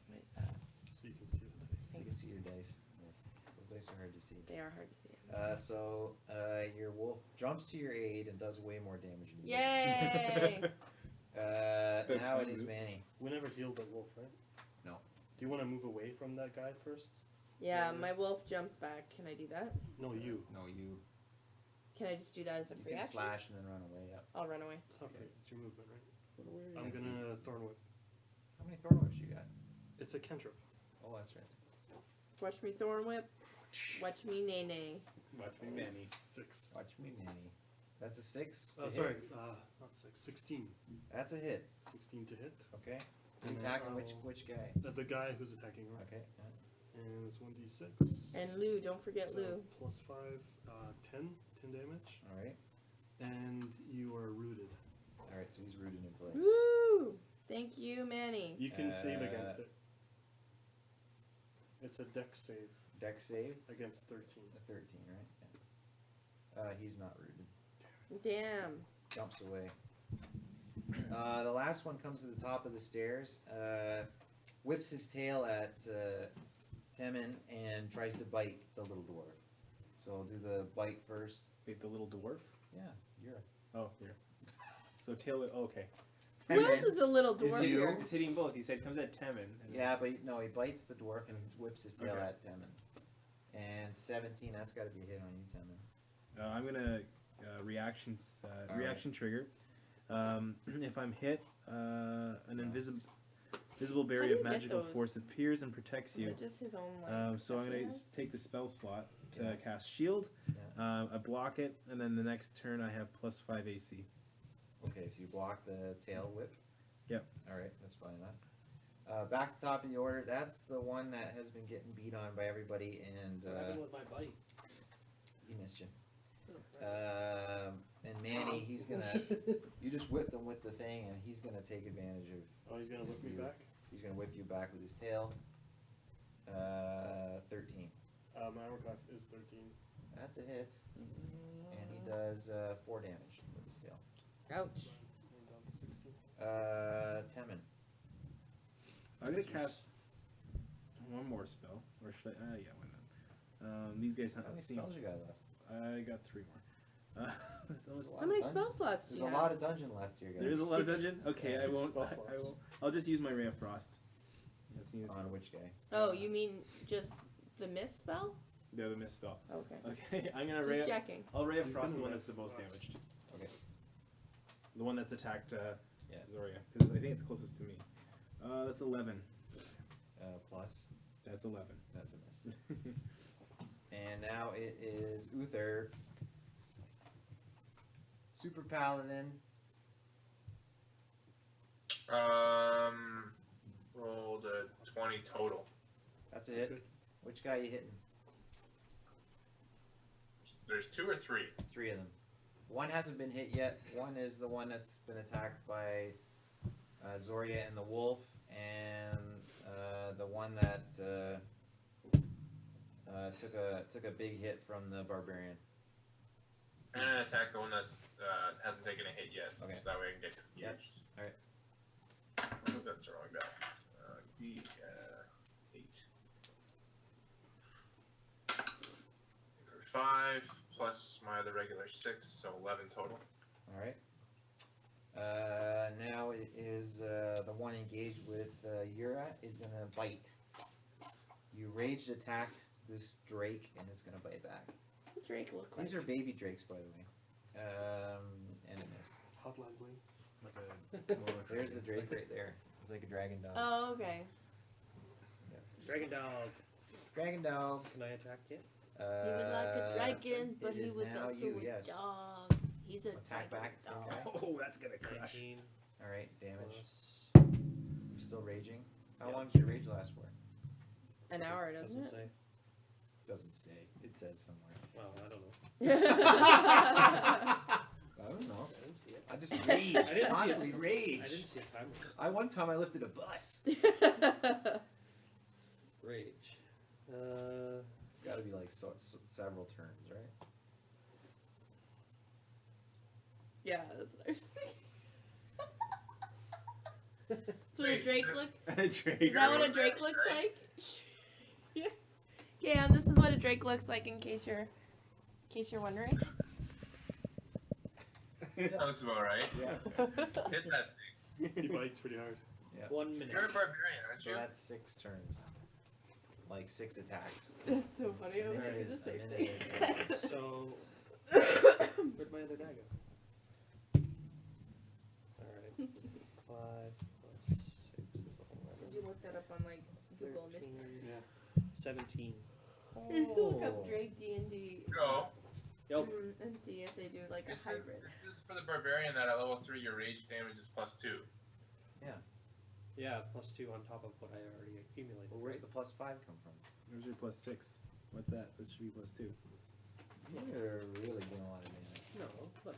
Speaker 4: What is that?
Speaker 6: So you can see the dice.
Speaker 2: So you can see your dice. Yes. Those dice are hard to see.
Speaker 4: They are hard to see.
Speaker 2: So your wolf jumps to your aid and does way more damage than you.
Speaker 4: Yay!
Speaker 2: Now it is Manny.
Speaker 6: We never healed the wolf, right?
Speaker 2: No.
Speaker 6: Do you want to move away from that guy first?
Speaker 4: Yeah, my wolf jumps back. Can I do that?
Speaker 6: No, you.
Speaker 2: No, you.
Speaker 4: Can I just do that as a
Speaker 2: You
Speaker 4: free
Speaker 2: can
Speaker 4: action?
Speaker 2: slash and then run away. Yep.
Speaker 4: I'll run away.
Speaker 6: It's not free. It's your movement, right?
Speaker 2: Where
Speaker 6: I'm gonna thorn whip.
Speaker 2: How many thorn whips you got?
Speaker 6: It's a cantrip.
Speaker 2: Oh, that's right.
Speaker 4: Watch me thorn whip. Watch me nay nay.
Speaker 3: Watch me, Manny.
Speaker 6: 6.
Speaker 2: Watch me, Manny. That's a 6. to
Speaker 6: Sorry,
Speaker 2: hit.
Speaker 6: not 6. 16.
Speaker 2: That's a hit.
Speaker 6: 16 to hit.
Speaker 2: Okay. You
Speaker 6: And then
Speaker 2: attacking
Speaker 6: I'll-
Speaker 2: which guy?
Speaker 6: The guy who's attacking right.
Speaker 2: Okay. Yeah.
Speaker 6: And it's 1d6.
Speaker 4: And Lou, don't forget
Speaker 6: so
Speaker 4: Lou.
Speaker 6: Plus 5, 10 damage.
Speaker 2: All right.
Speaker 6: And you are rooted.
Speaker 2: All right. So he's rooted in place.
Speaker 4: Woo! Thank you, Manny.
Speaker 6: You can save against it. It's a dex save
Speaker 2: Dex save.
Speaker 6: against 13.
Speaker 2: A 13, right? Yeah. He's not rooted.
Speaker 4: Damn.
Speaker 2: Jumps away. The last one comes to the top of the stairs, whips his tail at Temin and tries to bite the little dwarf. So I'll do the bite first.
Speaker 3: Wait, the little dwarf?
Speaker 2: Yeah, you're.
Speaker 3: Oh, here. So tail. Oh, okay.
Speaker 4: Who else is a little
Speaker 2: Is
Speaker 4: dwarf
Speaker 2: you?
Speaker 4: here?
Speaker 3: It's hitting both. He said comes at Temin. and-
Speaker 2: Yeah, but no, he bites the dwarf and whips his tail
Speaker 3: Okay.
Speaker 2: at Temin. And 17, that's got to be a hit on you, Temin.
Speaker 3: I'm gonna reaction trigger. If I'm hit, an invisible
Speaker 4: How
Speaker 3: barrier
Speaker 4: do
Speaker 3: of
Speaker 4: you get
Speaker 3: magical
Speaker 4: those?
Speaker 3: force appears and protects
Speaker 4: Is
Speaker 3: you.
Speaker 4: it just his own like?
Speaker 3: So
Speaker 4: stuff
Speaker 3: I'm
Speaker 4: he
Speaker 3: gonna
Speaker 4: has?
Speaker 3: take the spell slot to
Speaker 2: Yeah.
Speaker 3: cast shield.
Speaker 2: Yeah.
Speaker 3: I block it, and then the next turn I have +5 AC.
Speaker 2: Okay, so you block the tail whip?
Speaker 3: Yep.
Speaker 2: Alright, that's fine enough. Back to top of the order, that's the one that has been getting beat on by everybody, and
Speaker 5: What happened with my bite?
Speaker 2: he missed you.
Speaker 5: Oh, right.
Speaker 2: And Manny, he's gonna, you just whipped him with the thing, and he's gonna take advantage of,
Speaker 6: Oh, he's gonna whip me
Speaker 2: You.
Speaker 6: back?
Speaker 2: he's gonna whip you back with his tail. 13.
Speaker 6: My armor class is 13.
Speaker 2: That's a hit, and he does 4 damage with his tail.
Speaker 4: Ouch.
Speaker 6: I'm down to 16.
Speaker 2: Temin.
Speaker 3: I'm gonna cast one more spell, or should I? Yeah, why not? These guys
Speaker 2: How many
Speaker 3: seem.
Speaker 2: spells you got left?
Speaker 3: I got 3 more. That's almost
Speaker 4: How many spell slots do
Speaker 2: There's
Speaker 4: you
Speaker 2: a
Speaker 4: have?
Speaker 2: lot of dungeon left here, guys.
Speaker 3: There's a lot of dungeon. Okay, I
Speaker 6: Six
Speaker 3: won't.
Speaker 6: spell
Speaker 3: I
Speaker 6: slots.
Speaker 3: won't. I'll just use my Ray of Frost. That seems.
Speaker 2: On which guy?
Speaker 4: Oh, you mean just the mist spell?
Speaker 3: The misspell.
Speaker 4: Okay.
Speaker 3: Okay, I'm gonna
Speaker 4: Just checking.
Speaker 3: I'll Ray of
Speaker 6: He's
Speaker 3: Frost the
Speaker 6: gonna
Speaker 3: one
Speaker 6: Ray
Speaker 3: that's the
Speaker 6: of
Speaker 3: most
Speaker 6: Frost.
Speaker 3: damaged.
Speaker 2: Okay.
Speaker 3: The one that's attacked
Speaker 2: Yeah.
Speaker 3: Zoria, because I think it's closest to me. That's 11.
Speaker 2: Plus.
Speaker 3: That's 11.
Speaker 2: That's a miss. And now it is Uther. Super Paladin.
Speaker 1: Rolled a 20 total.
Speaker 2: That's a hit.
Speaker 6: Good.
Speaker 2: Which guy are you hitting?
Speaker 1: There's 2 or 3.
Speaker 2: 3 of them. One hasn't been hit yet. One is the one that's been attacked by Zoria and the wolf, and the one that took a big hit from the barbarian.
Speaker 1: I'm gonna attack the one that's hasn't taken a hit yet,
Speaker 2: Okay.
Speaker 1: so that way I can get to the
Speaker 2: Yep.
Speaker 1: huge.
Speaker 2: Alright.
Speaker 1: Oh, that's the wrong die. D 8 for 5 plus my other regular 6, so 11 total.
Speaker 2: All right. Now it is the one engaged with Yura is gonna bite. You raged attacked this drake, and it's gonna bite back.
Speaker 4: What's a drake look like?
Speaker 2: These are baby drakes, by the way. And it missed.
Speaker 6: Hotline bling.
Speaker 2: There's the drake right there. It's like a dragon dog.
Speaker 4: Oh, okay.
Speaker 5: Dragon dog.
Speaker 2: Dragon dog.
Speaker 5: Can I attack yet?
Speaker 4: He was like a dragon, but
Speaker 2: it
Speaker 4: he
Speaker 2: is
Speaker 4: was
Speaker 2: now
Speaker 4: also
Speaker 2: you,
Speaker 4: a
Speaker 2: yes.
Speaker 4: dog. He's a
Speaker 2: Attack
Speaker 4: dragon
Speaker 2: back at the same
Speaker 4: dog.
Speaker 2: guy.
Speaker 3: Oh, that's gonna crush.
Speaker 5: 19
Speaker 2: All right, damage.
Speaker 5: plus.
Speaker 2: You're still raging. How
Speaker 5: Yeah.
Speaker 2: long does your rage last for?
Speaker 4: An hour, doesn't
Speaker 5: Doesn't
Speaker 4: it?
Speaker 5: say.
Speaker 2: Doesn't say. It says somewhere.
Speaker 5: Well, I don't know.
Speaker 2: I don't know.
Speaker 5: I didn't see it.
Speaker 2: I just rage.
Speaker 5: I didn't see
Speaker 2: Constantly
Speaker 5: it.
Speaker 2: rage.
Speaker 5: I didn't see a timer.
Speaker 2: One time I lifted a bus.
Speaker 5: Rage.
Speaker 2: It's got to be like several turns, right?
Speaker 4: Yeah, that's what I was thinking. That's what a drake look.
Speaker 3: Drake.
Speaker 4: Is that what a drake looks like? Yeah. Cam, this is what a drake looks like. In case you're wondering.
Speaker 1: Sounds about right.
Speaker 2: Yeah.
Speaker 1: Hit that thing.
Speaker 6: He bites pretty hard.
Speaker 5: 1 minute.
Speaker 1: You're a barbarian, aren't
Speaker 2: So
Speaker 1: you?
Speaker 2: that's 6 turns. Like 6 attacks.
Speaker 4: That's so funny. I was
Speaker 2: There
Speaker 4: thinking
Speaker 2: is
Speaker 4: the
Speaker 2: a
Speaker 4: same
Speaker 2: minute
Speaker 4: thing.
Speaker 5: So, where'd my other die go? Alright. 5 plus 6 is 11.
Speaker 4: Did you look that up on like Google
Speaker 5: 13,
Speaker 6: Yeah.
Speaker 5: 17.
Speaker 4: You can look
Speaker 2: Oh.
Speaker 4: up Drake D&D
Speaker 1: Go.
Speaker 5: Yep.
Speaker 4: and see if they do like a
Speaker 1: It's
Speaker 4: hybrid.
Speaker 1: just for the barbarian that at level 3 your rage damage is +2.
Speaker 5: Yeah, plus 2 on top of what I already accumulated.
Speaker 2: Well, where's
Speaker 5: right?
Speaker 2: the +5 come from?
Speaker 3: Where's your +6? What's that? That should be +2.
Speaker 2: You're really doing a lot of damage.
Speaker 5: No, look.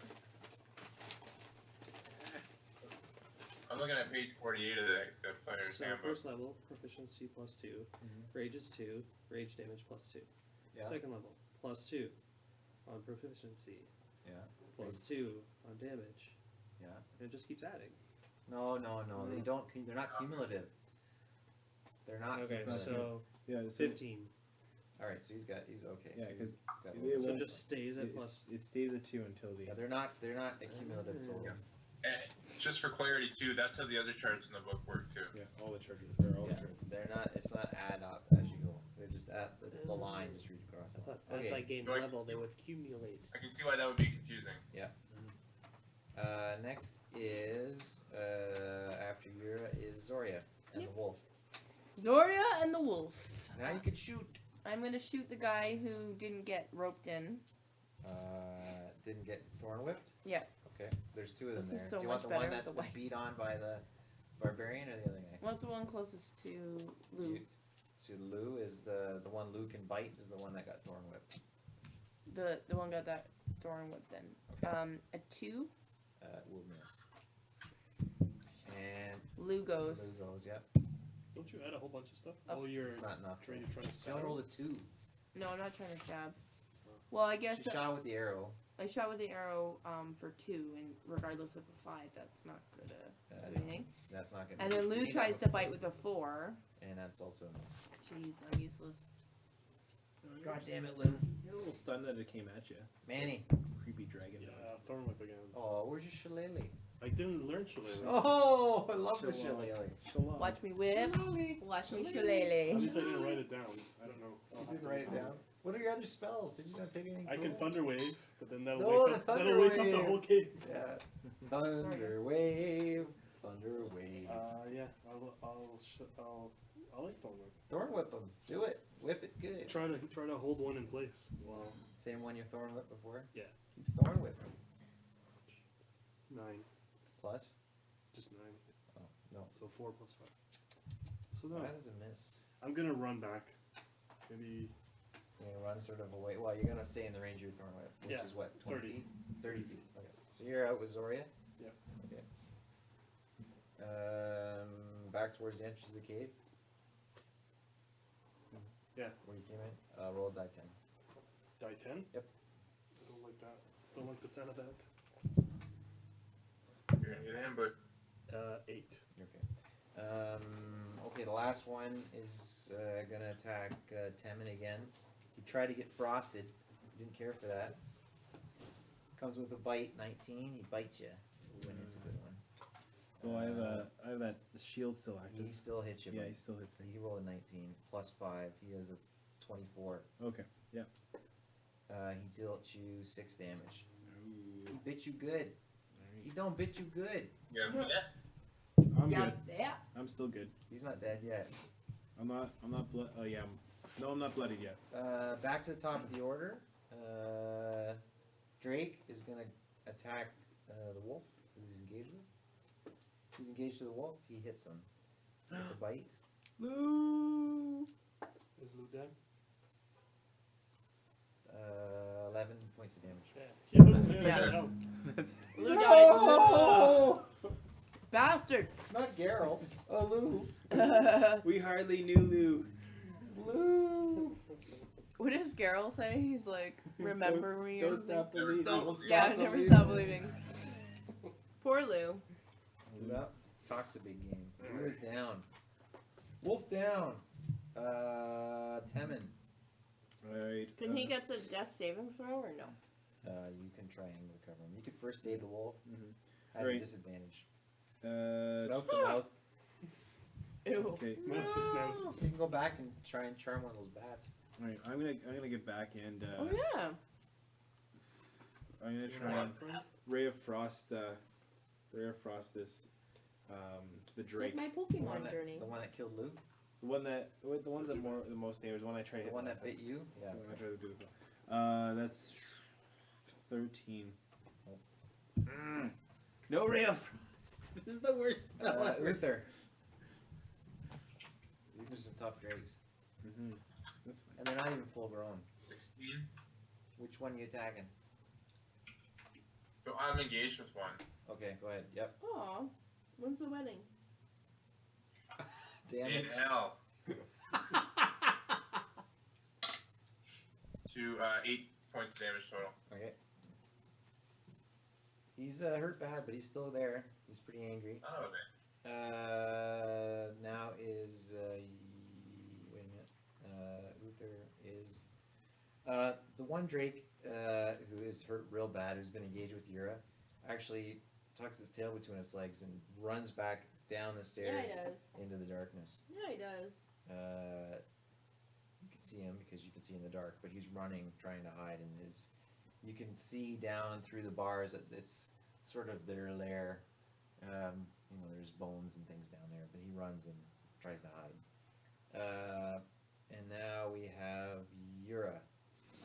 Speaker 1: I'm looking at page 48 of the player's
Speaker 5: So
Speaker 1: handbook.
Speaker 5: first level, proficiency plus 2, rage is 2, rage damage plus 2.
Speaker 2: Yeah.
Speaker 5: Second level, plus 2 on proficiency,
Speaker 2: Yeah.
Speaker 5: plus 2 on damage.
Speaker 2: Yeah.
Speaker 5: And it just keeps adding.
Speaker 2: No. They don't. They're not cumulative. They're not.
Speaker 5: Okay,
Speaker 2: cumulative.
Speaker 5: so
Speaker 3: Yeah,
Speaker 5: 15.
Speaker 2: All right. So he's okay.
Speaker 3: Yeah,
Speaker 2: so he's
Speaker 3: 'cause
Speaker 2: got
Speaker 3: it
Speaker 2: a little-
Speaker 5: So it
Speaker 3: won't-
Speaker 5: just stays at plus.
Speaker 3: It stays at 2 until the.
Speaker 2: Yeah, they're not a cumulative total.
Speaker 5: Yeah.
Speaker 1: And just for clarity too, that's how the other charts in the book work too.
Speaker 3: Yeah, all the charges. Or all the
Speaker 2: Yeah,
Speaker 3: charges.
Speaker 2: they're not. It's not add up as you go. They're just at the line. Just read across.
Speaker 5: I thought
Speaker 2: Okay.
Speaker 5: as I gained
Speaker 1: Right.
Speaker 5: level, they would accumulate.
Speaker 1: I can see why that would be confusing.
Speaker 2: Next is after Yura is Zoria and the wolf.
Speaker 4: Zoria and the wolf.
Speaker 2: Now you can shoot.
Speaker 4: I'm gonna shoot the guy who didn't get roped in.
Speaker 2: Didn't get thorn whipped.
Speaker 4: Yeah.
Speaker 2: Okay. There's 2 of them
Speaker 4: This
Speaker 2: there.
Speaker 4: is so
Speaker 2: Do you want
Speaker 4: much
Speaker 2: the one
Speaker 4: better
Speaker 2: that's
Speaker 4: with the
Speaker 2: been
Speaker 4: white.
Speaker 2: beat on by the barbarian or the other guy?
Speaker 4: What's the one closest to Lou?
Speaker 2: So Lou is the one Lou can bite is the one that got thorn whipped.
Speaker 4: The one got that thorn whip then.
Speaker 2: Okay.
Speaker 4: A 2.
Speaker 2: Will miss. And
Speaker 4: Lou goes.
Speaker 2: Lou goes. Yep.
Speaker 6: Don't you add a whole bunch of stuff?
Speaker 4: Oh,
Speaker 6: Oh, you're
Speaker 2: It's not enough.
Speaker 6: trying to
Speaker 2: Still rolled a 2.
Speaker 4: No, I'm not trying to stab. Well, I guess
Speaker 2: She shot with the arrow.
Speaker 4: I shot with the arrow for 2, and regardless of a 5, that's not gonna do anything.
Speaker 2: That's not gonna.
Speaker 4: And then
Speaker 2: you
Speaker 4: Lou
Speaker 2: need
Speaker 4: tries
Speaker 2: have
Speaker 4: to
Speaker 2: a
Speaker 4: bite
Speaker 2: plus,
Speaker 4: with a 4.
Speaker 2: and that's also a miss.
Speaker 4: Jeez, I'm useless.
Speaker 2: God damn it, Lou.
Speaker 3: You're a little stunned that it came at you.
Speaker 2: Manny,
Speaker 3: creepy dragon.
Speaker 6: Yeah, Thorn Whip again.
Speaker 2: Oh, where's your shillelagh?
Speaker 6: I didn't learn Shillelagh.
Speaker 2: Oh, I love the
Speaker 3: Shillelagh.
Speaker 2: shillelagh.
Speaker 3: Shalom.
Speaker 4: Watch me whip.
Speaker 2: Shillelagh.
Speaker 4: Watch me
Speaker 6: At
Speaker 4: shillelagh.
Speaker 6: least I didn't write it down. I don't know. I'll
Speaker 2: You
Speaker 6: have
Speaker 2: didn't
Speaker 6: to
Speaker 2: write it
Speaker 6: look.
Speaker 2: down. What are your other spells? Did you not take anything?
Speaker 6: I can
Speaker 2: cool?
Speaker 6: Thunder Wave, but then that'll
Speaker 2: Oh,
Speaker 6: wake
Speaker 2: the
Speaker 6: up.
Speaker 2: Thunder
Speaker 6: That'll wake up
Speaker 2: Wave.
Speaker 6: the whole cave.
Speaker 2: Yeah. Thunder wave. Thunder wave.
Speaker 6: Yeah. I'll like Thorn Whip.
Speaker 2: Thorn whip them. Do it. Whip it good.
Speaker 6: Try to hold one in place. Wow.
Speaker 2: Same one you thorn whip before?
Speaker 6: Yeah.
Speaker 2: Keep thorn whipping.
Speaker 6: 9.
Speaker 2: Plus?
Speaker 6: Just 9.
Speaker 2: Oh, no.
Speaker 6: So 4 plus 5. So no.
Speaker 2: That is a miss.
Speaker 6: I'm gonna run back. Maybe
Speaker 2: You're going to run sort of away. Well, you're going to stay in the range of your thorn whip, which
Speaker 6: Yeah,
Speaker 2: is what? 20
Speaker 6: 30.
Speaker 2: feet? 30 feet. Okay. So you're out with Zoria?
Speaker 6: Yep.
Speaker 2: Okay. Back towards the entrance of the cave?
Speaker 6: Yeah.
Speaker 2: Where you came in? Roll die 10.
Speaker 6: die 10.
Speaker 2: Yep.
Speaker 6: I don't like that. Don't like the sound of that.
Speaker 1: You're gonna get ambush.
Speaker 6: 8.
Speaker 2: Okay. Okay, the last one is gonna attack Temin again. He tried to get frosted. Didn't care for that. Comes with a bite, 19. He bites you. Ooh, and it's a good one.
Speaker 3: Oh, I have that shield still active.
Speaker 2: He still hits you.
Speaker 3: Yeah,
Speaker 2: but
Speaker 3: he still hits me.
Speaker 2: He rolled a 19 plus 5. He has a 24.
Speaker 3: Okay. Yeah.
Speaker 2: He dealt you 6 damage. He bit you good. He don't bit you good.
Speaker 1: Yeah, for that.
Speaker 3: I'm
Speaker 4: Yeah,
Speaker 3: good.
Speaker 4: yeah.
Speaker 3: I'm still good.
Speaker 2: He's not dead yet.
Speaker 3: I'm not blood. Oh yeah. No, I'm not bloodied yet.
Speaker 2: Back to the top of the order. Drake is gonna attack the wolf who he's engaged with. He's engaged to the wolf. He hits him with a bite.
Speaker 3: Lou.
Speaker 6: Is Lou dead?
Speaker 2: 11 points of damage.
Speaker 6: Yeah.
Speaker 4: Yeah.
Speaker 6: No.
Speaker 4: Lou died.
Speaker 2: No!
Speaker 4: Bastard.
Speaker 2: It's not Geralt. Oh, Lou.
Speaker 3: We hardly knew Lou.
Speaker 2: Lou.
Speaker 4: What does Geralt say? He's like, remember me or
Speaker 3: Don't
Speaker 4: something?
Speaker 3: stop believing.
Speaker 4: Don't, yeah, never stop believing. Poor Lou.
Speaker 2: Lou up. Talks a big game. Lou is down. Wolf down. Temin.
Speaker 3: Alright.
Speaker 4: Can he get a death saving throw or no?
Speaker 2: You can try and recover him. You could first aid the wolf at a
Speaker 3: Right.
Speaker 2: disadvantage.
Speaker 3: Uh,
Speaker 2: Mouth to mouth.
Speaker 4: Ew.
Speaker 3: okay.
Speaker 6: Mouth to snout.
Speaker 2: You can go back and try and charm one of those bats.
Speaker 3: Alright. I'm gonna get back and
Speaker 4: Oh yeah.
Speaker 3: I'm gonna try and Ray of Frost this the
Speaker 4: It's
Speaker 3: Drake.
Speaker 4: like my
Speaker 2: The
Speaker 4: Pokemon
Speaker 2: that,
Speaker 4: journey.
Speaker 2: the one that killed Lou?
Speaker 3: The ones that the most damage. The one I tried to
Speaker 2: The
Speaker 3: hit
Speaker 2: one
Speaker 3: last
Speaker 2: that bit
Speaker 3: time.
Speaker 2: you? Yeah.
Speaker 3: The one I tried to do that's 13. No Ray of Frost. This is the worst spell ever.
Speaker 2: Uther. These are some tough drakes.
Speaker 3: That's fine.
Speaker 2: And they're not even full grown.
Speaker 1: 16.
Speaker 2: Which one are you attacking?
Speaker 1: So I'm engaged with one.
Speaker 2: Okay, go ahead. Yep.
Speaker 4: Aw. When's the wedding?
Speaker 2: Damn
Speaker 1: In
Speaker 2: it.
Speaker 1: hell. To 8 points of damage total.
Speaker 2: Okay. He's hurt bad, but he's still there. He's pretty angry.
Speaker 1: Oh, man.
Speaker 2: Now is wait a minute. Uther is the one Drake who is hurt real bad, who's been engaged with Yura, actually tucks his tail between his legs and runs back down the
Speaker 4: Yeah, he
Speaker 2: stairs
Speaker 4: does.
Speaker 2: into the darkness.
Speaker 4: Yeah, he does.
Speaker 2: You can see him because you can see in the dark, but he's running, trying to hide in his. You can see down through the bars that it's sort of their lair. There's bones and things down there, but he runs and tries to hide. And now we have Yura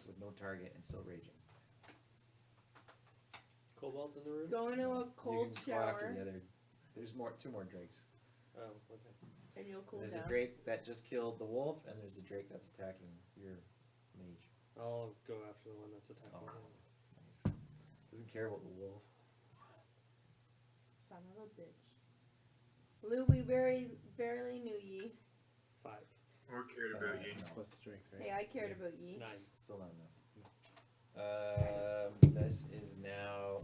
Speaker 2: with no target and still raging.
Speaker 5: Cobalt in the room?
Speaker 4: Go into a cold
Speaker 2: you can go after
Speaker 4: shower
Speaker 2: the other. There's two more drakes.
Speaker 5: Oh, okay.
Speaker 4: and you'll cool
Speaker 2: There's
Speaker 4: down.
Speaker 2: a drake that just killed the wolf, and there's a drake that's attacking your mage.
Speaker 5: I'll go after the one that's attacking.
Speaker 2: Oh, that's nice. Doesn't care about the wolf.
Speaker 4: Son of a bitch. Lou, we barely knew ye.
Speaker 5: 5.
Speaker 1: We're cared about you.
Speaker 2: No,
Speaker 3: Plus strength, right?
Speaker 4: Hey, I cared about ye.
Speaker 5: 9.
Speaker 2: still not enough. This is now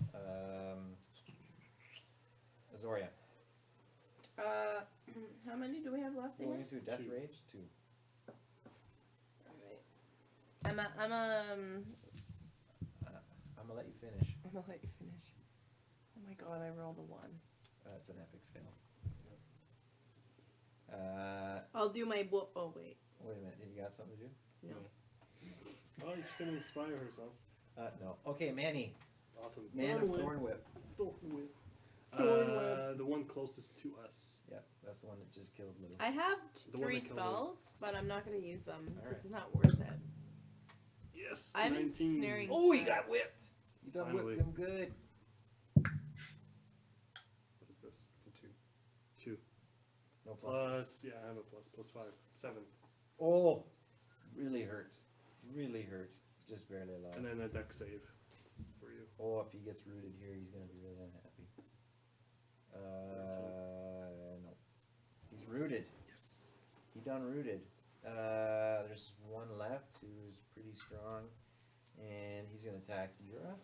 Speaker 2: Azoria.
Speaker 4: How many do we have left
Speaker 2: Going
Speaker 4: again?
Speaker 2: into Death
Speaker 6: 2.
Speaker 2: Rage? 2.
Speaker 4: Alright. I'm
Speaker 2: gonna let you finish.
Speaker 4: I'm gonna let you finish. Oh my god, I rolled a 1.
Speaker 2: That's an epic fail.
Speaker 4: I'll do my oh wait.
Speaker 2: Wait a minute. You got something to do?
Speaker 4: No.
Speaker 6: Oh, she's gonna inspire herself.
Speaker 2: No. Okay, Manny.
Speaker 6: Awesome.
Speaker 2: Man of Thorn Whip.
Speaker 6: Thorn Whip.
Speaker 4: Thorn Whip.
Speaker 6: The one closest to us.
Speaker 2: Yep, that's the one that just killed Lou.
Speaker 4: I have
Speaker 6: The one
Speaker 4: 3
Speaker 6: that killed
Speaker 4: spells, but I'm not gonna use them.
Speaker 2: Alright.
Speaker 4: This is not worth it.
Speaker 6: Yes.
Speaker 4: I'm
Speaker 6: 19.
Speaker 4: ensnaring.
Speaker 2: Oh, he got whipped! You done
Speaker 6: Finally.
Speaker 2: whipped him good.
Speaker 6: What is this? It's a 2. 2.
Speaker 2: No pluses.
Speaker 6: Plus, yeah, I have a plus. Plus 5. 7.
Speaker 2: Oh, really hurt. Really hurt. Just barely alive.
Speaker 6: And then a deck save for you.
Speaker 2: Oh, if he gets rooted here, he's gonna be really unhappy. No. He's rooted.
Speaker 6: Yes.
Speaker 2: He done rooted. There's one left who's pretty strong, and he's gonna attack Yura.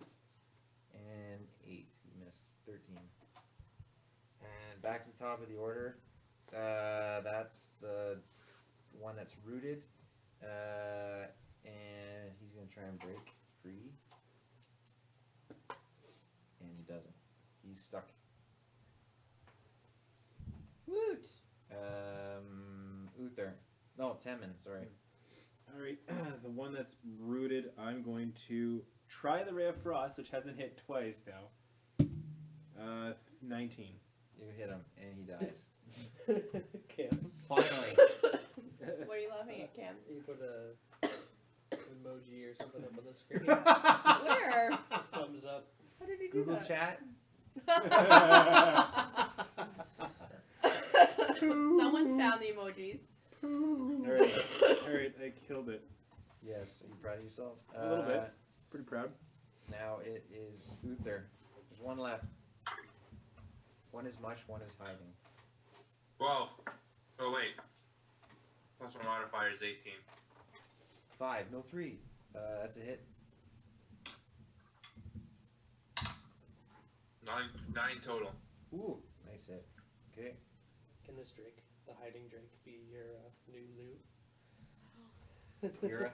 Speaker 2: And 8, he missed. 13. And back to the top of the order. That's the one that's rooted. And he's gonna try and break free. And he doesn't. He's stuck.
Speaker 4: Woot!
Speaker 2: Uther. No, Temin, sorry.
Speaker 3: Alright, the one that's rooted, I'm going to try the Ray of Frost, which hasn't hit twice now. 19.
Speaker 2: You hit him, and he dies.
Speaker 5: Cam.
Speaker 2: Finally.
Speaker 4: What are you laughing at, Cam?
Speaker 5: You put a emoji or something up on the screen.
Speaker 4: Where?
Speaker 5: Thumbs up.
Speaker 4: How did he do
Speaker 2: Google
Speaker 4: that?
Speaker 2: chat.
Speaker 4: Someone found the emojis.
Speaker 3: Alright, I killed it.
Speaker 2: Yes, are you proud of yourself?
Speaker 3: A little bit. Pretty proud.
Speaker 2: Now it is Uther. There's one left. One is mush, one is hiding.
Speaker 1: 12. Oh, wait. Plus my modifier is 18.
Speaker 2: 5, no 3. That's a hit.
Speaker 1: 9 total.
Speaker 2: Ooh, nice hit. Okay.
Speaker 5: Can this drink, the hiding drink, be your new loot?
Speaker 2: Yura.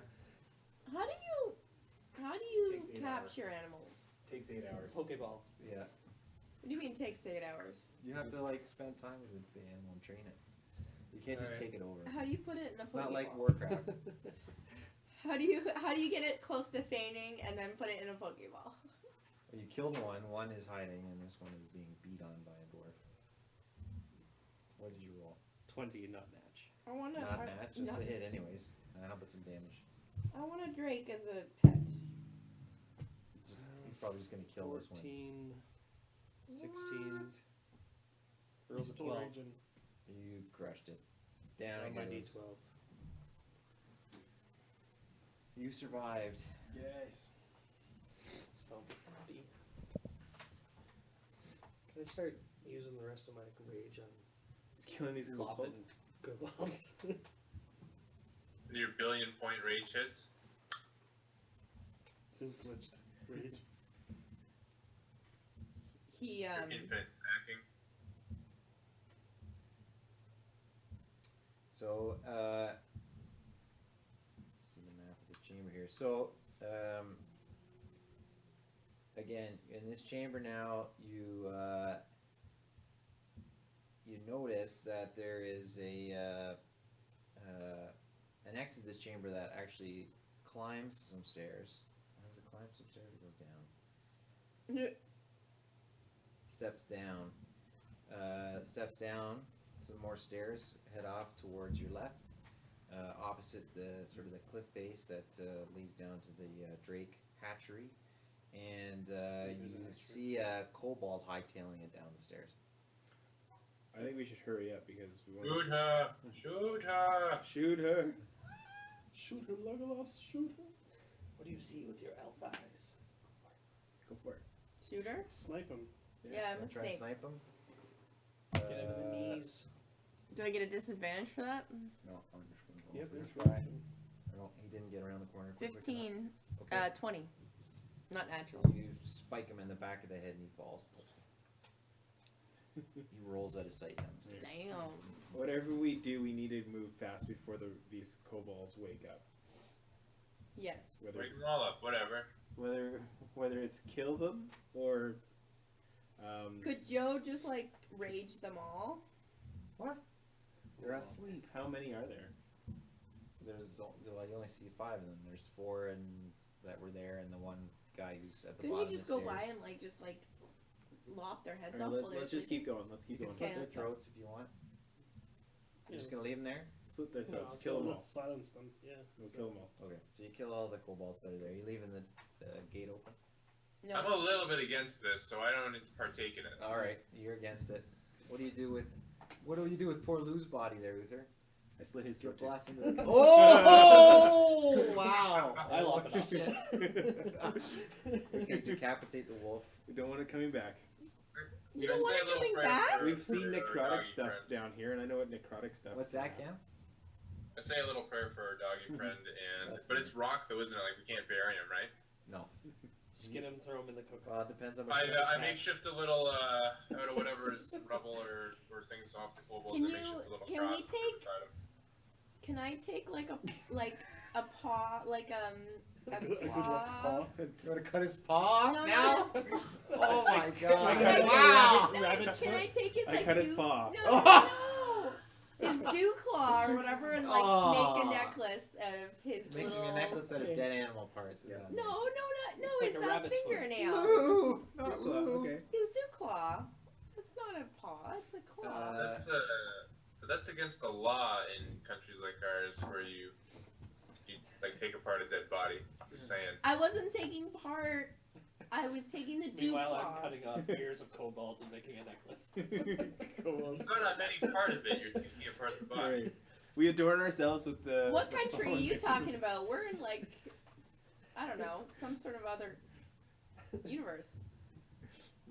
Speaker 4: How do you
Speaker 3: Takes 8
Speaker 4: capture animals?
Speaker 3: Takes 8 hours.
Speaker 5: Pokeball.
Speaker 2: Yeah.
Speaker 4: What do you mean takes 8 hours?
Speaker 2: You have to like spend time with the animal and train it. You can't just
Speaker 3: Alright.
Speaker 2: take it over.
Speaker 4: How do you put it in a
Speaker 2: It's
Speaker 4: Pokeball?
Speaker 2: not like Warcraft.
Speaker 4: How do you get it close to feigning and then put it in a Pokeball?
Speaker 2: You killed one is hiding, and this one is being beat on by a dwarf. What did you roll?
Speaker 7: 20, not match.
Speaker 4: I want
Speaker 2: Not match, just a hit anyways. How about some damage?
Speaker 4: I want a Drake as a pet.
Speaker 2: Just, he's probably just gonna kill this one.
Speaker 5: 14, 16.
Speaker 4: What?
Speaker 5: Rolls a 12.
Speaker 6: Raging.
Speaker 2: You crushed it. Down
Speaker 5: On
Speaker 2: it
Speaker 5: my
Speaker 2: goes.
Speaker 5: D12.
Speaker 2: You survived.
Speaker 3: Yes.
Speaker 5: Stomp is deep. Can I start using the rest of my rage on
Speaker 3: Killing these
Speaker 5: lopping
Speaker 3: kobolds.
Speaker 5: kobolds?
Speaker 1: Your billion-point rage hits.
Speaker 6: His glitched rage.
Speaker 4: He
Speaker 1: Infinite stacking.
Speaker 2: So, see the map of the chamber here. So, again, in this chamber now, you you notice that there is an exit to this chamber that actually climbs some stairs. Does it climb some stairs? It goes down. Steps down. Some more stairs head off towards your left, opposite the sort of the cliff face that leads down to the Drake hatchery, and you see a kobold hightailing it down the stairs.
Speaker 3: I think we should hurry up because we want
Speaker 1: Shoot her! Shoot her!
Speaker 3: shoot her.
Speaker 6: Shoot him, Legolas, shoot him.
Speaker 5: What do you see with your elf eyes?
Speaker 3: Go for it.
Speaker 4: shooter.
Speaker 6: Snipe him.
Speaker 4: Yeah, I'm
Speaker 2: Wanna
Speaker 4: a
Speaker 2: try and
Speaker 4: snake.
Speaker 2: snipe him.
Speaker 5: Get him in the knees.
Speaker 4: Do I get a disadvantage for that?
Speaker 2: No, I'm just gonna go
Speaker 6: Yep,
Speaker 2: for
Speaker 6: there's
Speaker 2: a try.
Speaker 6: Raging.
Speaker 2: No, he didn't get around the corner. quick enough.
Speaker 4: 15.
Speaker 2: Okay.
Speaker 4: 20. Not natural.
Speaker 2: You spike him in the back of the head and he falls. He rolls out of sight down the stairs.
Speaker 4: Damn.
Speaker 3: Whatever we do, we need to move fast before these kobolds wake up.
Speaker 4: Yes.
Speaker 3: Whether
Speaker 1: Wake
Speaker 3: it's
Speaker 1: them all up, whatever.
Speaker 3: whether it's kill them or
Speaker 4: Could Joe just like rage them all?
Speaker 2: What? They're asleep.
Speaker 3: how many are there?
Speaker 2: Well, you only see 5 of them. There's 4 and that were there, and the one guy who's at the
Speaker 4: Couldn't
Speaker 2: bottom
Speaker 4: you just
Speaker 2: of
Speaker 4: go
Speaker 2: the stairs.
Speaker 4: by and like just like lop their heads
Speaker 3: All
Speaker 4: off
Speaker 3: right,
Speaker 4: while they're
Speaker 3: let's just
Speaker 4: sleeping?
Speaker 3: keep going. Let's keep
Speaker 2: You
Speaker 3: going.
Speaker 2: can
Speaker 4: Okay,
Speaker 2: slit their
Speaker 4: let's go.
Speaker 2: throats if you want. You're just gonna leave them there?
Speaker 3: Slit their
Speaker 6: No,
Speaker 3: throats. Kill them all.
Speaker 6: let's silence them. Yeah.
Speaker 3: We'll kill them all.
Speaker 2: Okay. So you kill all the kobolds that are there. You leaving the gate open?
Speaker 4: No.
Speaker 1: I'm a little bit against this, so I don't need to partake in it.
Speaker 2: All right. You're against it. What do you do with poor Lou's body there, Uther?
Speaker 3: I slit his
Speaker 2: You're
Speaker 3: throat. too.
Speaker 2: blasting to the Oh! Wow!
Speaker 7: I lop it off.
Speaker 2: We can decapitate the wolf.
Speaker 3: We don't want it coming back.
Speaker 4: You
Speaker 1: Can I
Speaker 4: don't
Speaker 1: say
Speaker 4: want
Speaker 1: a
Speaker 4: it
Speaker 1: little
Speaker 4: coming
Speaker 1: prayer
Speaker 4: back?
Speaker 1: for-
Speaker 3: We've seen
Speaker 1: for our
Speaker 3: necrotic
Speaker 1: doggy
Speaker 3: stuff
Speaker 1: friend?
Speaker 3: down here, and I know what necrotic stuff.
Speaker 2: What's that, Cam?
Speaker 1: I say a little prayer for our doggy friend, and
Speaker 2: That's
Speaker 1: but it's rock though, isn't it? Like we can't bury him, right?
Speaker 2: No.
Speaker 7: Skin him, throw him in the cooker.
Speaker 2: Well, it depends on what.
Speaker 1: I makeshift a little out of whatever is rubble or things off the kobolds.
Speaker 4: Can
Speaker 1: I
Speaker 4: you-
Speaker 1: makeshift a little
Speaker 4: can
Speaker 1: cross
Speaker 4: we
Speaker 1: to put
Speaker 4: take-
Speaker 1: beside him.
Speaker 4: Can I take like a paw like a
Speaker 6: A good luck
Speaker 4: claw?
Speaker 6: paw.
Speaker 2: You want to cut his paw
Speaker 4: No,
Speaker 2: now?
Speaker 4: no, that's-
Speaker 2: Oh my
Speaker 3: I
Speaker 2: god!
Speaker 3: cut his
Speaker 2: Wow!
Speaker 7: rabbit's
Speaker 4: Can I
Speaker 7: foot?
Speaker 4: take his
Speaker 3: I
Speaker 4: like
Speaker 3: cut his
Speaker 4: dew-
Speaker 3: paw.
Speaker 4: No, no, no. His dew claw or whatever, and like
Speaker 2: Aw.
Speaker 4: make a necklace out of his
Speaker 2: Making
Speaker 4: little.
Speaker 2: a necklace out of dead animal parts. Is
Speaker 7: Yeah.
Speaker 2: not
Speaker 4: No,
Speaker 2: nice.
Speaker 4: no,
Speaker 7: It's
Speaker 4: his
Speaker 7: like a rabbit's foot.
Speaker 4: fingernail.
Speaker 2: Lou! Not
Speaker 3: Claw,
Speaker 2: Lou.
Speaker 3: okay.
Speaker 4: His dew claw. That's not a paw. It's a claw.
Speaker 1: That's against the law in countries like ours, where you like take apart a dead body. Just saying.
Speaker 4: I wasn't taking part. I was taking the dew
Speaker 5: Meanwhile,
Speaker 4: claw.
Speaker 5: I'm cutting off ears of kobolds and making a necklace.
Speaker 3: Go on.
Speaker 1: Not on any part of it. You're taking apart the body.
Speaker 3: Alright. We adorn ourselves with the.
Speaker 4: What
Speaker 3: the
Speaker 4: country are
Speaker 3: fallen
Speaker 4: you
Speaker 3: victims.
Speaker 4: talking about? We're in like, I don't know, some sort of other universe.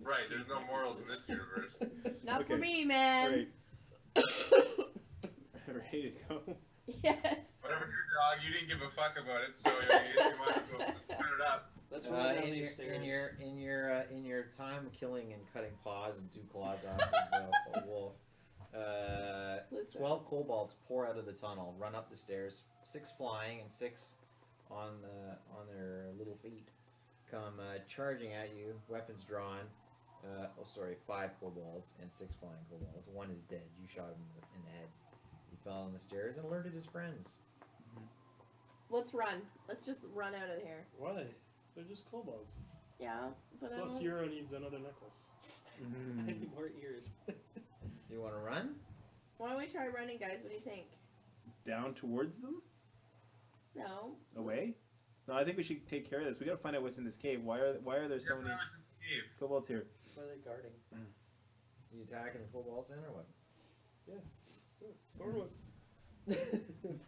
Speaker 1: Right. There's no morals in this universe.
Speaker 4: Not for
Speaker 3: Okay.
Speaker 4: me, man.
Speaker 3: Alright. Ready to go?
Speaker 4: Yes.
Speaker 1: Whatever your dog, you didn't give a fuck about it, so I guess you might as well just cut it up.
Speaker 5: Let's run down
Speaker 2: In
Speaker 5: these stairs.
Speaker 2: your time killing and cutting paws and dew claws off of a wolf,
Speaker 4: Listen.
Speaker 2: 12 kobolds pour out of the tunnel, run up the stairs, 6 flying and 6 on their little feet, come charging at you, weapons drawn. 5 kobolds and 6 flying kobolds. 1 is dead. You shot him in the head. He fell on the stairs and alerted his friends.
Speaker 4: Let's run. Let's just run out of here.
Speaker 6: Why? They're just kobolds.
Speaker 4: Yeah, but I
Speaker 6: Plus,
Speaker 4: don't.
Speaker 6: Euro needs another necklace.
Speaker 5: I need more ears.
Speaker 2: You want to run?
Speaker 4: Why don't we try running, guys? What do you think?
Speaker 3: Down towards them?
Speaker 4: No.
Speaker 3: Away? No, I think we should take care of this. We gotta find out what's in this cave. Why are there so many kobolds here?
Speaker 5: What are they guarding?
Speaker 2: You attacking the kobolds then, or what?
Speaker 6: Or what?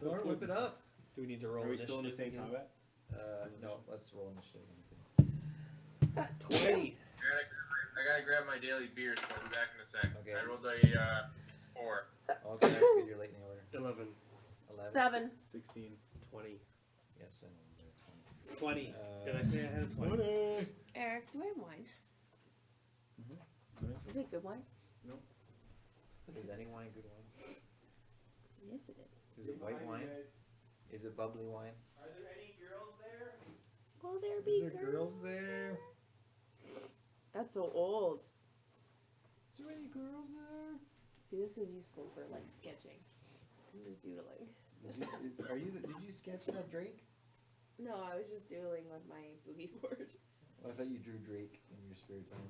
Speaker 2: Thor, whip it up.
Speaker 7: Do we need to roll
Speaker 3: Are we still in the same
Speaker 7: initiative again?
Speaker 3: combat?
Speaker 2: No, let's roll initiative.
Speaker 7: 20.
Speaker 1: I gotta grab my daily beer, so I'll be back in a sec.
Speaker 2: Okay.
Speaker 1: I rolled a 4.
Speaker 2: Okay, that's good. You're late in the order.
Speaker 6: 11.
Speaker 2: 11.
Speaker 4: 7.
Speaker 3: 16.
Speaker 7: 20.
Speaker 2: Yes, and
Speaker 7: 20.
Speaker 2: 20.
Speaker 7: Did I say I had 20?
Speaker 4: Eric, do I have wine? Is it good wine?
Speaker 2: Is any wine good wine?
Speaker 4: Yes, it is.
Speaker 2: Is it white wine? Is it bubbly wine?
Speaker 3: Are there any girls there?
Speaker 4: Will there be
Speaker 2: Is there girls there?
Speaker 4: That's so old.
Speaker 2: Is there any girls there?
Speaker 4: See, this is useful for like sketching. I'm just doodling.
Speaker 2: Did you sketch that Drake?
Speaker 4: No, I was just doodling with my boogie board.
Speaker 2: Oh, I thought you drew Drake in your spare time.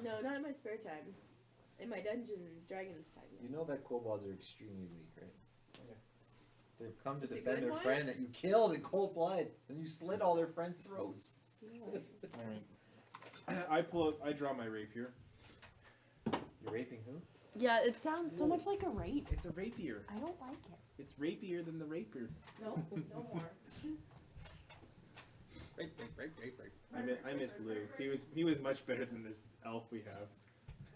Speaker 4: No, not in my spare time. In my Dungeon Dragons time.
Speaker 2: You know that kobolds are extremely weak, right?
Speaker 3: Okay.
Speaker 2: They've come to
Speaker 4: Is it
Speaker 2: defend
Speaker 4: good
Speaker 2: their
Speaker 4: wine?
Speaker 2: friend that you killed in cold blood, and you slit all their friends' throats.
Speaker 4: Yeah.
Speaker 3: Alright. I draw my rapier.
Speaker 2: You're raping who?
Speaker 4: Yeah, it sounds so much like a rape.
Speaker 3: It's a rapier.
Speaker 4: I don't like it.
Speaker 3: It's rapier than the rapier.
Speaker 4: No, no more.
Speaker 7: Rape.
Speaker 3: I miss Lou. He was much better than this elf we have.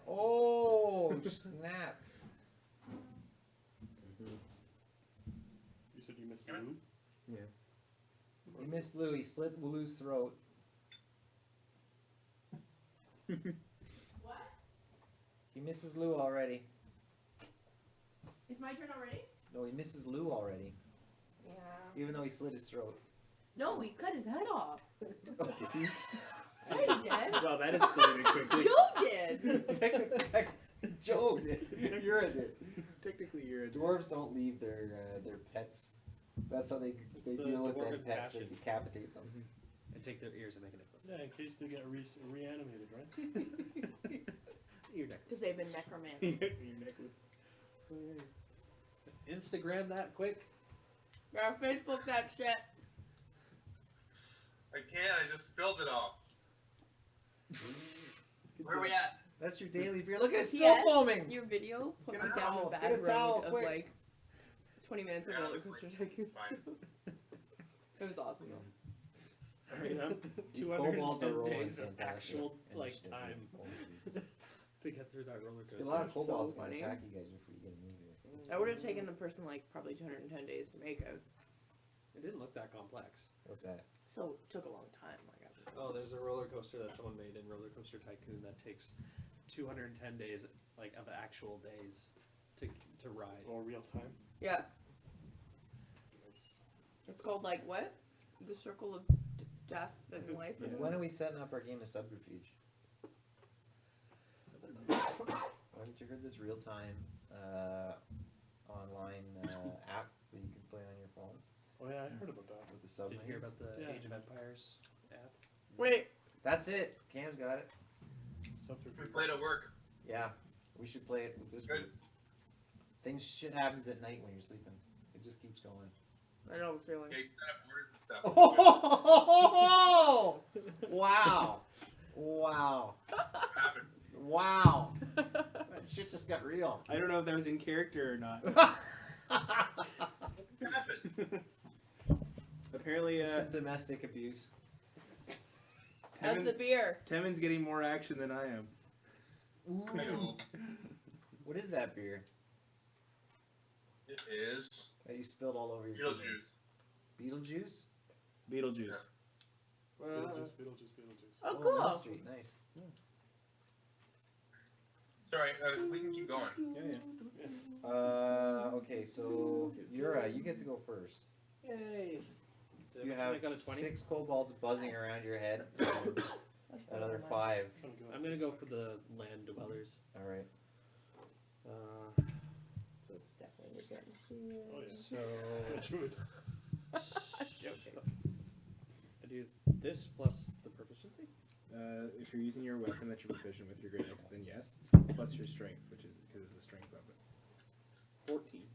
Speaker 2: Oh, snap.
Speaker 6: You said you missed Lou?
Speaker 2: You missed Lou. He slit Lou's throat.
Speaker 4: What?
Speaker 2: He misses Lou already.
Speaker 4: It's my turn already?
Speaker 2: No, he misses Lou already,
Speaker 4: Yeah.
Speaker 2: even though he slit his throat.
Speaker 4: No, he cut his head off.
Speaker 3: Did he?
Speaker 4: Yeah, he did.
Speaker 3: Well, that escalated quickly.
Speaker 4: Joe did.
Speaker 2: Joe did. Yura did.
Speaker 3: Technically, you're a
Speaker 2: Dwarves don't leave their pets. That's how they
Speaker 7: the
Speaker 2: deal with
Speaker 7: dwarven
Speaker 2: dead pets. They
Speaker 7: passion.
Speaker 2: decapitate them.
Speaker 7: And take their ears and make a necklace.
Speaker 6: Yeah, in case they get reanimated, right?
Speaker 7: Ear necklace.
Speaker 4: Because they've been necromantic.
Speaker 3: your necklace.
Speaker 7: Instagram that quick.
Speaker 4: Gotta Facebook that shit.
Speaker 1: I can't. I just spilled it all. Where are we at?
Speaker 2: That's your daily beer. Look at it, still
Speaker 4: Yes.
Speaker 2: foaming.
Speaker 4: Your video put
Speaker 2: Get
Speaker 4: me
Speaker 2: a
Speaker 4: down
Speaker 2: towel.
Speaker 4: a bad
Speaker 2: Get a towel,
Speaker 4: road of
Speaker 2: quick.
Speaker 4: like 20 minutes of
Speaker 1: Yeah,
Speaker 4: roller coaster tycoon
Speaker 1: Fine.
Speaker 4: stuff. It was awesome though.
Speaker 6: Alright,
Speaker 2: These kobolds are
Speaker 7: 210
Speaker 2: rolling
Speaker 7: days of
Speaker 2: fantastic.
Speaker 7: actual like
Speaker 2: Initiative.
Speaker 7: time
Speaker 2: Oh, Jesus.
Speaker 7: to get through that roller
Speaker 2: A
Speaker 7: coaster.
Speaker 2: lot of
Speaker 4: So
Speaker 2: kobolds gonna
Speaker 4: funny.
Speaker 2: attack you guys before you get a move here.
Speaker 4: That would have taken a person like probably 210 days to make it.
Speaker 7: It didn't look that complex.
Speaker 2: What's that?
Speaker 4: So it took a long time. Like I was
Speaker 7: Oh, there's a roller coaster that someone made in Roller Coaster Tycoon that takes 210 days, like of actual days, to ride.
Speaker 6: Or real time.
Speaker 4: Yeah. It's called like what? The Circle of Death and Life.
Speaker 3: Yeah.
Speaker 2: When are we setting up our game of Subterfuge? Haven't you heard this real-time online app that you can play on your phone
Speaker 6: Oh yeah, I heard about that.
Speaker 2: with the
Speaker 7: Did
Speaker 2: submarines?
Speaker 7: you hear about the
Speaker 6: Yeah.
Speaker 7: Age of Empires app?
Speaker 4: Wait.
Speaker 2: That's it. Cam's got it.
Speaker 1: We
Speaker 6: Subterfuge.
Speaker 1: played at work.
Speaker 2: Yeah, we should play it with this
Speaker 1: Good.
Speaker 2: group. Things shit happens at night when you're sleeping. It just keeps going.
Speaker 4: I know the feeling.
Speaker 1: Yeah, you set up orders and stuff.
Speaker 2: Oh! Wow! Wow!
Speaker 1: What happened?
Speaker 2: Wow! That shit just got real.
Speaker 3: I don't know if that was in character or not.
Speaker 1: What happened?
Speaker 3: Apparently,
Speaker 2: Just some domestic abuse.
Speaker 4: How's the beer?
Speaker 3: Tevin's getting more action than I am.
Speaker 1: I know.
Speaker 2: What is that beer
Speaker 1: It is
Speaker 2: that you spilled all over your
Speaker 1: Beetlejuice.
Speaker 2: Beetlejuice?
Speaker 3: Beetlejuice.
Speaker 6: Beetlejuice.
Speaker 4: Oh,
Speaker 2: Main
Speaker 4: cool.
Speaker 2: Street, nice.
Speaker 1: Sorry, we can keep going.
Speaker 3: Yeah.
Speaker 2: Okay, so Yura, you get to go first.
Speaker 7: Yay! Did I
Speaker 2: You
Speaker 7: mention I
Speaker 2: have
Speaker 7: got a 20?
Speaker 2: 6 kobolds buzzing around your head. And another 5.
Speaker 7: I'm gonna go for the land dwellers.
Speaker 2: Alright.
Speaker 4: So it's definitely your turn.
Speaker 6: Oh yeah.
Speaker 7: So
Speaker 6: Druid.
Speaker 4: Joking.
Speaker 7: I do this plus the proficiency.
Speaker 3: If you're using your weapon that you're proficient with, your great axe, then yes. Plus your strength, which is because it's a strength weapon.
Speaker 7: 14.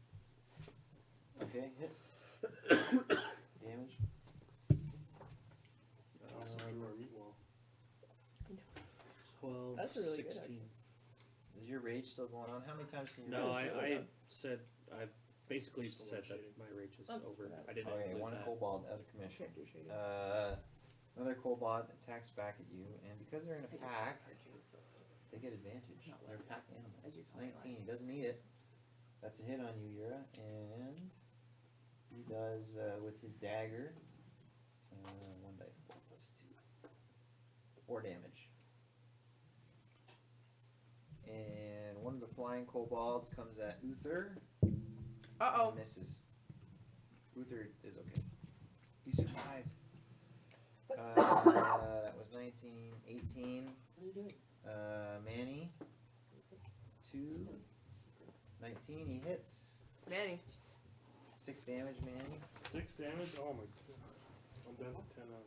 Speaker 2: Okay, hit. Damage.
Speaker 6: Also drew our meat wall.
Speaker 7: 12,
Speaker 4: That's really good,
Speaker 7: 16.
Speaker 2: Is your rage still going on? How many times can you
Speaker 7: No,
Speaker 2: rage?
Speaker 7: I said, I basically
Speaker 6: Just a
Speaker 7: said
Speaker 6: little
Speaker 7: that
Speaker 6: shading.
Speaker 7: my rage is
Speaker 4: Oh,
Speaker 7: over.
Speaker 4: that-
Speaker 7: I didn't
Speaker 2: Okay,
Speaker 7: include
Speaker 2: one
Speaker 7: that.
Speaker 2: kobold out of commission.
Speaker 4: Can't do shading.
Speaker 2: Another kobold attacks back at you, and because they're in a
Speaker 4: I just
Speaker 2: pack,
Speaker 4: heard you and stuff, so
Speaker 2: they get advantage.
Speaker 4: Not
Speaker 2: They're
Speaker 4: like
Speaker 2: pack
Speaker 4: that.
Speaker 2: animals.
Speaker 4: I just saw
Speaker 2: 19.
Speaker 4: that.
Speaker 2: He doesn't need it. That's a hit on you, Yura, and he does with his dagger. 1d4 plus 2. 4 damage. And one of the flying kobolds comes at Uther.
Speaker 4: Uh-oh.
Speaker 2: Misses. Uther is okay. He survived. That was 19, 18.
Speaker 7: What are you doing?
Speaker 2: Manny. 2. 19, he hits.
Speaker 4: Manny.
Speaker 2: 6 damage, Manny.
Speaker 6: 6 damage? Oh my god. I'm down to 10 now.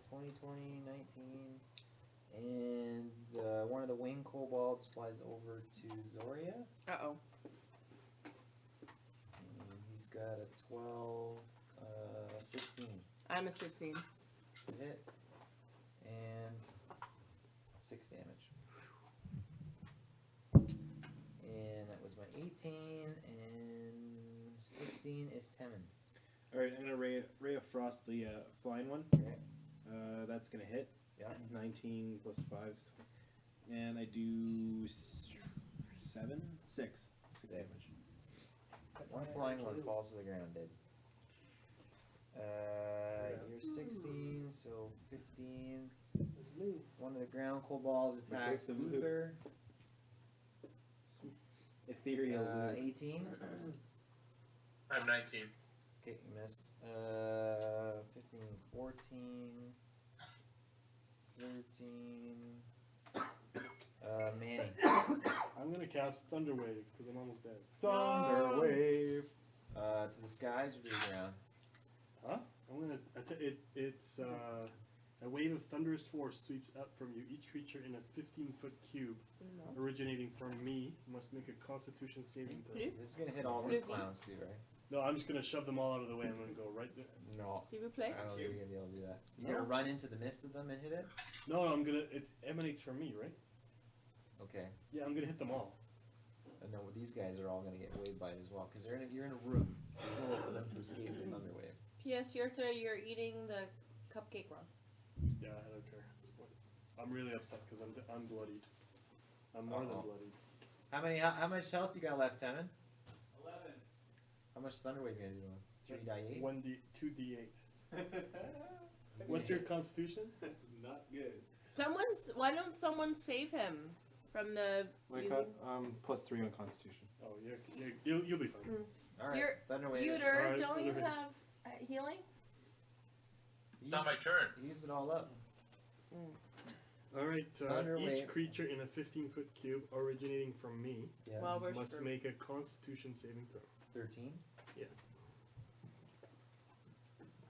Speaker 2: 20, 20, 19. And one of the wing kobolds flies over to Zoria.
Speaker 4: Uh-oh.
Speaker 2: And he's got a 12, 16
Speaker 4: I'm a 16.
Speaker 2: to hit. And 6 damage. And that was my 18, and 16 is Temend.
Speaker 3: Alright, I'm gonna ray of frost the flying one.
Speaker 2: Okay.
Speaker 3: That's gonna hit.
Speaker 2: Yeah.
Speaker 3: 19 plus 5. And I do 6 damage.
Speaker 2: One flying one falls to the ground dead. You're 16, so 15. One of the ground kobolds attacks
Speaker 3: Recursive loop.
Speaker 2: Uther.
Speaker 3: Ethereal. loop.
Speaker 2: 18.
Speaker 1: I have 19.
Speaker 2: Okay, you missed. 15, 14, 13. Manny.
Speaker 6: I'm gonna cast Thunder Wave because I'm almost dead.
Speaker 2: Thunder wave. To the skies or to the ground?
Speaker 6: Huh? I'm gonna. It's a wave of thunderous force sweeps up from you. Each creature in a 15-foot cube originating from me must make a Constitution saving throw.
Speaker 2: This is gonna hit all those clowns too, right?
Speaker 6: No, I'm just gonna shove them all out of the way. I'm gonna go right there.
Speaker 2: No.
Speaker 4: S'il vous plaît.
Speaker 2: I don't think you're gonna be able to do that. You're gonna run into the midst of them and hit it?
Speaker 6: No, I'm gonna. It emanates from me, right?
Speaker 2: Okay.
Speaker 6: Yeah, I'm gonna hit them all.
Speaker 2: No, these guys are all gonna get wave bite as well because you're in a room. There's no way for them to escape the thunder wave.
Speaker 4: P.S. Yurtha, you're eating the cupcake wrong.
Speaker 6: Yeah, I don't care at this point. I'm really upset because I'm bloodied. I'm more than bloodied.
Speaker 2: How much health you got left, Temin?
Speaker 3: 11.
Speaker 2: How much thunder wave you gonna do? 3d8?
Speaker 6: 2d8. What's your Constitution?
Speaker 3: Not good.
Speaker 4: Why don't someone save him from the?
Speaker 3: +3 on Constitution.
Speaker 6: Oh, you'll be fine.
Speaker 2: Alright, thunder wave.
Speaker 4: Uter,
Speaker 6: Alright,
Speaker 4: don't you
Speaker 6: Thunder Wave.
Speaker 4: have healing?
Speaker 1: It's not my turn.
Speaker 2: Use it all up.
Speaker 6: Alright,
Speaker 2: Thunder
Speaker 6: each
Speaker 2: Wave.
Speaker 6: creature in a 15-foot cube originating from me
Speaker 2: Yes.
Speaker 4: Well, we're
Speaker 6: must
Speaker 4: screwed.
Speaker 6: make a Constitution saving throw.
Speaker 2: 13.
Speaker 6: Yeah.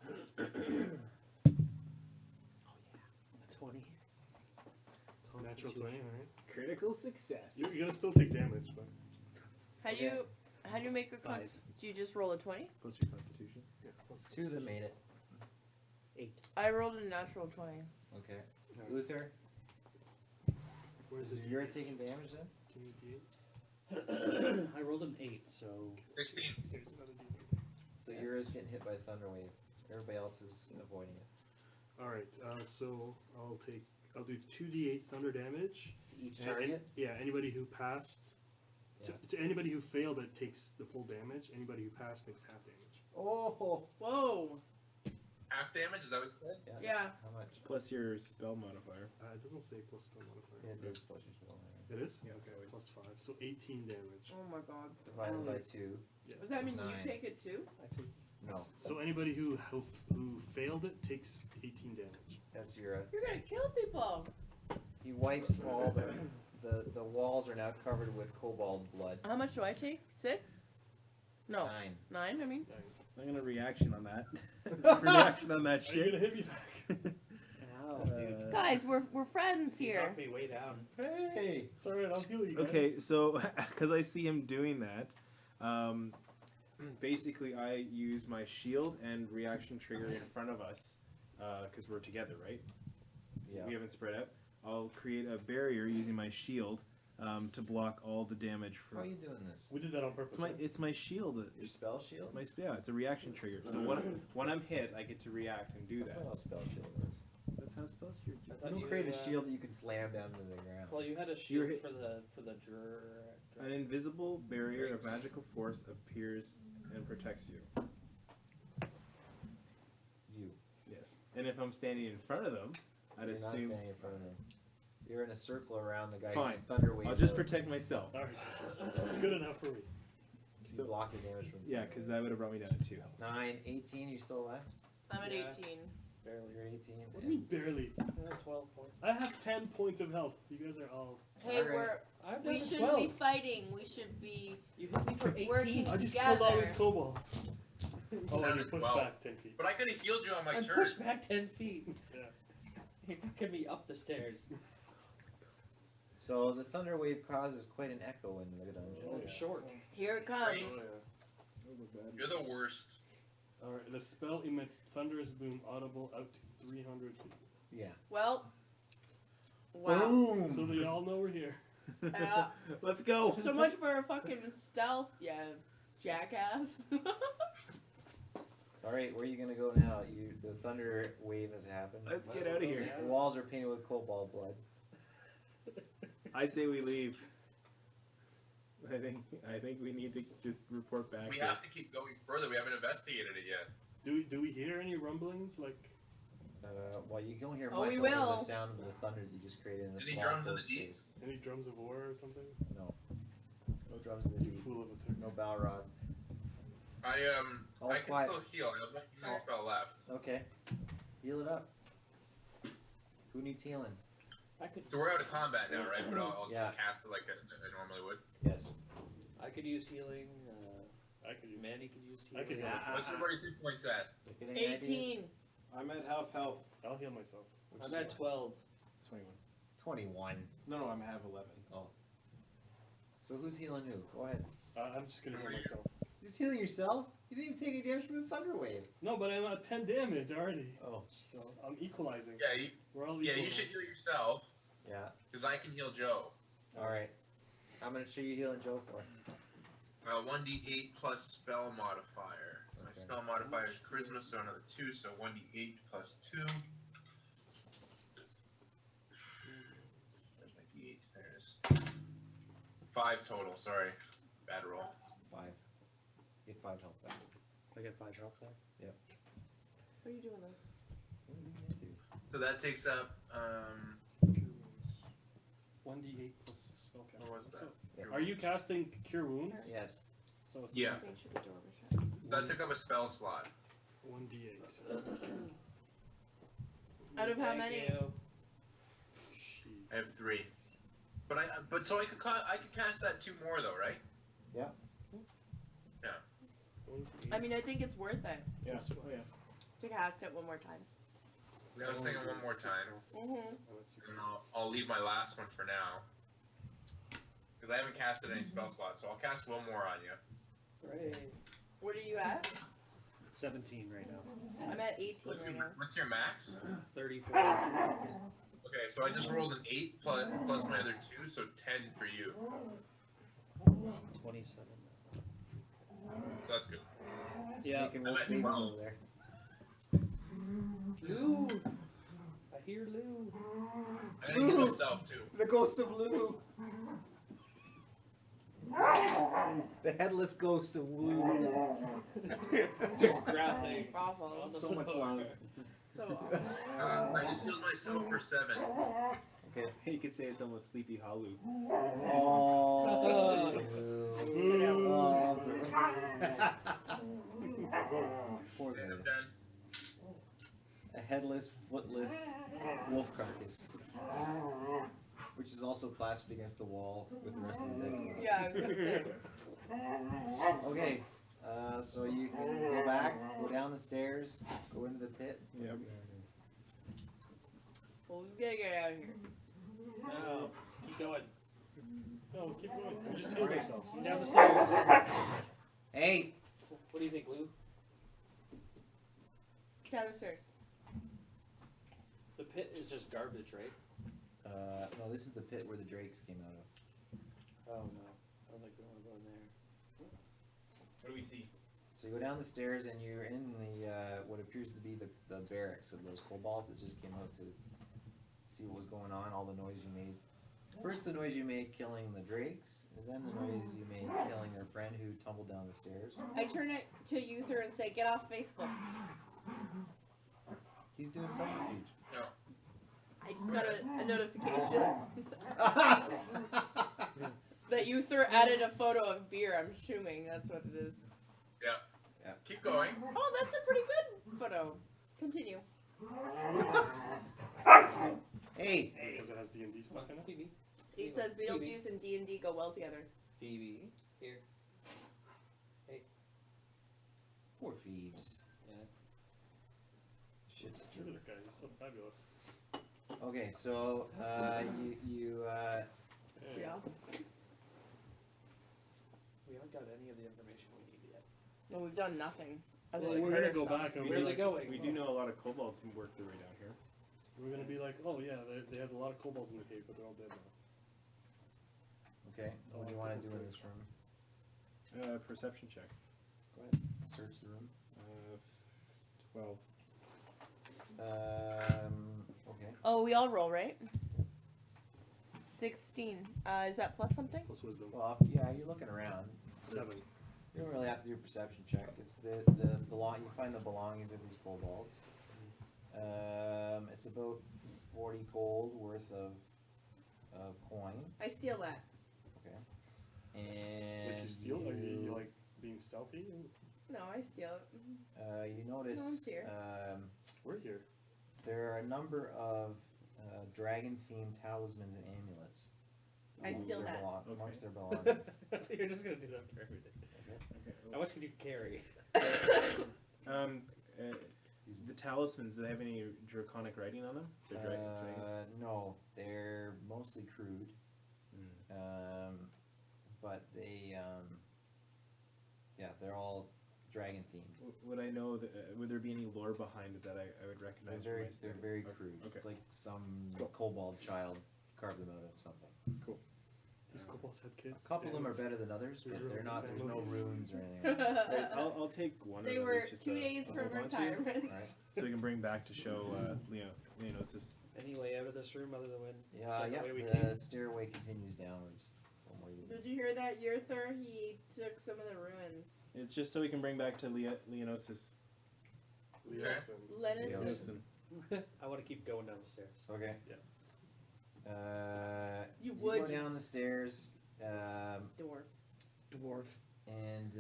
Speaker 7: Oh yeah. 20.
Speaker 6: Natural 20, alright.
Speaker 3: Critical success.
Speaker 6: You're gonna still take damage, but
Speaker 4: How do you make a con?
Speaker 3: 5.
Speaker 4: Do you just roll a 20?
Speaker 3: Plus your Constitution.
Speaker 6: yeah, plus
Speaker 2: 2 of them made it.
Speaker 7: 8.
Speaker 4: I rolled a natural 20.
Speaker 2: Okay. Uther,
Speaker 6: Where's
Speaker 2: is
Speaker 6: the
Speaker 2: you're
Speaker 6: D8?
Speaker 2: taking damage then?
Speaker 6: Give me a D8.
Speaker 7: I rolled an 8, so
Speaker 1: 16.
Speaker 6: There's another D8.
Speaker 2: So yours getting hit by thunder wave. Everybody else is avoiding it.
Speaker 6: Alright, so I'll do 2d8 thunder damage.
Speaker 2: Each
Speaker 6: And
Speaker 2: target?
Speaker 6: yeah, anybody who passed.
Speaker 2: Yeah.
Speaker 6: To anybody who failed, it takes the full damage. Anybody who passed takes half damage.
Speaker 2: Oh!
Speaker 4: Whoa.
Speaker 1: Half damage, is that what you said?
Speaker 4: Yeah.
Speaker 2: How much?
Speaker 3: Plus your spell modifier.
Speaker 6: It doesn't say plus spell modifier.
Speaker 2: Yeah, it does plus your spell.
Speaker 6: It is?
Speaker 3: Yeah,
Speaker 6: Okay,
Speaker 3: it's always-
Speaker 6: plus 5. So 18 damage.
Speaker 4: Oh my god.
Speaker 2: Divided by 2.
Speaker 6: Yeah.
Speaker 4: Does that mean
Speaker 2: 9.
Speaker 4: you take it too?
Speaker 7: I took.
Speaker 2: No.
Speaker 6: So anybody who failed it takes 18 damage.
Speaker 2: That's your.
Speaker 4: You're gonna kill people.
Speaker 2: He wipes all the walls are now covered with cobalt blood.
Speaker 4: How much do I take? 6? No.
Speaker 2: 9.
Speaker 4: 9, I mean.
Speaker 3: I'm gonna reaction on that. Reaction on that
Speaker 6: Are you
Speaker 3: shit.
Speaker 6: gonna hit me back?
Speaker 7: Ow, dude.
Speaker 4: Guys, we're friends
Speaker 5: You
Speaker 4: here.
Speaker 5: knocked me way down.
Speaker 2: Hey!
Speaker 6: It's alright, I'll heal you guys.
Speaker 3: Okay, so because I see him doing that, basically I use my shield and reaction trigger in front of us because we're together, right?
Speaker 2: Yeah.
Speaker 3: We haven't spread out. I'll create a barrier using my shield to block all the damage
Speaker 2: How are
Speaker 3: from.
Speaker 2: you doing this?
Speaker 6: We did that on purpose. right?
Speaker 3: It's my shield.
Speaker 2: Your
Speaker 3: It's
Speaker 2: spell shield?
Speaker 3: it's a reaction trigger. So when I'm hit, I get to react and do
Speaker 2: That's
Speaker 3: that.
Speaker 2: not how spell shield works.
Speaker 3: That's how spell shield.
Speaker 5: I
Speaker 2: You
Speaker 5: thought
Speaker 2: don't
Speaker 5: you,
Speaker 2: create a shield that you can slam down to the ground.
Speaker 5: Well, you had a shield
Speaker 3: hit-
Speaker 5: for the drawer.
Speaker 3: An invisible barrier of magical force appears and protects you.
Speaker 2: You.
Speaker 3: Yes. And if I'm standing in front of them, I'd
Speaker 2: You're not
Speaker 3: assume
Speaker 2: standing in front of them. You're in a circle around the guy
Speaker 3: Fine.
Speaker 2: who's thunder wave.
Speaker 3: I'll just protect myself.
Speaker 6: Alright. Good enough for me.
Speaker 2: So you block the damage from.
Speaker 3: Yeah, because that would have brought me down to 2 health.
Speaker 2: 9, 18. You still left?
Speaker 4: I'm at
Speaker 5: Yeah.
Speaker 4: 18.
Speaker 5: Barely.
Speaker 2: You're 18.
Speaker 6: What do you mean barely?
Speaker 5: 12 points.
Speaker 6: I have 10 points of health. You guys are all.
Speaker 4: Hey,
Speaker 2: Alright.
Speaker 5: I'm
Speaker 4: we
Speaker 5: down to
Speaker 4: shouldn't
Speaker 5: 12.
Speaker 4: be fighting. We should be.
Speaker 5: You hit me for 18.
Speaker 4: Working.
Speaker 6: I just killed all his
Speaker 4: Together.
Speaker 6: kobolds. Oh, and you pushed
Speaker 1: Well,
Speaker 6: back 10 feet.
Speaker 1: But I could have healed you on my
Speaker 5: I'm
Speaker 1: turn.
Speaker 5: pushed back 10 feet.
Speaker 6: Yeah.
Speaker 5: You're kicking me up the stairs.
Speaker 2: So the thunder wave causes quite an echo in the dungeon.
Speaker 6: Oh,
Speaker 5: I'm
Speaker 6: yeah.
Speaker 5: short.
Speaker 4: Here it
Speaker 6: Oh,
Speaker 4: comes.
Speaker 6: yeah.
Speaker 1: You're the worst.
Speaker 6: Alright, the spell emits thunderous boom audible out to 300 feet.
Speaker 2: Yeah.
Speaker 4: Well. Wow.
Speaker 2: Boom!
Speaker 6: So they all know we're here.
Speaker 3: Let's go.
Speaker 4: So much for a fucking stealth, yeah, jackass.
Speaker 2: Alright, where are you gonna go now? The thunder wave has happened.
Speaker 3: Let's get out of here.
Speaker 2: The walls are painted with cobalt blood.
Speaker 3: I say we leave. I think we need to just report back.
Speaker 1: We
Speaker 3: here.
Speaker 1: have to keep going further. We haven't investigated it yet.
Speaker 6: Do we hear any rumblings? Like,
Speaker 2: Well, you don't hear
Speaker 4: Oh,
Speaker 2: much
Speaker 4: we
Speaker 2: over
Speaker 4: will.
Speaker 2: the sound of the thunder that you just created in a
Speaker 1: Any
Speaker 2: small
Speaker 1: drums in the
Speaker 2: closed
Speaker 1: deep?
Speaker 2: space.
Speaker 6: any drums of war or something?
Speaker 2: No. No drums in the deep.
Speaker 6: Fool of a turn.
Speaker 2: No Balrog. All's
Speaker 1: I can
Speaker 2: quiet.
Speaker 1: still heal. I have one healing spell left.
Speaker 2: Okay. Heal it up. Who needs healing?
Speaker 5: I could.
Speaker 1: So we're out of combat now, right? But I'll
Speaker 2: Yeah.
Speaker 1: just cast it like I normally would.
Speaker 2: Yes.
Speaker 5: I could use healing.
Speaker 6: I could use.
Speaker 5: Manny could use
Speaker 6: I
Speaker 5: healing.
Speaker 6: could heal myself.
Speaker 1: What's everybody's hit points at?
Speaker 2: Get any ideas?
Speaker 4: 18.
Speaker 3: I'm at half health.
Speaker 6: I'll heal myself.
Speaker 5: I'm at 12.
Speaker 3: 21.
Speaker 2: 21.
Speaker 3: No, I'm half 11.
Speaker 2: So who's healing who? Go ahead.
Speaker 6: I'm just gonna heal myself.
Speaker 2: You're just healing yourself? You didn't even take any damage from the thunder wave.
Speaker 6: No, but I'm at 10 damage already.
Speaker 2: Oh.
Speaker 6: So I'm equalizing.
Speaker 1: Yeah,
Speaker 6: We're all
Speaker 1: you
Speaker 6: equal.
Speaker 1: should heal yourself
Speaker 2: Yeah.
Speaker 1: because I can heal Joe.
Speaker 2: Alright. I'm gonna show you healing Joe for.
Speaker 1: 1d8 plus spell modifier. My
Speaker 2: Okay.
Speaker 1: spell modifier is charisma, so another 2, so 1d8 plus 2. Where's my d8? There it is. 5 total, sorry. Bad roll.
Speaker 2: 5. Get 5 health back.
Speaker 7: I get 5 health back.
Speaker 4: What are you doing?
Speaker 2: What is he gonna do?
Speaker 1: So that takes up,
Speaker 6: 1d8 plus spell cast.
Speaker 1: what was that?
Speaker 6: Are you casting Cure Wounds?
Speaker 2: Yes.
Speaker 6: So it's
Speaker 1: Yeah.
Speaker 4: Make sure the door was shut.
Speaker 1: So that took up a spell slot.
Speaker 6: 1d8.
Speaker 4: Out of how
Speaker 5: Thank
Speaker 4: many?
Speaker 5: you.
Speaker 6: She.
Speaker 1: I have 3. But so I could cast that 2 more though, right?
Speaker 4: I mean, I think it's worth it
Speaker 3: Yeah. Oh, yeah.
Speaker 4: to cast it one more time.
Speaker 1: I was thinking one more time.
Speaker 4: Mm-hmm.
Speaker 1: And I'll leave my last one for now. Because I haven't casted any spell slots, so I'll cast one more on you.
Speaker 5: Great.
Speaker 4: What are you at?
Speaker 7: 17 right now.
Speaker 4: I'm at 18 right now.
Speaker 1: What's your max?
Speaker 5: 34.
Speaker 1: Okay, so I just rolled an 8 plus my other 2, so 10 for you.
Speaker 7: 27.
Speaker 1: So that's good.
Speaker 7: Yeah.
Speaker 2: Making wolf
Speaker 1: I'm at
Speaker 2: babies
Speaker 1: 12.
Speaker 2: over there.
Speaker 5: Lou! I hear Lou.
Speaker 1: I'm gonna heal myself too.
Speaker 2: The ghost of Lou! The headless ghost of Lou.
Speaker 5: Just growling.
Speaker 4: Awful.
Speaker 2: So much love.
Speaker 4: So awful.
Speaker 1: I just healed myself for 7.
Speaker 2: Okay.
Speaker 3: You could say it's almost Sleepy Hollow.
Speaker 2: Oh, Lou. Oh, poor
Speaker 1: Okay,
Speaker 2: Lou.
Speaker 1: I'm done.
Speaker 2: A headless, footless wolf carcass. Which is also plastered against the wall with the rest of the dead.
Speaker 4: Yeah, I was gonna say.
Speaker 2: Okay, so you can go back, go down the stairs, go into the pit.
Speaker 3: Yep.
Speaker 4: Well, we gotta get out of here.
Speaker 5: No. Keep going.
Speaker 6: No, keep going. You just healed yourselves.
Speaker 5: Keep down the stairs.
Speaker 2: Hey!
Speaker 5: What do you think, Lou?
Speaker 4: Down the stairs.
Speaker 5: The pit is just garbage, right?
Speaker 2: No, this is the pit where the drakes came out of.
Speaker 5: Oh no. I don't think we want to go in there.
Speaker 3: What do we see?
Speaker 2: So you go down the stairs and you're in the, what appears to be the barracks of those kobolds that just came out to see what was going on, all the noise you made. First the noise you made killing the drakes, and then the noise you made killing your friend who tumbled down the stairs.
Speaker 4: I turn it to Uther and say, get off Facebook.
Speaker 2: He's doing something.
Speaker 1: No.
Speaker 4: I just got a notification that Uther added a photo of beer. I'm assuming that's what it is.
Speaker 1: Yeah. Keep going.
Speaker 4: Oh, that's a pretty good photo. Continue.
Speaker 2: Hey!
Speaker 6: Because it has D&D stuff in it.
Speaker 5: Phoebe.
Speaker 4: It says Beetlejuice and D&D go well together.
Speaker 5: Phoebe. Here.
Speaker 2: Poor Phoebes.
Speaker 5: Yeah.
Speaker 2: Shit is
Speaker 6: Look
Speaker 2: true.
Speaker 6: at this guy. He's so fabulous.
Speaker 2: Okay, so, you
Speaker 4: Pretty awesome.
Speaker 5: We haven't got any of the information we need yet.
Speaker 4: No, we've done nothing. Other
Speaker 6: Well,
Speaker 4: than
Speaker 6: we're
Speaker 4: murder
Speaker 6: gonna go
Speaker 4: stuff.
Speaker 6: back and
Speaker 5: Where are they going?
Speaker 3: We do know a lot of kobolds who work their way down here.
Speaker 6: We're gonna be like, oh yeah, they have a lot of kobolds in the cave, but they're all dead now.
Speaker 2: okay, what do you want to do in this room?
Speaker 3: Perception check.
Speaker 2: Go ahead, search the room.
Speaker 3: 12.
Speaker 2: Okay.
Speaker 4: Oh, we all roll, right? 16. Is that plus something?
Speaker 6: Plus wisdom.
Speaker 2: Well, yeah, you're looking around.
Speaker 6: 7.
Speaker 2: You don't really have to do a perception check. It's you find the belongings of these kobolds. It's about 40 gold worth of coin.
Speaker 4: I steal that.
Speaker 2: Okay. And
Speaker 6: Like you steal? Are you like being stealthy?
Speaker 4: No, I steal it.
Speaker 2: You
Speaker 4: No one's
Speaker 2: notice
Speaker 4: here.
Speaker 6: We're here.
Speaker 2: there are a number of dragon-themed talismans and amulets.
Speaker 4: I
Speaker 2: amongst
Speaker 4: steal
Speaker 2: their
Speaker 4: that.
Speaker 2: amongst their belongings.
Speaker 5: You're just gonna do that for everything.
Speaker 3: Okay.
Speaker 5: How much can you carry?
Speaker 3: The talismans, do they have any draconic writing on them? They're dragon.
Speaker 2: No, they're mostly crude.
Speaker 3: Mm.
Speaker 2: But they, they're all dragon themed.
Speaker 3: Would I know that? Would there be any lore behind it that I would recognize?
Speaker 2: They're
Speaker 3: from my
Speaker 2: very
Speaker 3: study?
Speaker 2: crude.
Speaker 3: Okay.
Speaker 2: It's like some
Speaker 3: Cool.
Speaker 2: kobold child carved them out of something.
Speaker 6: These kobolds had kids.
Speaker 2: A couple of them are
Speaker 6: families.
Speaker 2: better than others, but they're not. There's no
Speaker 6: Families.
Speaker 2: runes or anything. Like that.
Speaker 3: I'll take one
Speaker 4: They
Speaker 3: of them.
Speaker 4: were
Speaker 3: It's just
Speaker 4: 2
Speaker 3: a
Speaker 4: days
Speaker 3: whole
Speaker 4: from
Speaker 3: bunch of-
Speaker 4: retirement.
Speaker 2: Alright.
Speaker 3: So we can bring back to show Leonosis.
Speaker 5: Any way out of this room other than
Speaker 2: Yeah,
Speaker 5: the
Speaker 2: yeah.
Speaker 5: way we
Speaker 2: The
Speaker 5: came?
Speaker 2: stairway continues downwards. From where you
Speaker 4: Did you hear that, Yurthur? He took some of the ruins.
Speaker 3: It's just so we can bring back to Leonosis.
Speaker 6: Yes, and
Speaker 4: Lennis.
Speaker 2: Yeah.
Speaker 3: Listen.
Speaker 5: I want to keep going down the stairs.
Speaker 2: Okay.
Speaker 6: Yeah.
Speaker 4: You
Speaker 2: go
Speaker 4: would.
Speaker 2: down the stairs,
Speaker 4: Door.
Speaker 5: Dwarf.
Speaker 2: and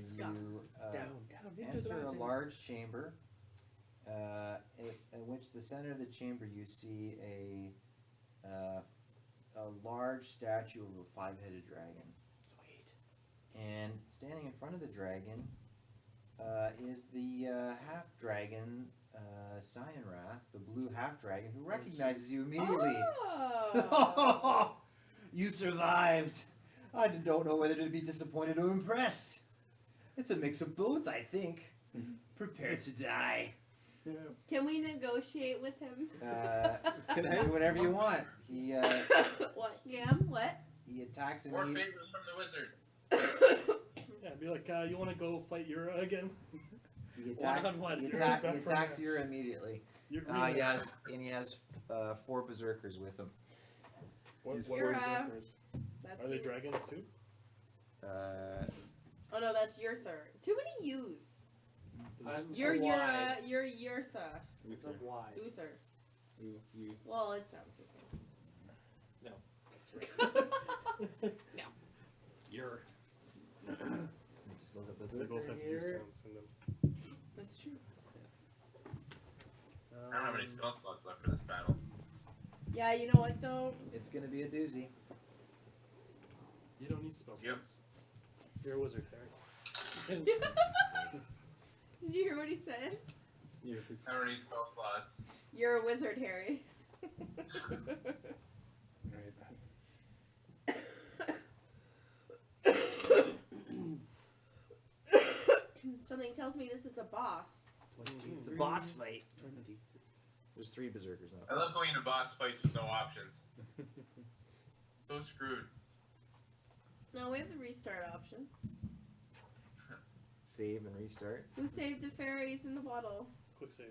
Speaker 4: Scum.
Speaker 2: you
Speaker 5: Down into the
Speaker 2: enter a
Speaker 5: mountain.
Speaker 2: large chamber, in which the center of the chamber you see a large statue of a 5-headed dragon.
Speaker 5: Sweet.
Speaker 2: And standing in front of the dragon is the half dragon, Cyanrath, the blue half dragon, who recognizes you immediately.
Speaker 4: Oh.
Speaker 2: You survived! I don't know whether to be disappointed or impressed. It's a mix of both, I think. Prepare to die.
Speaker 4: Can we negotiate with him?
Speaker 2: Do whatever you want. He
Speaker 4: What? Gam? What?
Speaker 2: he attacks
Speaker 1: More
Speaker 2: immediately.
Speaker 1: favors from the wizard.
Speaker 6: Yeah, be like, you want to go fight Yura again?
Speaker 2: He attacks.
Speaker 6: One-on-one.
Speaker 2: He,
Speaker 6: Yura's
Speaker 2: attack,
Speaker 6: back
Speaker 2: he
Speaker 6: from
Speaker 2: attacks
Speaker 6: that.
Speaker 2: Yura immediately. He has 4 berserkers with him.
Speaker 6: What
Speaker 3: He's
Speaker 6: are
Speaker 4: Yura.
Speaker 6: berserkers?
Speaker 4: That's
Speaker 6: Are they
Speaker 4: you.
Speaker 6: dragons too?
Speaker 4: Oh no, that's Yurthur. Too many U's.
Speaker 6: Just
Speaker 4: You're
Speaker 6: a Y.
Speaker 4: You're Yurtha.
Speaker 5: It's a Y.
Speaker 4: Uther.
Speaker 3: You.
Speaker 4: Well, it sounds the same.
Speaker 5: That's racist.
Speaker 6: Yur.
Speaker 2: Just look at
Speaker 6: They
Speaker 2: berserker
Speaker 6: both have U
Speaker 2: here.
Speaker 6: sounds in them.
Speaker 4: That's true.
Speaker 1: I don't have any spell slots left for this battle.
Speaker 4: Yeah, you know what though?
Speaker 2: It's gonna be a doozy.
Speaker 6: You don't need spell
Speaker 1: Yep.
Speaker 6: slots.
Speaker 5: You're a wizard, Harry.
Speaker 4: Did you hear what he said?
Speaker 1: I don't need spell slots.
Speaker 4: You're a wizard, Harry. Something tells me this is a boss.
Speaker 2: It's a boss fight. There's 3 berserkers now.
Speaker 1: I love going into boss fights with no options. So screwed.
Speaker 4: No, we have the restart option.
Speaker 2: Save and restart.
Speaker 4: Who saved the fairies in the bottle?
Speaker 6: Quick save.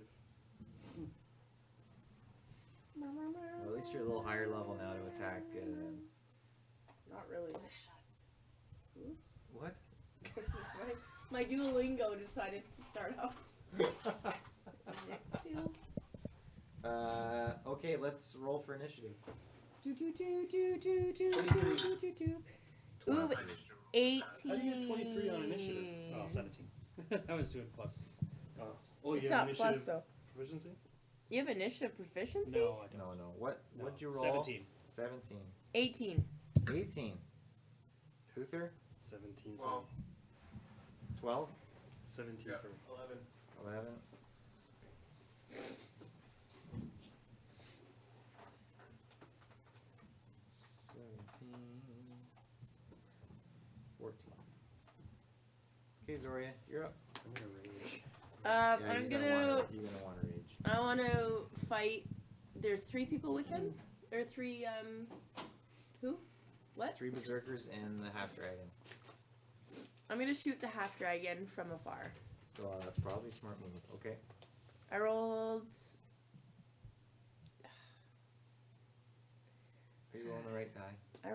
Speaker 2: Well, at least you're a little higher level now to attack.
Speaker 4: Not really.
Speaker 2: What?
Speaker 4: my Duolingo decided to start off. Next two.
Speaker 2: Okay, let's roll for initiative.
Speaker 4: Do, do, do, do, do, do, do, do, do, do. Ooh, 18.
Speaker 6: How do you get 23 on initiative?
Speaker 5: Oh, 17. I was doing plus.
Speaker 6: Oh,
Speaker 4: It's
Speaker 6: you have
Speaker 4: not plus
Speaker 6: initiative
Speaker 4: though.
Speaker 6: proficiency?
Speaker 4: You have initiative proficiency?
Speaker 5: No, I don't.
Speaker 2: No. What'd you roll?
Speaker 5: 17.
Speaker 2: 17.
Speaker 4: 18.
Speaker 2: 18. Uther?
Speaker 6: 17 for
Speaker 1: Well,
Speaker 6: me.
Speaker 2: 12?
Speaker 6: 17
Speaker 1: Yeah.
Speaker 6: for me.
Speaker 2: 11? 17. 14. Okay, Zoria, you're up.
Speaker 5: I'm gonna rage.
Speaker 2: Yeah,
Speaker 4: I'm
Speaker 2: you're
Speaker 4: gonna.
Speaker 2: You're gonna want to rage.
Speaker 4: I want to fight. There's 3 people with him. Or 3. Who? What?
Speaker 2: 3 berserkers and the half dragon.
Speaker 4: I'm gonna shoot the half dragon from afar.
Speaker 2: Well, that's probably a smart move. Okay.
Speaker 4: I rolled.
Speaker 2: Are you rolling the right die?
Speaker 4: I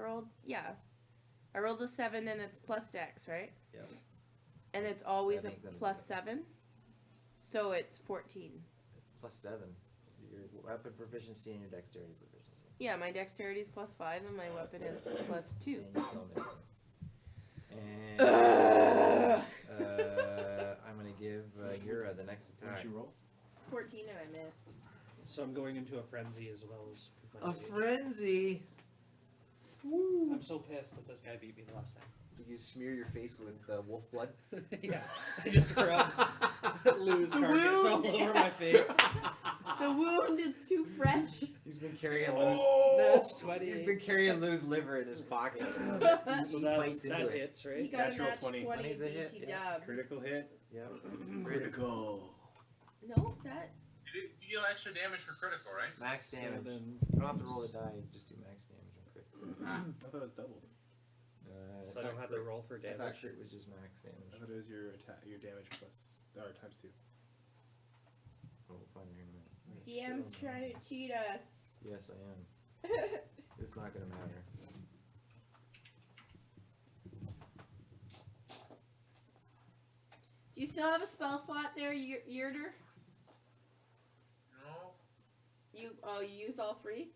Speaker 4: rolled a 7 and it's plus dex, right?
Speaker 2: Yep.
Speaker 4: And it's always
Speaker 2: That
Speaker 4: a
Speaker 2: ain't gonna
Speaker 4: plus
Speaker 2: be
Speaker 4: 7. So it's 14.
Speaker 2: Plus 7. Your weapon proficiency and your dexterity proficiency.
Speaker 4: Yeah, my dexterity is plus 5 and my weapon is plus 2.
Speaker 2: And you're still missing. And
Speaker 4: Ugh. 14 and I missed.
Speaker 5: So I'm going into a frenzy as well as with my
Speaker 2: A
Speaker 5: rage.
Speaker 2: frenzy!
Speaker 5: I'm so pissed that this guy beat me the last time.
Speaker 2: Did you smear your face with wolf blood?
Speaker 5: Yeah, I just scrubbed Lou's carcass all over my face.
Speaker 4: The wound is too fresh.
Speaker 2: He's been carrying Lou's.
Speaker 5: That's
Speaker 2: He's
Speaker 5: 28.
Speaker 2: been carrying Lou's liver in his pocket.
Speaker 6: So
Speaker 2: He
Speaker 6: that-
Speaker 2: bites into
Speaker 5: That
Speaker 2: it.
Speaker 5: hits,
Speaker 4: He
Speaker 5: right?
Speaker 4: got
Speaker 3: Natural
Speaker 4: a match
Speaker 3: 20.
Speaker 4: 20
Speaker 2: 20's a hit,
Speaker 4: BT
Speaker 2: yeah.
Speaker 4: dub.
Speaker 3: Critical hit.
Speaker 2: Yep.
Speaker 3: Critical.
Speaker 4: No, that.
Speaker 1: You deal extra damage for critical, right?
Speaker 2: Max damage.
Speaker 5: Then,
Speaker 2: You don't have to roll the die. You just do max damage on crit.
Speaker 3: I thought it was doubled.
Speaker 5: so I don't have to roll for
Speaker 2: I thought
Speaker 5: damage.
Speaker 2: crit was just max
Speaker 3: I
Speaker 2: damage.
Speaker 3: thought it was your attack, your damage plus, or times 2.
Speaker 2: Oh, we'll find out in a minute.
Speaker 4: DM's trying to cheat us.
Speaker 2: Yes, I am. It's not gonna matter.
Speaker 4: Do you still have a spell slot there, Yurder?
Speaker 1: No.
Speaker 4: You used all 3?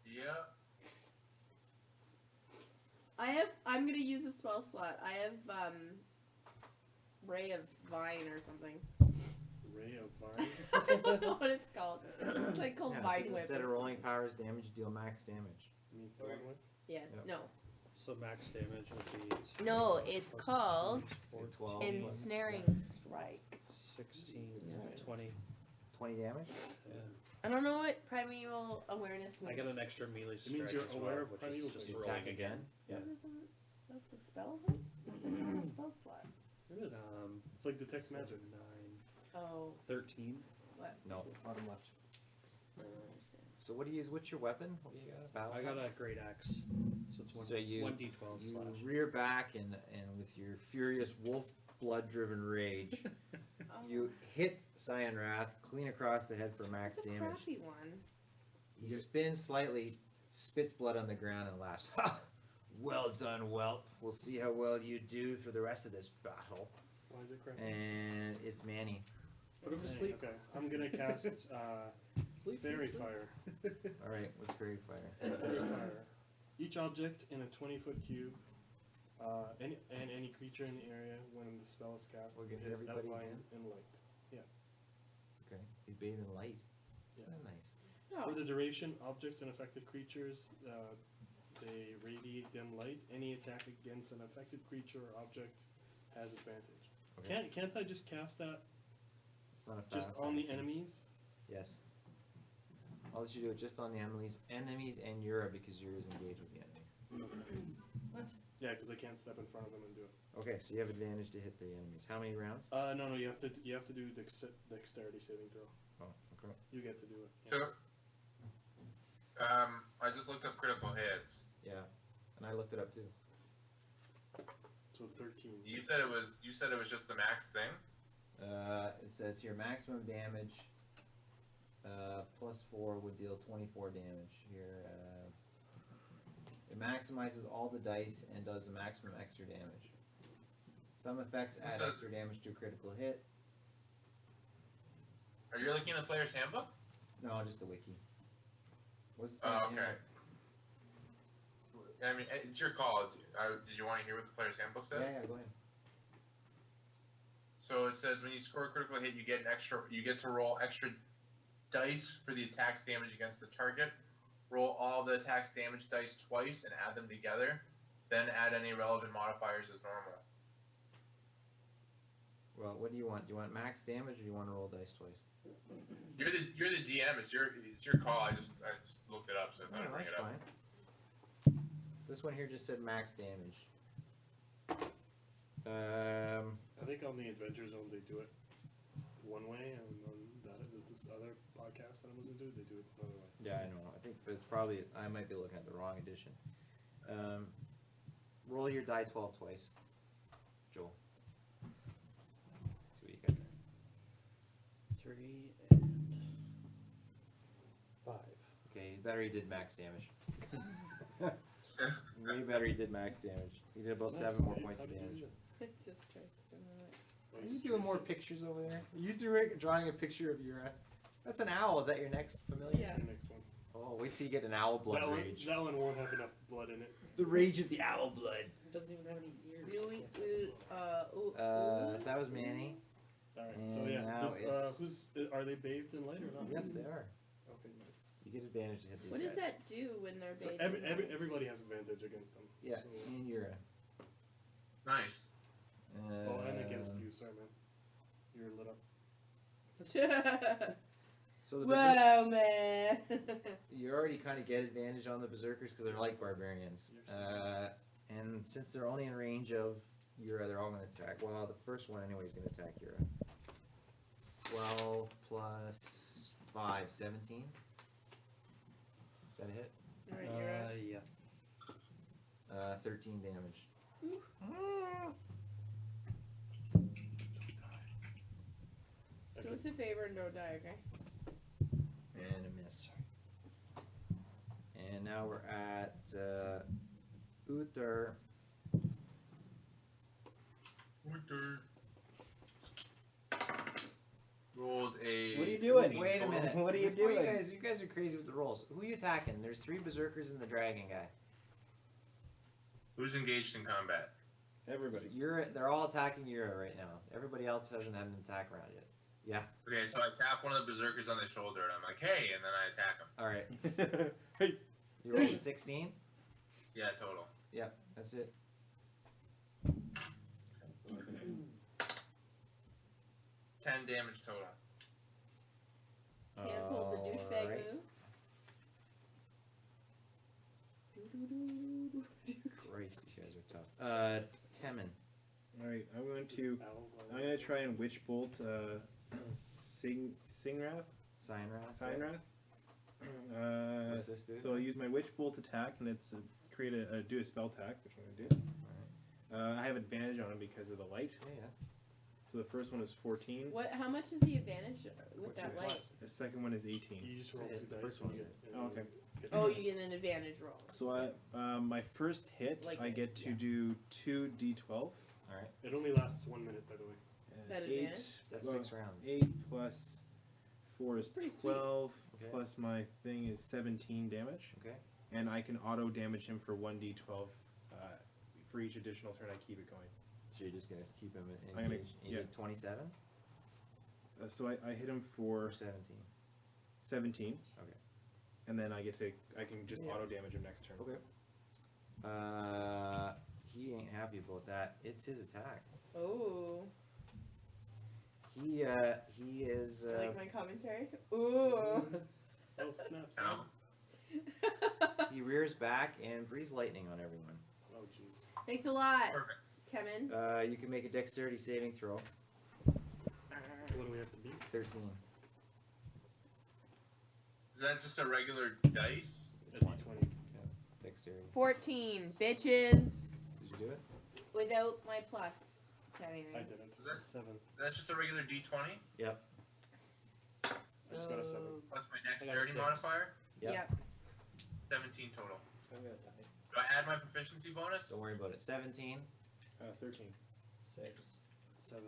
Speaker 1: Yeah.
Speaker 4: I'm gonna use a spell slot. I have Ray of Vine or something.
Speaker 6: Ray of Vine.
Speaker 4: I don't know what it's called. It's like called
Speaker 2: Yeah,
Speaker 4: Vine
Speaker 2: so
Speaker 4: Whip.
Speaker 2: instead
Speaker 4: or
Speaker 2: of rolling
Speaker 4: something.
Speaker 2: powers damage, you deal max damage.
Speaker 6: You mean Thorn Whip?
Speaker 4: Yes.
Speaker 2: Yep.
Speaker 4: No.
Speaker 5: So max damage would be.
Speaker 4: No, it's called
Speaker 2: 12.
Speaker 4: Ensnaring Strike.
Speaker 5: 16,
Speaker 4: Yeah.
Speaker 5: 20.
Speaker 2: 20 damage?
Speaker 5: Yeah.
Speaker 4: I don't know what primeval awareness means.
Speaker 5: I get an extra melee
Speaker 6: It means
Speaker 5: strike
Speaker 6: you're
Speaker 5: as well,
Speaker 6: aware of
Speaker 5: which
Speaker 6: primeval
Speaker 5: is just
Speaker 6: things.
Speaker 5: rolling
Speaker 2: Attack again?
Speaker 5: Yeah.
Speaker 4: What is that? That's the spell thing? What's it called? A spell slot?
Speaker 6: It is. It's like detect magic.
Speaker 5: 9,
Speaker 4: Oh,
Speaker 5: 13.
Speaker 4: what?
Speaker 2: No.
Speaker 4: is it?
Speaker 3: Bottom left.
Speaker 4: I don't understand.
Speaker 2: So what do you use? What's your weapon? What do you got? Battle
Speaker 5: I got
Speaker 2: axe?
Speaker 5: a great axe. So it's
Speaker 2: So you-
Speaker 5: 1d12
Speaker 2: You
Speaker 5: slash.
Speaker 2: rear back and with your furious wolf blood-driven rage,
Speaker 4: Oh,
Speaker 2: you hit Cyan Wrath clean across the head for max
Speaker 4: that's a
Speaker 2: damage.
Speaker 4: crappy one.
Speaker 2: He spins slightly, spits blood on the ground, and laughs. Ha! Well done, whelp. We'll see how well you do for the rest of this battle.
Speaker 6: Why is it crap?
Speaker 2: And it's Manny.
Speaker 5: Put him to sleep.
Speaker 6: Okay, I'm gonna cast
Speaker 5: Sleep,
Speaker 6: Fairy
Speaker 5: sleep, sleep.
Speaker 6: Fire.
Speaker 2: All right, what's Fairy Fire?
Speaker 6: Fairy Fire. Each object in a 20-foot cube, any creature in the area when the spell is cast
Speaker 2: We're gonna hit
Speaker 6: is
Speaker 2: everybody
Speaker 6: outlined in light.
Speaker 2: Okay, he's bathed in light. Isn't
Speaker 6: Yeah.
Speaker 2: that nice?
Speaker 6: For the duration, objects and affected creatures, they radiate dim light. Any attack against an affected creature or object has advantage.
Speaker 2: Okay.
Speaker 6: Can't I just cast that
Speaker 2: It's not a fast
Speaker 6: just on the
Speaker 2: action.
Speaker 6: enemies?
Speaker 2: Yes. I'll let you do it just on the enemies and Yura because Yura's engaged with the enemy.
Speaker 6: Yeah, because I can't step in front of them and do it.
Speaker 2: Okay, so you have advantage to hit the enemies. How many rounds?
Speaker 6: No, you have to do dexterity saving throw.
Speaker 2: Oh, okay.
Speaker 6: You get to do it. Yeah.
Speaker 1: So, I just looked up critical hits.
Speaker 2: Yeah, and I looked it up too.
Speaker 6: So 13.
Speaker 1: You said it was just the max thing.
Speaker 2: It says here maximum damage. +4 would deal 24 damage. Here, it maximizes all the dice and does the maximum extra damage. Some effects add
Speaker 1: So-
Speaker 2: extra damage to a critical hit.
Speaker 1: Are you looking at the player's handbook?
Speaker 2: No, just the wiki. What's it say?
Speaker 1: Oh,
Speaker 2: in the
Speaker 1: okay. I mean, it's your call. Did you want to hear what the player's handbook
Speaker 2: handbook?
Speaker 1: says?
Speaker 2: Yeah, go ahead.
Speaker 1: So it says when you score a critical hit, you get to roll extra dice for the attack's damage against the target. Roll all the attack's damage dice twice and add them together. Then add any relevant modifiers as normal.
Speaker 2: Well, what do you want? Do you want max damage or do you want to roll dice twice?
Speaker 1: You're the DM. It's your call. I just looked it up, so I thought I'd bring
Speaker 2: that's
Speaker 1: it up.
Speaker 2: fine. This one here just said max damage.
Speaker 6: I think on the Adventure Zone they do it one way, and on this other podcast that I listen to, they do it another way.
Speaker 2: Yeah, I know. I think it's probably I might be looking at the wrong edition. Roll your die 12 twice, Joel. See what you got there.
Speaker 5: 3 and 5.
Speaker 2: Okay, better he did max damage. Way better he did max damage. He did about 7 more points of damage.
Speaker 4: It just tries to mimic.
Speaker 2: Are you doing more pictures over there? Are you drawing a picture of your? That's an owl. Is that your next familiar?
Speaker 4: Yeah.
Speaker 6: The next one.
Speaker 2: Oh, wait till you get an owl blood rage.
Speaker 6: That one won't have enough blood in it.
Speaker 2: The rage of the owl blood.
Speaker 5: It doesn't even have any ears.
Speaker 4: Really?
Speaker 2: So that was Manny.
Speaker 6: Alright, so
Speaker 2: And
Speaker 6: yeah.
Speaker 2: now
Speaker 6: Are they bathed in light or not?
Speaker 2: Yes, they are.
Speaker 7: Okay, nice.
Speaker 2: You get advantage to hit these
Speaker 4: What does
Speaker 2: guys.
Speaker 4: that do when they're
Speaker 6: So
Speaker 4: bathed?
Speaker 6: everybody has advantage against them.
Speaker 2: Yeah,
Speaker 6: So,
Speaker 2: and you're
Speaker 1: Nice.
Speaker 6: oh, and against you. Sorry, man. You're lit up.
Speaker 2: So the berserk,
Speaker 4: Whoa, man.
Speaker 2: you already kind of get advantage on the berserkers because they're like barbarians. And since they're only in range of Yura, they're all going to attack. Well, the first one anyway is going to attack Yura. 12 plus 5, 17. Is that a hit?
Speaker 4: Alright, you're up.
Speaker 7: Yeah.
Speaker 2: 13 damage.
Speaker 4: Do us a favor and don't die, okay?
Speaker 2: And a miss. And now we're at Uther.
Speaker 1: Rolled a.
Speaker 2: What are you doing?
Speaker 1: 16
Speaker 2: Wait a
Speaker 1: total.
Speaker 2: minute.
Speaker 3: What are you
Speaker 2: Before
Speaker 3: doing?
Speaker 2: You guys are crazy with the rolls. Who are you attacking? There's 3 berserkers and the dragon guy.
Speaker 1: Who's engaged in combat?
Speaker 3: Everybody.
Speaker 2: They're all attacking Yura right now. Everybody else hasn't had an attack round yet. Yeah.
Speaker 1: Okay, so I tap one of the berserkers on the shoulder and I'm like, hey, and then I attack him.
Speaker 2: All right.
Speaker 3: Hey.
Speaker 2: You rolled a 16.
Speaker 1: Yeah, total.
Speaker 2: Yep. That's it.
Speaker 1: 10 damage total.
Speaker 4: Can't pull the douchebag
Speaker 2: Alright.
Speaker 4: move.
Speaker 2: Christ, you guys are tough. Temin.
Speaker 3: Alright, I'm gonna try and Witch Bolt Singrath?
Speaker 2: Sinrath.
Speaker 3: Sinrath?
Speaker 2: What's this do?
Speaker 3: So I use my Witch Bolt attack and it's do a spell attack, which I'm gonna do. I have advantage on it because of the light.
Speaker 2: Yeah.
Speaker 3: So the first one is 14.
Speaker 4: What? How much is the advantage with that light?
Speaker 3: The second one is 18.
Speaker 6: You just
Speaker 2: So
Speaker 6: roll
Speaker 2: hit
Speaker 6: 2
Speaker 2: the
Speaker 6: dice.
Speaker 2: first
Speaker 6: and
Speaker 2: one.
Speaker 6: you get-
Speaker 3: Oh, okay.
Speaker 4: Oh, you get an advantage roll.
Speaker 3: So my first hit,
Speaker 4: Like
Speaker 3: I
Speaker 4: it,
Speaker 3: get to
Speaker 2: yeah.
Speaker 3: do 2d12.
Speaker 6: It only lasts 1 minute, by the way.
Speaker 4: That
Speaker 3: 8,
Speaker 4: advantage?
Speaker 2: That's
Speaker 3: well,
Speaker 2: 6 rounds.
Speaker 3: 8 plus 4 is
Speaker 4: Pretty sweet.
Speaker 3: 12,
Speaker 2: Okay.
Speaker 3: plus my thing is 17 damage.
Speaker 2: Okay.
Speaker 3: And I can auto damage him for 1d12 for each additional turn I keep it going.
Speaker 2: So you're just gonna keep him
Speaker 3: I'm gonna-
Speaker 2: engaged. You
Speaker 3: yeah.
Speaker 2: did 27
Speaker 3: So I hit him
Speaker 2: or
Speaker 3: for
Speaker 2: 17.
Speaker 3: 17.
Speaker 2: Okay.
Speaker 3: And then I can just
Speaker 2: Yeah.
Speaker 3: auto damage him next turn.
Speaker 2: Okay. He ain't happy about that. It's his attack.
Speaker 4: Oh,
Speaker 2: He is.
Speaker 4: like my commentary. Ooh.
Speaker 6: Oh, snap.
Speaker 1: Ow.
Speaker 2: He rears back and breathes lightning on everyone.
Speaker 6: Oh, jeez.
Speaker 4: Thanks a lot,
Speaker 1: Perfect.
Speaker 4: Temin.
Speaker 2: You can make a dexterity saving throw.
Speaker 6: What do we have to beat?
Speaker 2: 13.
Speaker 1: Is that just a regular dice?
Speaker 6: A D20.
Speaker 2: Dexterity.
Speaker 4: 14, bitches.
Speaker 2: Did you do it?
Speaker 4: Without my plus to anything.
Speaker 6: I didn't.
Speaker 1: Is that-
Speaker 6: 7.
Speaker 1: That's just a regular d20
Speaker 6: I just got a 7.
Speaker 1: plus my
Speaker 6: I got a
Speaker 1: dexterity
Speaker 6: 6.
Speaker 1: modifier?
Speaker 2: Yep.
Speaker 4: Yep.
Speaker 1: 17 total.
Speaker 7: I'm gonna die.
Speaker 1: Do I add my proficiency bonus?
Speaker 2: Don't worry about it. 17.
Speaker 3: 13.
Speaker 7: 6.
Speaker 6: 7.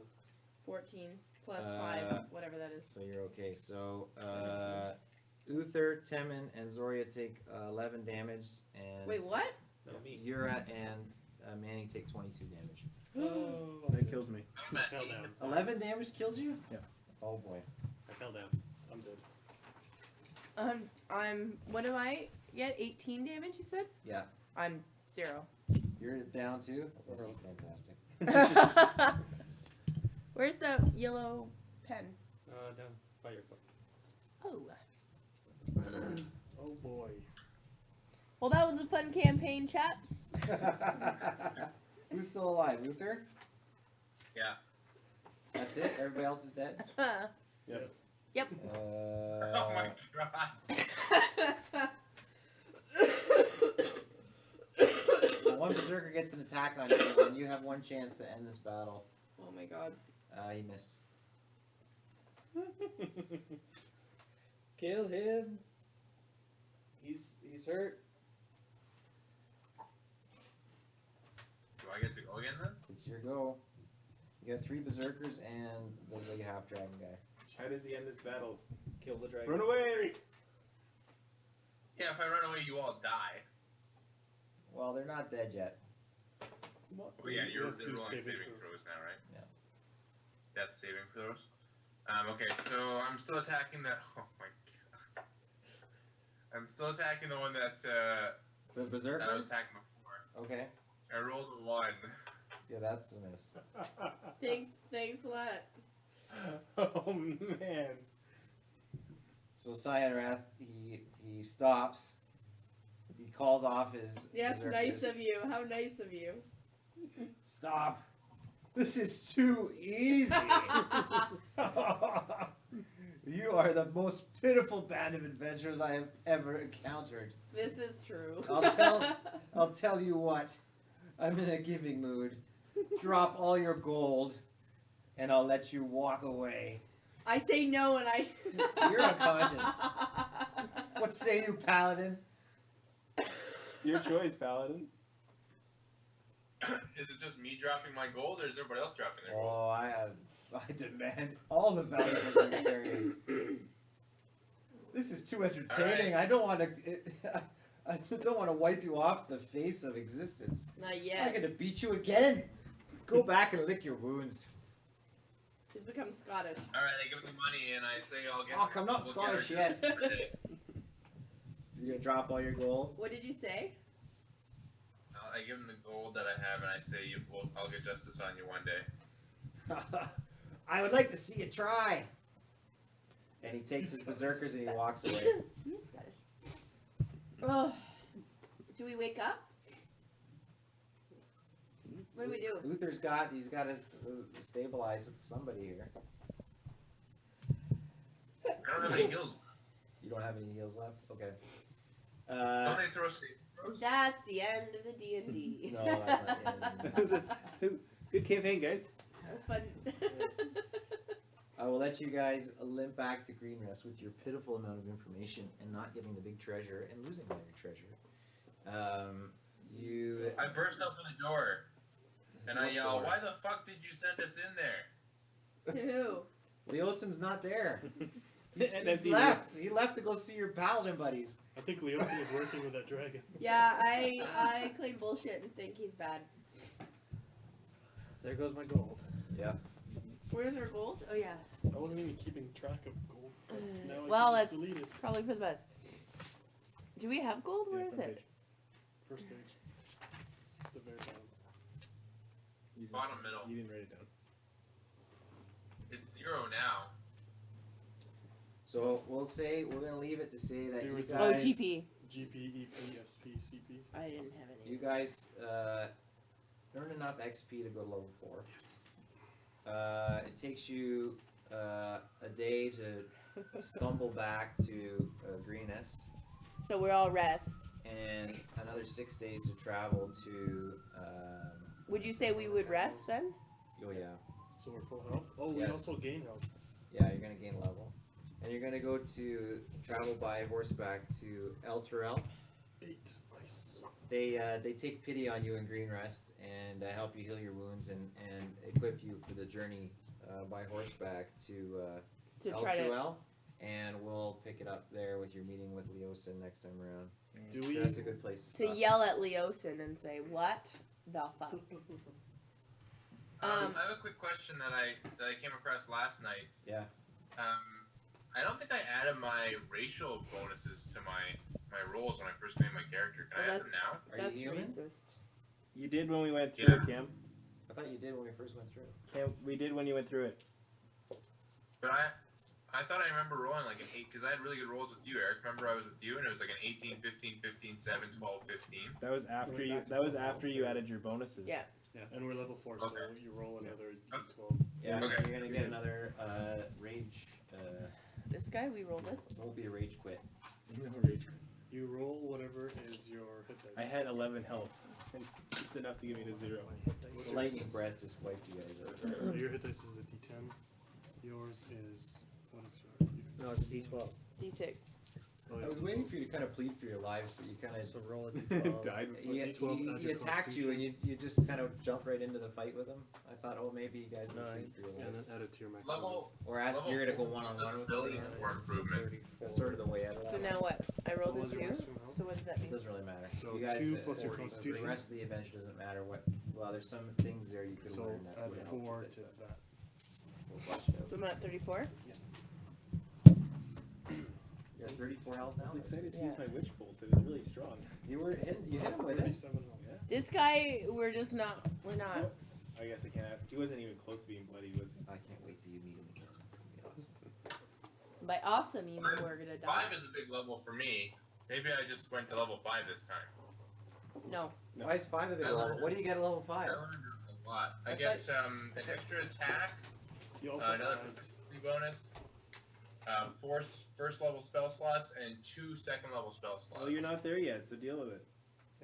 Speaker 4: 14 plus
Speaker 2: Uh,
Speaker 4: 5, whatever that is.
Speaker 2: So you're okay. So Uther, Temin, and Zoria take 11 damage, and
Speaker 4: Wait, what?
Speaker 7: No, me.
Speaker 2: Yura and Manny take 22 damage.
Speaker 6: Oh,
Speaker 3: That kills me.
Speaker 1: I'm at
Speaker 6: fell
Speaker 1: 8.
Speaker 6: down.
Speaker 2: 11 damage kills you?
Speaker 3: Yeah.
Speaker 2: Oh boy.
Speaker 6: I fell down. I'm dead.
Speaker 4: What do I get? 18 damage, you said?
Speaker 2: Yeah.
Speaker 4: I'm 0.
Speaker 2: You're down too? This is fantastic.
Speaker 4: Where's the yellow pen?
Speaker 7: Down by your foot.
Speaker 4: Oh.
Speaker 6: Oh, boy.
Speaker 4: Well, that was a fun campaign, chaps.
Speaker 2: Who's still alive? Uther?
Speaker 1: Yeah.
Speaker 2: That's it? Everybody else is dead?
Speaker 3: Yep.
Speaker 4: Yep.
Speaker 1: Oh my god.
Speaker 2: Well, one berserker gets an attack on you, and you have one chance to end this battle.
Speaker 4: Oh my god.
Speaker 2: He missed.
Speaker 5: Kill him. He's hurt.
Speaker 1: Do I get to go again then?
Speaker 2: It's your go. You got 3 berserkers and the big half dragon guy.
Speaker 3: How does he end this battle?
Speaker 5: Kill the dragon.
Speaker 3: Run away!
Speaker 1: Yeah, if I run away, you all die.
Speaker 2: Well, they're not dead yet.
Speaker 1: Oh yeah,
Speaker 6: You
Speaker 1: you're
Speaker 6: have to do
Speaker 1: rolling
Speaker 6: saving
Speaker 1: saving
Speaker 6: throw.
Speaker 1: throws now, right? death saving throws. Okay, so I'm still attacking the. Oh my god. I'm still attacking the one that
Speaker 2: The berserker.
Speaker 1: that I was attacking before.
Speaker 2: Okay.
Speaker 1: I rolled a 1.
Speaker 2: Yeah, that's a miss.
Speaker 4: Thanks a lot.
Speaker 3: Oh man.
Speaker 2: So Cyanrath, he stops. He calls off his.
Speaker 4: Yes,
Speaker 2: berserkers.
Speaker 4: nice of you. How nice of you.
Speaker 2: Stop. This is too easy. You are the most pitiful band of adventurers I have ever encountered.
Speaker 4: This is true.
Speaker 2: I'll tell you what. I'm in a giving mood. Drop all your gold, and I'll let you walk away.
Speaker 4: I say no, and I.
Speaker 2: You're unconscious. What say you, Paladin?
Speaker 3: It's your choice, Paladin.
Speaker 1: Is it just me dropping my gold, or is everybody else dropping their gold?
Speaker 2: Oh, I demand all the valuables you're carrying. This is too entertaining.
Speaker 1: Right.
Speaker 2: I don't want to. I just don't want to wipe you off the face of existence.
Speaker 4: Not
Speaker 2: I'm
Speaker 4: yet.
Speaker 2: gonna beat you again. Go back and lick your wounds.
Speaker 4: He's become Scottish.
Speaker 1: All right, I give him the money, and I say I'll get.
Speaker 2: Oh, I'm not
Speaker 1: we'll
Speaker 2: Scottish
Speaker 1: get
Speaker 2: yet. You're gonna drop all your gold.
Speaker 4: What did you say?
Speaker 1: I give him the gold that I have, and I say I'll get justice on you one day.
Speaker 2: I would like to see you try. And he takes his berserkers and he walks away.
Speaker 4: He's Scottish. Oh, do we wake up? What do we do?
Speaker 2: Luther's he's got to stabilize somebody here.
Speaker 1: I don't have any heals.
Speaker 2: You don't have any heals left? Okay.
Speaker 1: Don't they throw save throws?
Speaker 4: That's the end of the D&D.
Speaker 2: No, that's not
Speaker 3: That was a good campaign, guys.
Speaker 4: That was fun.
Speaker 2: I will let you guys limp back to Greenrest with your pitiful amount of information and not getting the big treasure and losing all your treasure.
Speaker 1: I burst open the door, and I yell, "Why the fuck did you send us in there?"
Speaker 4: To who?
Speaker 2: Leosin's not there. He's
Speaker 3: That's
Speaker 2: left. He left to go see your paladin buddies.
Speaker 6: I think Leosin is working with that dragon.
Speaker 4: Yeah, I claim bullshit and think he's bad.
Speaker 5: There goes my gold.
Speaker 2: Yeah.
Speaker 4: Where's our gold? Oh yeah.
Speaker 6: I wasn't even keeping track of gold. Now I
Speaker 4: Well,
Speaker 6: can
Speaker 4: that's
Speaker 6: just delete it.
Speaker 4: probably for the best. Do we have gold? Where
Speaker 3: Yeah,
Speaker 4: is
Speaker 3: front
Speaker 4: it?
Speaker 3: page.
Speaker 6: First page. The very bottom.
Speaker 3: You didn't-
Speaker 1: Bottom middle.
Speaker 3: You didn't write it down.
Speaker 1: It's 0 now.
Speaker 2: So we'll say we're gonna leave it to say that you
Speaker 6: Zero
Speaker 2: guys.
Speaker 6: to-
Speaker 4: Oh, GP.
Speaker 6: GP, EP, SP, CP.
Speaker 4: I didn't have any.
Speaker 2: You guys earn enough XP to go to level 4. It takes you a day to stumble back to Greenest,
Speaker 4: So we're all rest.
Speaker 2: and another 6 days to travel to.
Speaker 4: Would you say we would rest then?
Speaker 2: Oh yeah,
Speaker 6: So we're full health. Oh, we
Speaker 2: Yes.
Speaker 6: also gain health.
Speaker 2: yeah. You're gonna gain level, and you're gonna go to travel by horseback to El Turel.
Speaker 6: 8. Nice.
Speaker 2: They take pity on you in Greenrest and help you heal your wounds and equip you for the journey by horseback to
Speaker 4: To
Speaker 2: El
Speaker 4: try to.
Speaker 2: Truel, and we'll pick it up there with your meeting with Leosin next time around.
Speaker 6: Do
Speaker 2: So
Speaker 6: we?
Speaker 2: that's a good place to
Speaker 4: To
Speaker 2: stop.
Speaker 4: yell at Leosin and say, "What the fuck?"
Speaker 1: I have a quick question that I came across last night.
Speaker 2: Yeah.
Speaker 1: I don't think I added my racial bonuses to my rolls when I first made my character. Can I
Speaker 4: Well,
Speaker 1: add them now?
Speaker 2: Are
Speaker 4: That's
Speaker 2: you human?
Speaker 4: racist.
Speaker 3: You did when we went through
Speaker 1: Yeah.
Speaker 3: it, Cam.
Speaker 2: I thought you did when we first went through.
Speaker 3: Cam, we did when you went through it.
Speaker 1: But I thought I remember rolling like an 8 because I had really good rolls with you, Eric. Remember I was with you and it was like an 18, 15, 15, 7, 12, 15.
Speaker 3: That was after you. That was after you added your bonuses.
Speaker 4: Yeah.
Speaker 6: Yeah, and we're level 4, so
Speaker 1: Okay.
Speaker 6: you roll another
Speaker 1: Okay.
Speaker 6: D12.
Speaker 2: Yeah.
Speaker 1: Okay.
Speaker 2: You're gonna get another rage.
Speaker 4: This guy, we roll this.
Speaker 2: It won't be a rage quit.
Speaker 6: You roll whatever is your hit dice.
Speaker 3: I had 11 health. And it's enough to give me to 0.
Speaker 2: The lightning breath just wiped you guys out.
Speaker 6: So your hit dice is a D10. Yours is what is your?
Speaker 5: No, it's a D12.
Speaker 4: D6.
Speaker 6: Oh, yeah,
Speaker 2: I was waiting for you to kind of plead for your lives, but you kind of
Speaker 5: So roll a D12.
Speaker 3: Died.
Speaker 2: he
Speaker 6: D12 add your
Speaker 2: attacked you and you just kind of jumped right into the fight with him. I thought, oh, maybe you guys would
Speaker 5: No,
Speaker 2: plead for your
Speaker 6: And
Speaker 2: lives.
Speaker 6: then add it to your max.
Speaker 1: Level
Speaker 2: Or ask
Speaker 1: level
Speaker 2: Yuri to go
Speaker 1: 4
Speaker 2: one-on-one with
Speaker 1: abilities
Speaker 2: you.
Speaker 1: for improvement.
Speaker 2: That's sort of the way out of
Speaker 4: So
Speaker 2: that.
Speaker 4: now what? I rolled
Speaker 6: What
Speaker 4: a
Speaker 6: was your
Speaker 4: 2.
Speaker 6: maximum health?
Speaker 4: So what does that
Speaker 2: It
Speaker 4: mean?
Speaker 2: doesn't really matter.
Speaker 6: So
Speaker 2: you guys,
Speaker 6: 2 plus your
Speaker 2: 40.
Speaker 6: constitution.
Speaker 2: The rest of the adventure doesn't matter what. Well, there's some things there you could
Speaker 6: So
Speaker 2: learn that
Speaker 6: add
Speaker 2: would help
Speaker 6: 4
Speaker 2: you,
Speaker 6: to
Speaker 2: but
Speaker 6: that.
Speaker 2: We'll flush it out.
Speaker 4: So I'm at 34.
Speaker 2: You're at 34 health
Speaker 3: I
Speaker 2: now.
Speaker 3: was excited to
Speaker 4: Yeah.
Speaker 3: use my witch bolt. It was really strong.
Speaker 2: You hit him with it.
Speaker 6: 37 health.
Speaker 3: Yeah.
Speaker 4: This guy, we're not.
Speaker 3: I guess I can't. He wasn't even close to being bloody, was he?
Speaker 2: I can't wait till you meet him again. It's gonna be awesome.
Speaker 4: By awesome, you mean we're gonna die.
Speaker 1: 5 is a big level for me. Maybe I just went to level 5 this time.
Speaker 4: No.
Speaker 3: No.
Speaker 2: Why is 5 a big level? What do you get at level 5?
Speaker 1: I learned a lot. I
Speaker 2: I
Speaker 1: get an extra attack,
Speaker 6: You also
Speaker 1: another
Speaker 6: add
Speaker 1: proficiency bonus, 4 first level spell slots, and 2 second level spell slots.
Speaker 3: Well, you're not there yet, so deal with it.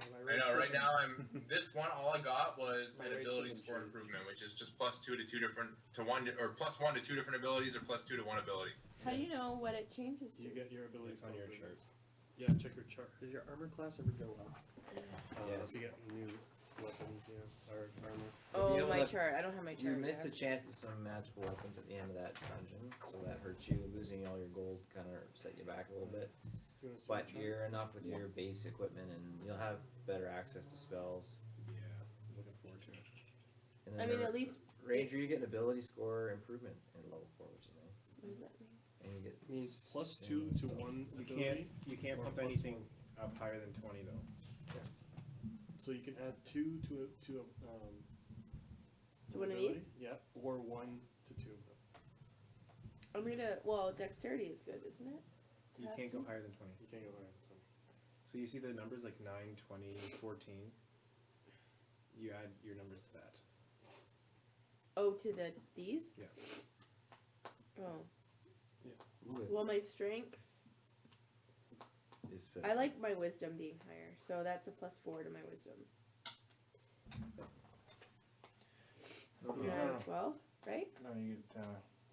Speaker 5: And my
Speaker 1: I
Speaker 5: rage
Speaker 1: know. Right
Speaker 5: doesn't-
Speaker 1: now, this one all I got was
Speaker 5: My
Speaker 1: an
Speaker 5: rage
Speaker 1: ability
Speaker 5: doesn't
Speaker 1: score
Speaker 5: change.
Speaker 1: improvement, which is just +2 to 2 different to 1 or +1 to 2 different abilities, or +2 to 1 ability.
Speaker 4: How do you know what it changes to?
Speaker 6: you get your abilities
Speaker 3: It's on your
Speaker 6: improvement.
Speaker 3: chart.
Speaker 6: Yeah, check your chart.
Speaker 5: Does your armor class ever go up?
Speaker 2: Yes.
Speaker 6: If you get new weapons, or armor.
Speaker 4: Oh,
Speaker 2: You'll be
Speaker 4: my
Speaker 2: able to-
Speaker 4: chart. I don't have my chart.
Speaker 2: You missed a
Speaker 4: yet.
Speaker 2: chance at some magical weapons at the end of that dungeon, so that hurt you. Losing all your gold kind of set you back a little bit.
Speaker 6: You wanna see
Speaker 2: But
Speaker 6: your chart?
Speaker 2: you're enough with your base equipment, and you'll have better access to spells.
Speaker 3: Yeah, I'm looking forward to it.
Speaker 2: And
Speaker 4: I
Speaker 2: then
Speaker 4: mean, at least.
Speaker 2: Ranger, you get an ability score improvement in level 4, which is nice.
Speaker 4: What does that mean?
Speaker 2: And you get
Speaker 6: It means +2 to 1
Speaker 3: You
Speaker 6: ability.
Speaker 3: can't
Speaker 6: Or
Speaker 3: pump
Speaker 6: plus
Speaker 3: anything up higher than 20 though.
Speaker 6: So you can add 2 to
Speaker 4: To
Speaker 6: an
Speaker 4: one of
Speaker 6: ability,
Speaker 4: these?
Speaker 6: Yeah, or 1 to 2.
Speaker 4: I'm gonna. Well, dexterity is good, isn't it? To
Speaker 3: You
Speaker 4: have
Speaker 3: can't go
Speaker 4: two?
Speaker 3: higher than 20.
Speaker 6: You can't go higher. So.
Speaker 3: So you see the numbers like 9, 20, 14. You add your numbers to that.
Speaker 4: Oh, to these?
Speaker 3: Yeah.
Speaker 4: Oh.
Speaker 2: Ooh,
Speaker 4: Well, my strength.
Speaker 2: it's
Speaker 4: I like my wisdom being higher, so that's a +4 to my wisdom.
Speaker 3: Those
Speaker 4: So
Speaker 3: are-
Speaker 4: now I have 12, right?
Speaker 3: No, you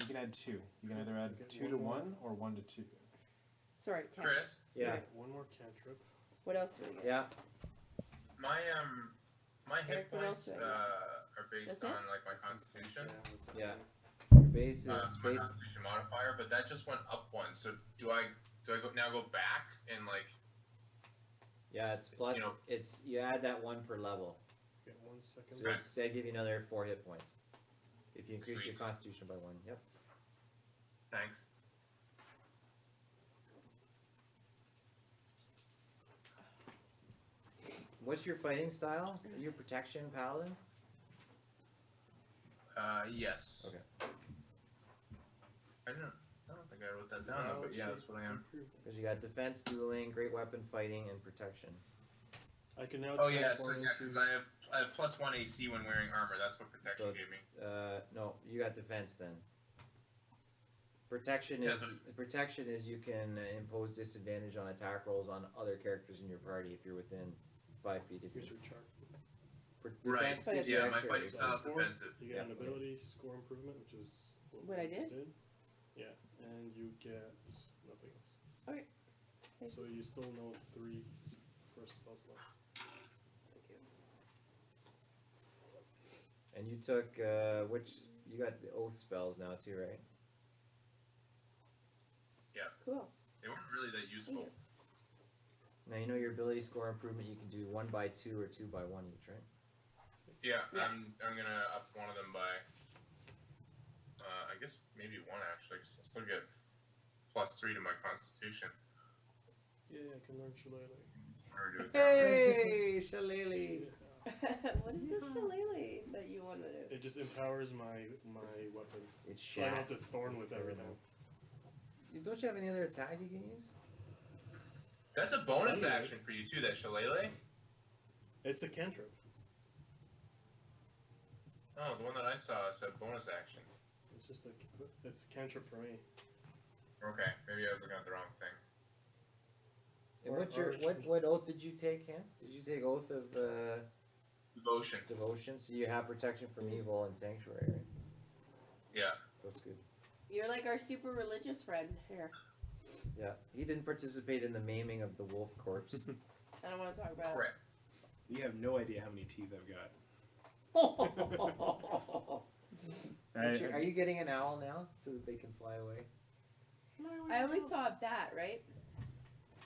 Speaker 3: can add 2. You can either add
Speaker 6: Okay,
Speaker 3: 2 to
Speaker 6: one
Speaker 3: 1 or 1 to 2.
Speaker 4: Sorry, 10.
Speaker 1: Chris,
Speaker 2: Yeah,
Speaker 6: One more cantrip.
Speaker 4: What else do we get?
Speaker 2: yeah.
Speaker 1: my hit
Speaker 4: Eric, what else
Speaker 1: points
Speaker 4: do I get?
Speaker 1: are based
Speaker 4: That's it?
Speaker 1: on like my constitution.
Speaker 6: Yeah. What's up?
Speaker 2: Yeah. Your base
Speaker 1: My
Speaker 2: is
Speaker 1: constitution modifier, but that just went up 1. So do I go back and like?
Speaker 2: yeah. It's plus.
Speaker 1: you know-
Speaker 2: It's you add that 1 per level,
Speaker 6: Okay, 1 second.
Speaker 2: so they give you another 4 hit points if you increase your
Speaker 1: Sweet.
Speaker 2: constitution by 1. Yep.
Speaker 1: Thanks.
Speaker 2: What's your fighting style? Are you a protection paladin?
Speaker 1: Yes.
Speaker 2: Okay.
Speaker 1: I don't think I wrote that down, though, but yeah, that's what I am.
Speaker 2: Because you got defense, dueling, great weapon fighting, and protection.
Speaker 6: I can now
Speaker 1: Oh yeah, so
Speaker 6: transform
Speaker 1: yeah, because I have +1 AC when wearing armor. That's what protection
Speaker 2: So-
Speaker 1: gave me.
Speaker 2: No, you got defense then. Protection
Speaker 1: Yeah,
Speaker 2: is
Speaker 1: so-
Speaker 2: protection is you can impose disadvantage on attack rolls on other characters in your party if you're within 5 feet of you.
Speaker 6: Here's your chart.
Speaker 1: Right.
Speaker 2: Defense is
Speaker 1: Yeah,
Speaker 2: your
Speaker 1: my
Speaker 2: extra
Speaker 1: fighting
Speaker 2: AC.
Speaker 1: style is
Speaker 6: Fourth,
Speaker 1: defensive.
Speaker 6: You get an
Speaker 2: Yeah.
Speaker 6: ability score improvement, which is
Speaker 4: What
Speaker 6: we
Speaker 4: I did?
Speaker 6: just Yeah, and you get nothing else.
Speaker 4: Okay.
Speaker 6: So you still know 3 first spell slots.
Speaker 4: Thank you.
Speaker 2: And you took which you got the oath spells now too, right?
Speaker 4: Cool.
Speaker 1: They weren't really that useful.
Speaker 2: Now you know your ability score improvement. You can do 1 by 2 or 2 by 1 each, right?
Speaker 1: Yeah,
Speaker 4: Yeah.
Speaker 1: I'm gonna up one of them by. I guess maybe 1 actually, because I'll still get +3 to my constitution.
Speaker 6: Yeah, I can learn Shillelagh.
Speaker 1: Or do it that way.
Speaker 2: Hey, Shillelagh!
Speaker 4: What is this shillelagh that you want to do?
Speaker 6: It just empowers my weapon.
Speaker 2: It's
Speaker 6: So I don't have
Speaker 2: shat.
Speaker 6: to thorn
Speaker 2: It's
Speaker 6: with
Speaker 2: terrible.
Speaker 6: everything.
Speaker 2: Don't you have any other attack you can use?
Speaker 1: That's a bonus
Speaker 6: Anyway.
Speaker 1: action for you too. That shillelagh.
Speaker 6: It's a cantrip.
Speaker 1: Oh, the one that I saw said bonus action.
Speaker 6: It's just it's a cantrip for me.
Speaker 1: Okay, maybe I was looking at the wrong thing.
Speaker 2: And
Speaker 6: Or
Speaker 2: what's your
Speaker 6: arch-
Speaker 2: what oath did you take, Ken? Did you take oath of
Speaker 1: Devotion.
Speaker 2: devotion? So you have protection from evil and sanctuary, right?
Speaker 1: Yeah.
Speaker 2: That's good.
Speaker 4: You're like our super religious friend here.
Speaker 2: Yeah, he didn't participate in the maiming of the wolf corpse.
Speaker 4: I don't want to talk about it.
Speaker 1: Correct.
Speaker 3: You have no idea how many teeth I've got.
Speaker 2: Are you getting an owl now so that they can fly away?
Speaker 4: I only saw a bat, right?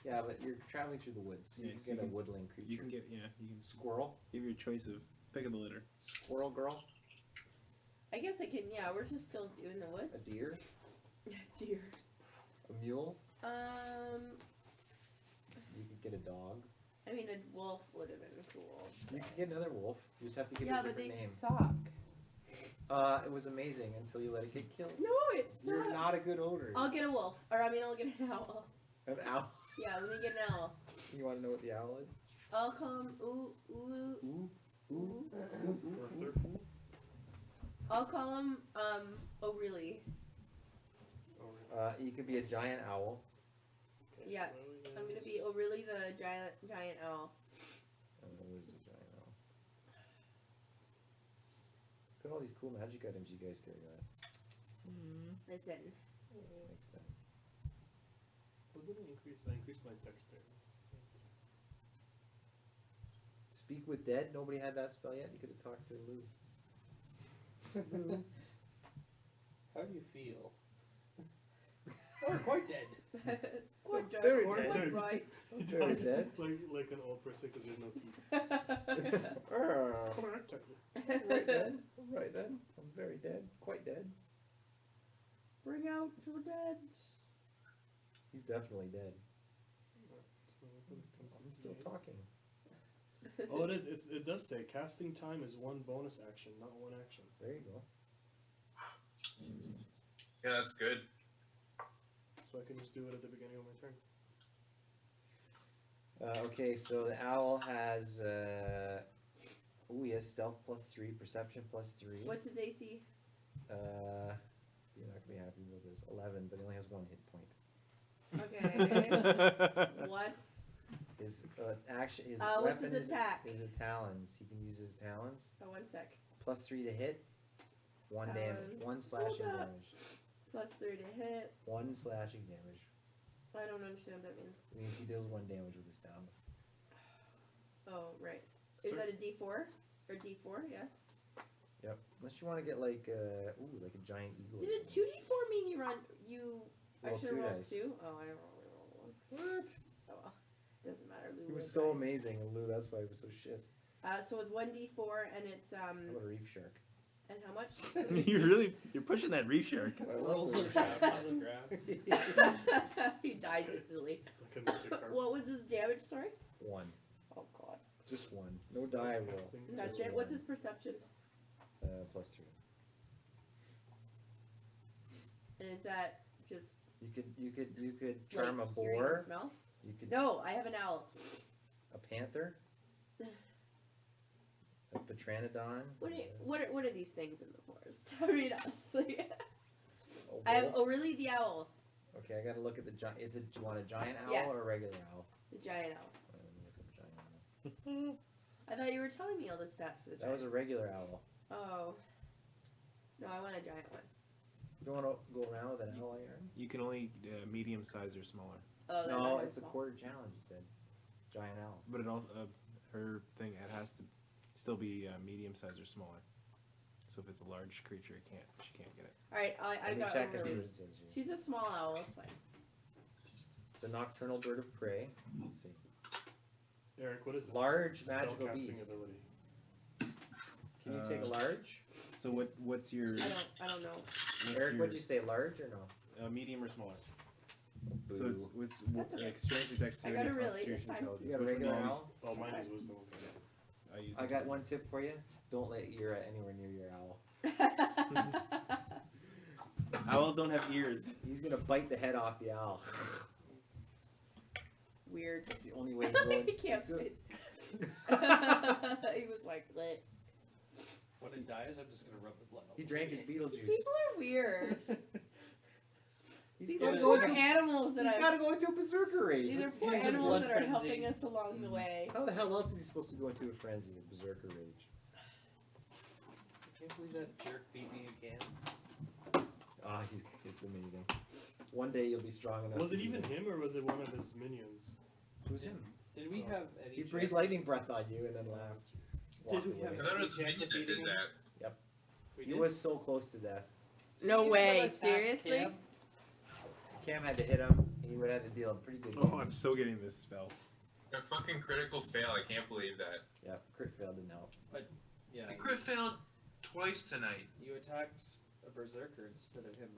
Speaker 2: Yeah, but you're traveling through the woods. So
Speaker 3: Yeah,
Speaker 2: you
Speaker 3: so
Speaker 2: can get
Speaker 3: you
Speaker 2: a woodland creature.
Speaker 3: You can get you can
Speaker 2: squirrel.
Speaker 3: give your choice of pick of the litter.
Speaker 2: Squirrel girl.
Speaker 4: I guess I can. Yeah, we're just still doing the
Speaker 2: A
Speaker 4: woods.
Speaker 2: deer?
Speaker 4: Deer.
Speaker 2: A mule?
Speaker 4: You
Speaker 2: could get a dog.
Speaker 4: I mean, a wolf would have been cool. So.
Speaker 2: You could get another wolf. You just have to give it
Speaker 4: Yeah,
Speaker 2: a
Speaker 4: but
Speaker 2: different
Speaker 4: they
Speaker 2: name.
Speaker 4: suck.
Speaker 2: It was amazing until you let it get killed.
Speaker 4: No, it sucks.
Speaker 2: You're not a good owner.
Speaker 4: I'll get a wolf. Or, I mean, I'll get an owl.
Speaker 2: An owl?
Speaker 4: Yeah, let me get an owl.
Speaker 2: You want to know what the owl is?
Speaker 4: I'll call him Ooh.
Speaker 2: Ooh.
Speaker 6: Or a third pool?
Speaker 4: I'll call him, O'Reilly.
Speaker 2: You could be a giant owl.
Speaker 6: Okay,
Speaker 4: Yeah,
Speaker 6: so
Speaker 4: I'm gonna be O'Reilly the giant owl.
Speaker 2: Where's the giant owl? Look at all these cool magic items you guys carry around.
Speaker 4: Listen.
Speaker 2: Makes sense.
Speaker 6: What did I increase? I increased my dexterity.
Speaker 2: Speak with dead. Nobody had that spell yet. You could have talked to Lou. Lou.
Speaker 5: How do you feel? Oh, quite dead.
Speaker 4: Quite dead.
Speaker 2: Very
Speaker 4: Quite
Speaker 2: dead.
Speaker 4: right.
Speaker 2: Very dead.
Speaker 6: Like an old person because there's no teeth.
Speaker 2: Right then. Right then. I'm very dead. Quite dead.
Speaker 4: Bring out your dead.
Speaker 2: He's definitely dead. I'm still talking.
Speaker 6: Oh, it is. It does say casting time is one bonus action, not one action.
Speaker 2: There you go.
Speaker 1: Yeah, that's good.
Speaker 6: So I can just do it at the beginning of my turn.
Speaker 2: Okay, so the owl has, he has stealth +3, perception +3.
Speaker 4: What's his AC?
Speaker 2: You're not gonna be happy with this. 11, but he only has 1 hit point.
Speaker 4: Okay. What?
Speaker 2: His action, his
Speaker 4: what's
Speaker 2: weapon
Speaker 4: his attack?
Speaker 2: is a talons. He can use his talons.
Speaker 4: Oh, 1 sec.
Speaker 2: +3 to hit. 1 damage.
Speaker 4: Talons.
Speaker 2: 1 slashing
Speaker 4: Hold up.
Speaker 2: damage.
Speaker 4: +3 to hit.
Speaker 2: 1 slashing damage.
Speaker 4: I don't understand what that means.
Speaker 2: It means he deals 1 damage with his talons.
Speaker 4: Oh, right. Is that a D4? Or D4, yeah.
Speaker 2: Yep. Unless you want to get like like a giant eagle. or
Speaker 4: Did a
Speaker 2: something.
Speaker 4: 2D4 mean you
Speaker 2: Roll
Speaker 4: actually
Speaker 2: 2
Speaker 4: rolled
Speaker 2: dice.
Speaker 4: 2? Oh, I rolled 1.
Speaker 2: What?
Speaker 4: Oh well. Doesn't matter. Lou
Speaker 2: He was
Speaker 4: was
Speaker 2: so
Speaker 4: right.
Speaker 2: amazing, and Lou, that's why he was so shit.
Speaker 4: So it's 1D4 and it's
Speaker 2: How about a reef shark?
Speaker 4: and how much?
Speaker 3: You're pushing that reef shark.
Speaker 2: I
Speaker 5: Rolls
Speaker 2: love
Speaker 5: of crap on the ground.
Speaker 2: that.
Speaker 4: He dies instantly.
Speaker 6: It's like a magic card.
Speaker 4: What was his damage, sorry?
Speaker 2: 1.
Speaker 4: Oh god.
Speaker 2: Just 1. No die roll.
Speaker 6: Spellcasting.
Speaker 4: That's
Speaker 2: Just
Speaker 4: it. What's
Speaker 2: 1.
Speaker 4: his perception?
Speaker 2: +3.
Speaker 4: And is that just
Speaker 2: You could charm
Speaker 4: like,
Speaker 2: a
Speaker 4: hearing the
Speaker 2: boar.
Speaker 4: smell?
Speaker 2: You could
Speaker 4: No, I have an owl.
Speaker 2: a panther. A pteranodon.
Speaker 4: What are these things in the forest? I mean, honestly.
Speaker 2: A
Speaker 4: I have
Speaker 2: wolf?
Speaker 4: O'Reilly the owl,
Speaker 2: Okay, I gotta look at the giant. Do you want a giant owl
Speaker 4: Yes.
Speaker 2: or a regular owl?
Speaker 4: the giant owl.
Speaker 2: Let me look up giant owl.
Speaker 4: I thought you were telling me all the stats for the
Speaker 2: That
Speaker 4: giant.
Speaker 2: was a regular owl.
Speaker 4: Oh. No, I want a giant one.
Speaker 2: You don't want to go around with an owl on your arm?
Speaker 3: You can only medium size or smaller.
Speaker 4: Oh, they're
Speaker 2: No,
Speaker 4: not
Speaker 2: it's a
Speaker 4: small.
Speaker 2: quarter challenge. You said giant owl.
Speaker 3: But it all her thing it has to still be medium size or smaller. So if it's a large creature, she can't get it.
Speaker 4: All right, I
Speaker 2: Let me
Speaker 4: got
Speaker 2: check and see
Speaker 4: O'Reilly.
Speaker 2: what it says here.
Speaker 4: She's a small owl. That's fine.
Speaker 2: It's a nocturnal bird of prey. Let's see.
Speaker 6: Eric, what is this?
Speaker 2: Large magical
Speaker 6: spellcasting
Speaker 2: beast.
Speaker 6: ability?
Speaker 2: Can you take a large?
Speaker 3: So what's your
Speaker 4: I don't know.
Speaker 2: Eric, what'd you say? Large or no?
Speaker 3: medium or smaller?
Speaker 2: Boo.
Speaker 3: So it's
Speaker 4: That's okay.
Speaker 3: like strength, dexterity,
Speaker 4: I got a really, it's
Speaker 3: constitution,
Speaker 4: fine.
Speaker 3: intelligence.
Speaker 2: You got a
Speaker 3: Which one do
Speaker 2: regular
Speaker 3: you use?
Speaker 2: owl?
Speaker 6: Oh, mine is wisdom.
Speaker 3: I use
Speaker 2: I got
Speaker 3: intelligence.
Speaker 2: one tip for you. Don't let Ira anywhere near your owl.
Speaker 3: Owls don't have ears.
Speaker 2: He's gonna bite the head off the owl.
Speaker 4: Weird.
Speaker 2: That's the only way to go.
Speaker 4: He can't space. He was like, "Bleh."
Speaker 5: When it dies, I'm just gonna rub the blood.
Speaker 2: He drank his Beetlejuice.
Speaker 4: People are weird.
Speaker 2: He's
Speaker 4: These
Speaker 2: gotta
Speaker 4: are
Speaker 2: go
Speaker 4: poor
Speaker 2: into.
Speaker 4: animals that
Speaker 2: He's
Speaker 4: I've.
Speaker 2: gotta go into a berserker rage.
Speaker 4: These are
Speaker 2: What's-
Speaker 4: poor
Speaker 5: He's in a
Speaker 4: animals
Speaker 5: blood
Speaker 4: that are
Speaker 5: frenzy.
Speaker 4: helping us along the way.
Speaker 2: How the hell else is he supposed to go into a frenzy of berserker rage?
Speaker 5: I can't believe that jerk beat me again.
Speaker 2: Ah, it's amazing. One day you'll be strong enough.
Speaker 6: Was
Speaker 2: to
Speaker 6: it
Speaker 2: do
Speaker 6: even
Speaker 2: that.
Speaker 6: him or was it one of his minions?
Speaker 2: Who's him?
Speaker 5: Did we have any
Speaker 2: He
Speaker 5: chance
Speaker 2: breathed lightning breath on you and then laughed. Walked
Speaker 5: Did we have
Speaker 2: away.
Speaker 1: I thought it was
Speaker 5: Any
Speaker 1: me
Speaker 5: chance of
Speaker 1: that did
Speaker 5: beating him?
Speaker 1: that.
Speaker 5: We
Speaker 2: He
Speaker 5: did?
Speaker 2: was so close to death.
Speaker 5: So
Speaker 4: No
Speaker 5: you
Speaker 4: way,
Speaker 5: still attacked
Speaker 4: seriously?
Speaker 5: Cam?
Speaker 2: Cam had to hit him. He would have to deal a pretty good
Speaker 3: Oh,
Speaker 2: damage.
Speaker 3: I'm still getting this spell.
Speaker 1: A fucking critical fail. I can't believe that.
Speaker 2: Yeah, crit fail didn't help.
Speaker 5: Yeah.
Speaker 1: I crit failed
Speaker 8: twice tonight.
Speaker 5: You attacked a berserker instead of him.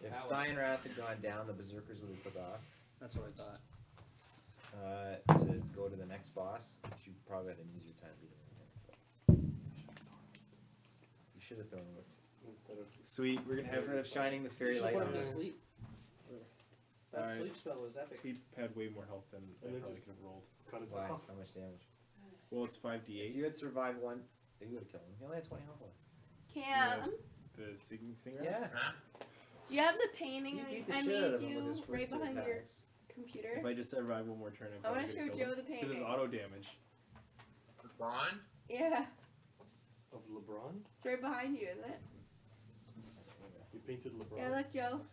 Speaker 2: If
Speaker 5: Ow.
Speaker 2: Cyanrath had gone down, the berserkers would have took off.
Speaker 7: That's what I thought.
Speaker 2: To go to the next boss, you probably had an easier time beating him. You should have thrown it.
Speaker 6: Instead of
Speaker 3: Sweet. We're gonna have.
Speaker 2: Instead of shining the
Speaker 5: You
Speaker 2: fairy
Speaker 5: should
Speaker 2: light
Speaker 5: put
Speaker 2: on
Speaker 5: him to
Speaker 2: him.
Speaker 5: sleep. That
Speaker 3: Alright.
Speaker 5: sleep spell was epic.
Speaker 3: He had way more health than I
Speaker 6: And then
Speaker 3: probably
Speaker 6: just-
Speaker 3: could have rolled.
Speaker 6: cut his
Speaker 2: Why?
Speaker 6: off.
Speaker 2: How much damage?
Speaker 3: Well, it's
Speaker 2: If
Speaker 3: 5d8.
Speaker 2: you had survived one, you would have killed him. He only had 20 health left.
Speaker 4: Cam,
Speaker 3: The singer.
Speaker 2: Yeah.
Speaker 8: Huh?
Speaker 4: do you have the painting
Speaker 2: He beat the
Speaker 4: I
Speaker 2: shit out
Speaker 4: made
Speaker 2: of him with his
Speaker 4: you
Speaker 2: first
Speaker 4: right
Speaker 2: two
Speaker 4: behind your
Speaker 2: attacks.
Speaker 4: computer?
Speaker 3: If I just survive one more turn,
Speaker 4: I want to show Joe the
Speaker 3: Because it's
Speaker 4: painting.
Speaker 3: auto damage.
Speaker 8: Ron?
Speaker 4: Yeah,
Speaker 6: Of LeBron?
Speaker 4: it's right behind you, isn't it?
Speaker 6: You painted LeBron?
Speaker 4: Yeah, look, Joe.